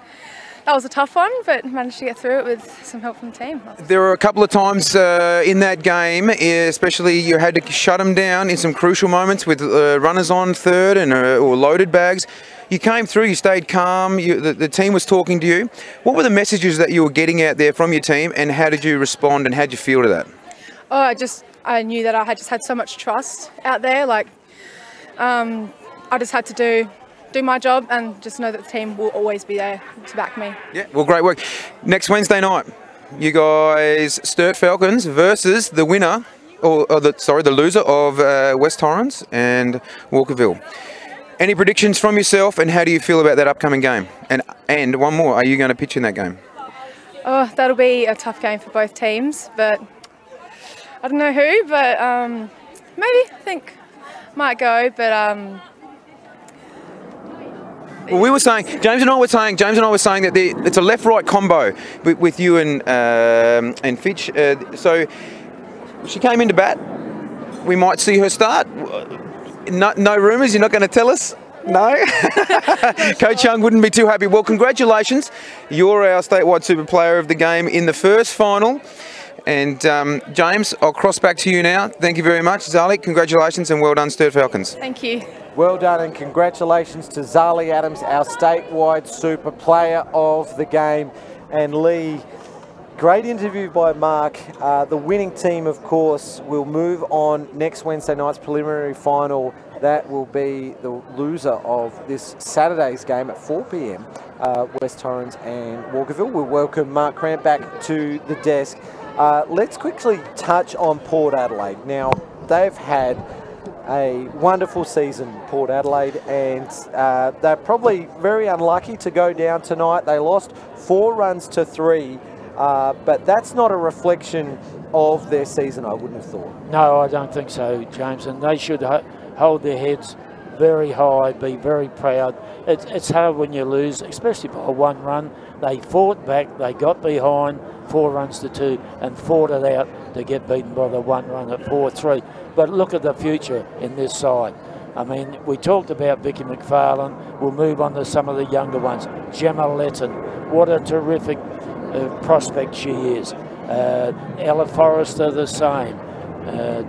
that was a tough one, but managed to get through it with some help from the team. There were a couple of times in that game, especially you had to shut them down in some crucial moments with runners on third and or loaded bags. You came through, you stayed calm, the team was talking to you. What were the messages that you were getting out there from your team, and how did you respond and how did you feel to that? Oh, I knew that I had just had so much trust out there. Like, I just had to do my job and just know that the team will always be there to back me. Yeah, well, great work. Next Wednesday night, you guys, Sturt Falcons versus the winner, the loser of West Torrens and Walkerville. Any predictions from yourself, and how do you feel about that upcoming game? And one more, are you going to pitch in that game? Oh, that'll be a tough game for both teams, but I don't know who, but maybe I think might go, but well, we were saying, James and I were saying that it's a left-right combo with you and Fitch. So she came into bat. We might see her start. No rumours. You're not going to tell us? No? Coach Young wouldn't be too happy. Well, congratulations. You're our statewide super player of the game in the first final. And James, I'll cross back to you now. Thank you very much. Zali, congratulations and well done, Sturt Falcons. Thank you. Well done and congratulations to Zali Adams, our statewide super player of the game. And Lee, great interview by Mark. The winning team, of course, will move on next Wednesday night's preliminary final. That will be the loser of this Saturday's game at 4 p.m. West Torrens and Walkerville. We'll welcome Mark Cramp back to the desk. Let's quickly touch on Port Adelaide. Now, they've had a wonderful season, Port Adelaide, and they're probably very unlucky to go down tonight. They lost 4 runs to 3, but that's not a reflection of their season, I wouldn't have thought. No, I don't think so, James, and they should hold their heads very high, be very proud. It's hard when you lose, especially by 1 run. They fought back, they got behind, 4 runs to 2, and fought it out to get beaten by the 1 run at 4-3. But look at the future in this side. I mean, we talked about Vicky McFarlane. We'll move on to some of the younger ones. Gemma Letton, what a terrific prospect she is. Ella Forrester, the same.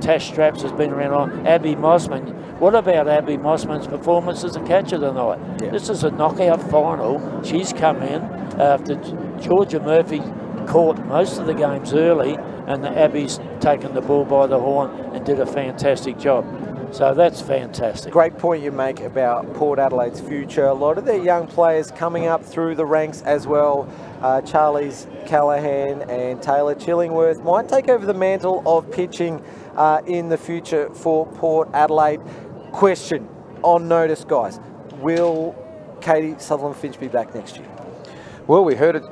Tash Straps has been around on. Abby Mossman. What about Abby Mossman's performance as a catcher tonight? Yeah. This is a knockout final. She's come in after Georgia Murphy caught most of the games early, and Abby's taken the bull by the horn and did a fantastic job. So that's fantastic. Great point you make about Port Adelaide's future. A lot of their young players coming up through the ranks as well. Charlie's Callahan and Taylor Chillingworth might take over the mantle of pitching in the future for Port Adelaide. Question on notice, guys. Will Katie Sutherland-Finch be back next year? Well, we heard it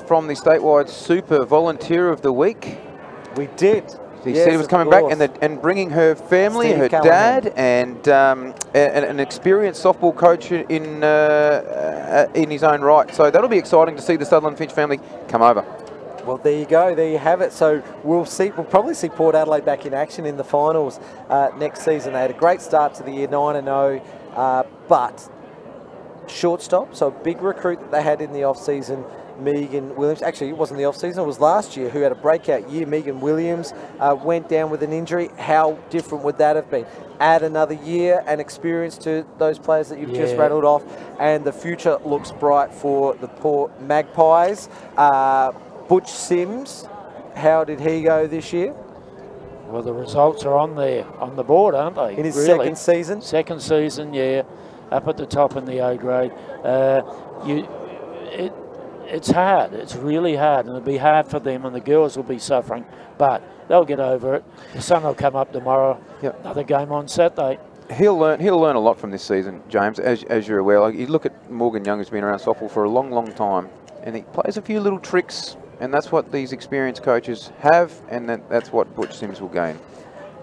from the statewide super volunteer of the week. We did. He said he was coming back and bringing her family, Steve her Callahan. dad, and an experienced softball coach in his own right. So that'll be exciting to see the Sutherland-Finch family come over. Well, there you go. There you have it. So we'll probably see Port Adelaide back in action in the finals next season. They had a great start to the year, 9-0, but shortstop, so a big recruit that they had in the off-season, Megan Williams. Actually, it wasn't the off-season, it was last year, who had a breakout year. Megan Williams went down with an injury. How different would that have been? Add another year and experience to those players that you've just rattled off, and the future looks bright for the Port Magpies. Butch Sims, how did he go this year? Well, the results are on the board, aren't they? In his second season? Second season, yeah. Up at the top in the A grade. It's hard. It's really hard, and it'll be hard for them, and the girls will be suffering, but they'll get over it. The sun will come up tomorrow. Yep. Another game on Saturday. He'll learn a lot from this season, James, as you're aware. Like, you look at Morgan Young, who's been around softball for a long, long time, and he plays a few little tricks, and that's what these experienced coaches have, and that's what Butch Sims will gain.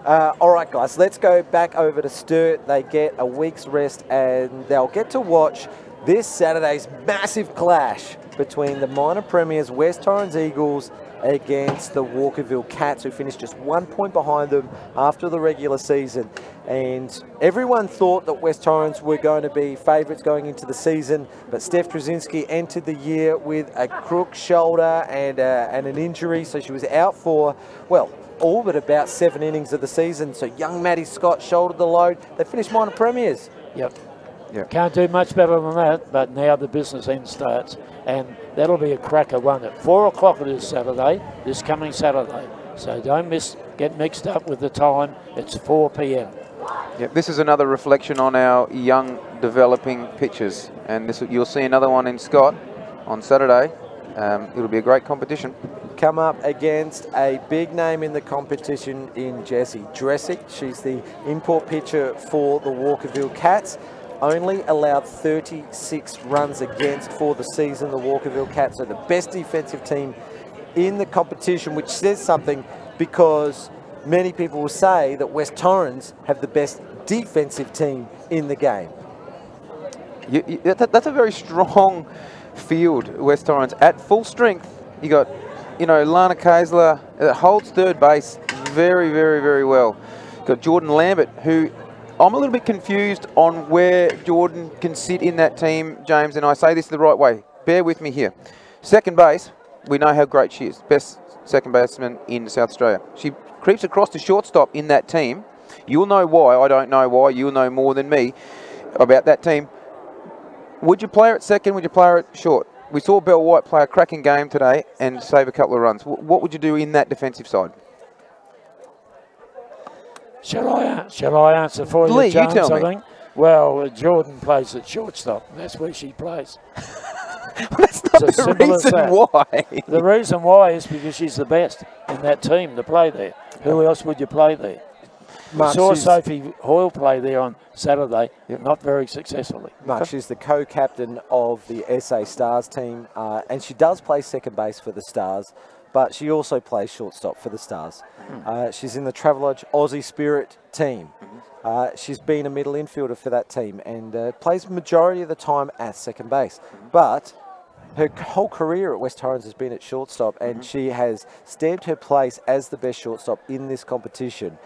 All right, guys, let's go back over to Sturt. They get a week's rest, and they'll get to watch this Saturday's massive clash between the minor premiers West Torrens Eagles against the Walkerville Cats, who finished just 1 point behind them after the regular season. And everyone thought that West Torrens were going to be favourites going into the season, but Steph Trzynski entered the year with a crook shoulder and an injury, so she was out for, well, all but about 7 innings of the season. So young Maddie Scott shouldered the load. They finished minor premiers. Yep. Can't do much better than that, but now the business end starts, and that'll be a cracker one at 4 o'clock. It is Saturday, this coming Saturday. So don't get mixed up with the time. It's 4 p.m. Yep, this is another reflection on our young developing pitchers, and you'll see another one in Scott on Saturday. It'll be a great competition. Come up against a big name in the competition in Jessie Dressick. She's the import pitcher for the Walkerville Cats. Only allowed 36 runs against for the season, the Walkerville Cats are the best defensive team in the competition, which says something, because many people will say that West Torrens have the best defensive team in the game. That's a very strong field, West Torrens. At full strength, you got, Lana Kaisler holds third base very, very, very well. Got Jordan Lambert, who I'm a little bit confused on where Jordan can sit in that team, James, and I say this the right way. Bear with me here. Second base, we know how great she is. Best second baseman in South Australia. She creeps across to shortstop in that team. You'll know why. I don't know why. You'll know more than me about that team. Would you play her at second? Would you play her at short? We saw Belle White play a cracking game today and save a couple of runs. What would you do in that defensive side? Shall I answer for Lee, you, James, you tell me. I think? Well, Jordan plays at shortstop. That's where she plays. That's not It's as the simple as reason that. why. The reason why is because she's the best in that team to play there. Who else would you play there? Mark, We saw she's- Sophie Hoyle play there on Saturday, not very successfully. Mark, she's the co-captain of the SA Stars team, and she does play second base for the Stars, but she also plays shortstop for the Stars. She's in the Travelodge Aussie Spirit team. She's been a middle infielder for that team and plays majority of the time at second base. But her whole career at West Torrens has been at shortstop, and she has stamped her place as the best shortstop in this competition.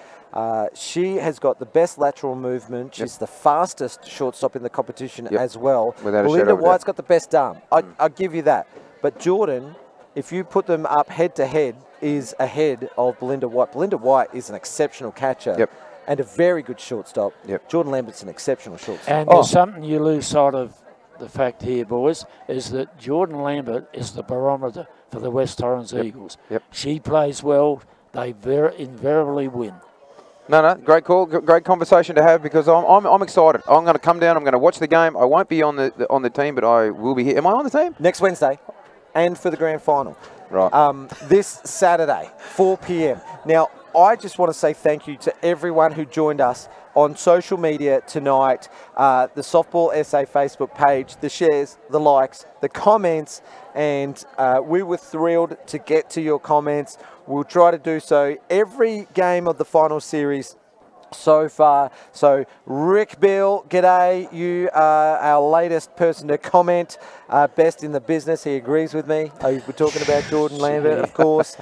She has got the best lateral movement. She's the fastest shortstop in the competition as well. Without a shadow Belinda of a doubt. White's got the best arm. I'll give you that. But Jordan, if you put them up head to head, is ahead of Belinda White. Belinda White is an exceptional catcher and a very good shortstop. Jordan Lambert's an exceptional shortstop. And there's something you lose sight of the fact here, boys, is that Jordan Lambert is the barometer for the West Torrens Eagles. She plays well. They invariably win. No, great call, great conversation to have because I'm excited. I'm going to come down. I'm going to watch the game. I won't be on the team, but I will be here. Am I on the team? Next Wednesday, and for the grand final. Right. This Saturday, 4 p.m. Now, I just want to say thank you to everyone who joined us on social media tonight, the Softball SA Facebook page, the shares, the likes, the comments, and we were thrilled to get to your comments. We'll try to do so every game of the final series so far. So Rick Bill, g'day. You are our latest person to comment. Best in the business. He agrees with me. We're talking about Jordan Lambert, of course.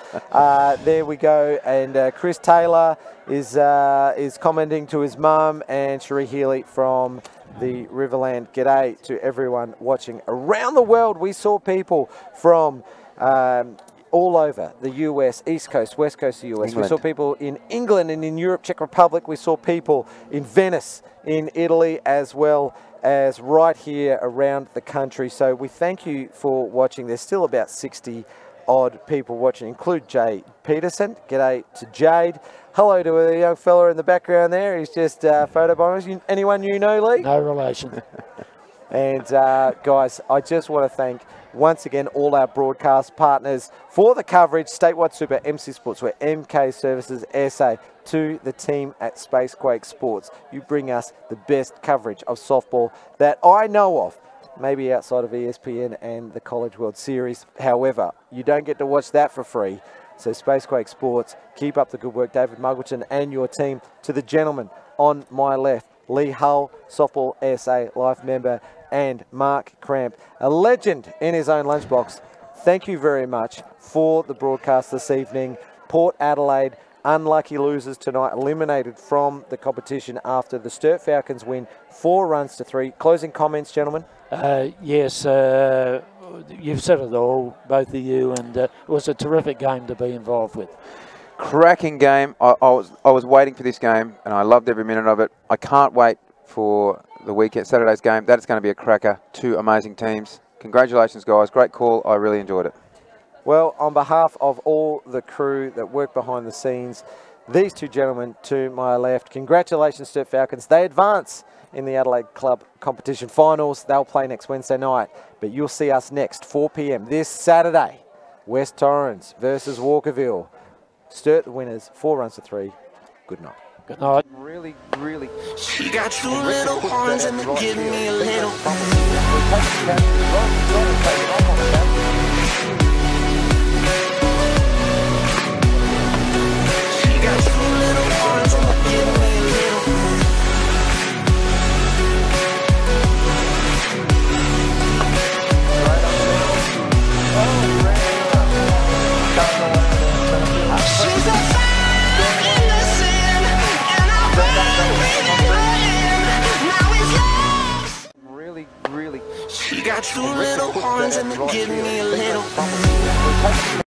There we go. And Chris Taylor is commenting to his mum, and Cherie Healy from the Riverland. G'day to everyone watching around the world. We saw people from all over the US, East Coast, West Coast of the US. England. We saw people in England and in Europe, Czech Republic. We saw people in Venice, in Italy, as well as right here around the country. So we thank you for watching. There's still about 60 odd people watching, include Jay Peterson. G'day to Jade. Hello to a young fella in the background there. He's just photobombing. Anyone you know, Lee? No relation. And guys, I just want to thank once again all our broadcast partners for the coverage. Statewide Super, MC Sports, we're MK Services SA, to the team at Spacequake Sports. You bring us the best coverage of softball that I know of, maybe outside of ESPN and the College World Series. However, you don't get to watch that for free. So Spacequake Sports, keep up the good work, David Muggleton and your team. To the gentleman on my left, Lee Hull, Softball SA Life member, and Mark Cramp, a legend in his own lunchbox. Thank you very much for the broadcast this evening. Port Adelaide, unlucky losers tonight, eliminated from the competition after the Sturt Falcons win 4-3. Closing comments, gentlemen? Yes, you've said it all, both of you, and it was a terrific game to be involved with. Cracking game. I was waiting for this game, and I loved every minute of it. I can't wait for the weekend, Saturday's game. That is going to be a cracker. Two amazing teams. Congratulations, guys. Great call. I really enjoyed it. Well, on behalf of all the crew that work behind the scenes, these two gentlemen to my left, congratulations, Sturt Falcons. They advance in the Adelaide Club competition finals. They'll play next Wednesday night, but you'll see us next, 4 p.m. this Saturday. West Torrens versus Walkerville. Sturt the winners, 4-3. Good night. Good night. Really. She got two little horns and they give me a little. She got two little horns and they give me a little. She's a fire in the sand, and I run with her. She got two little horns and then give me a little.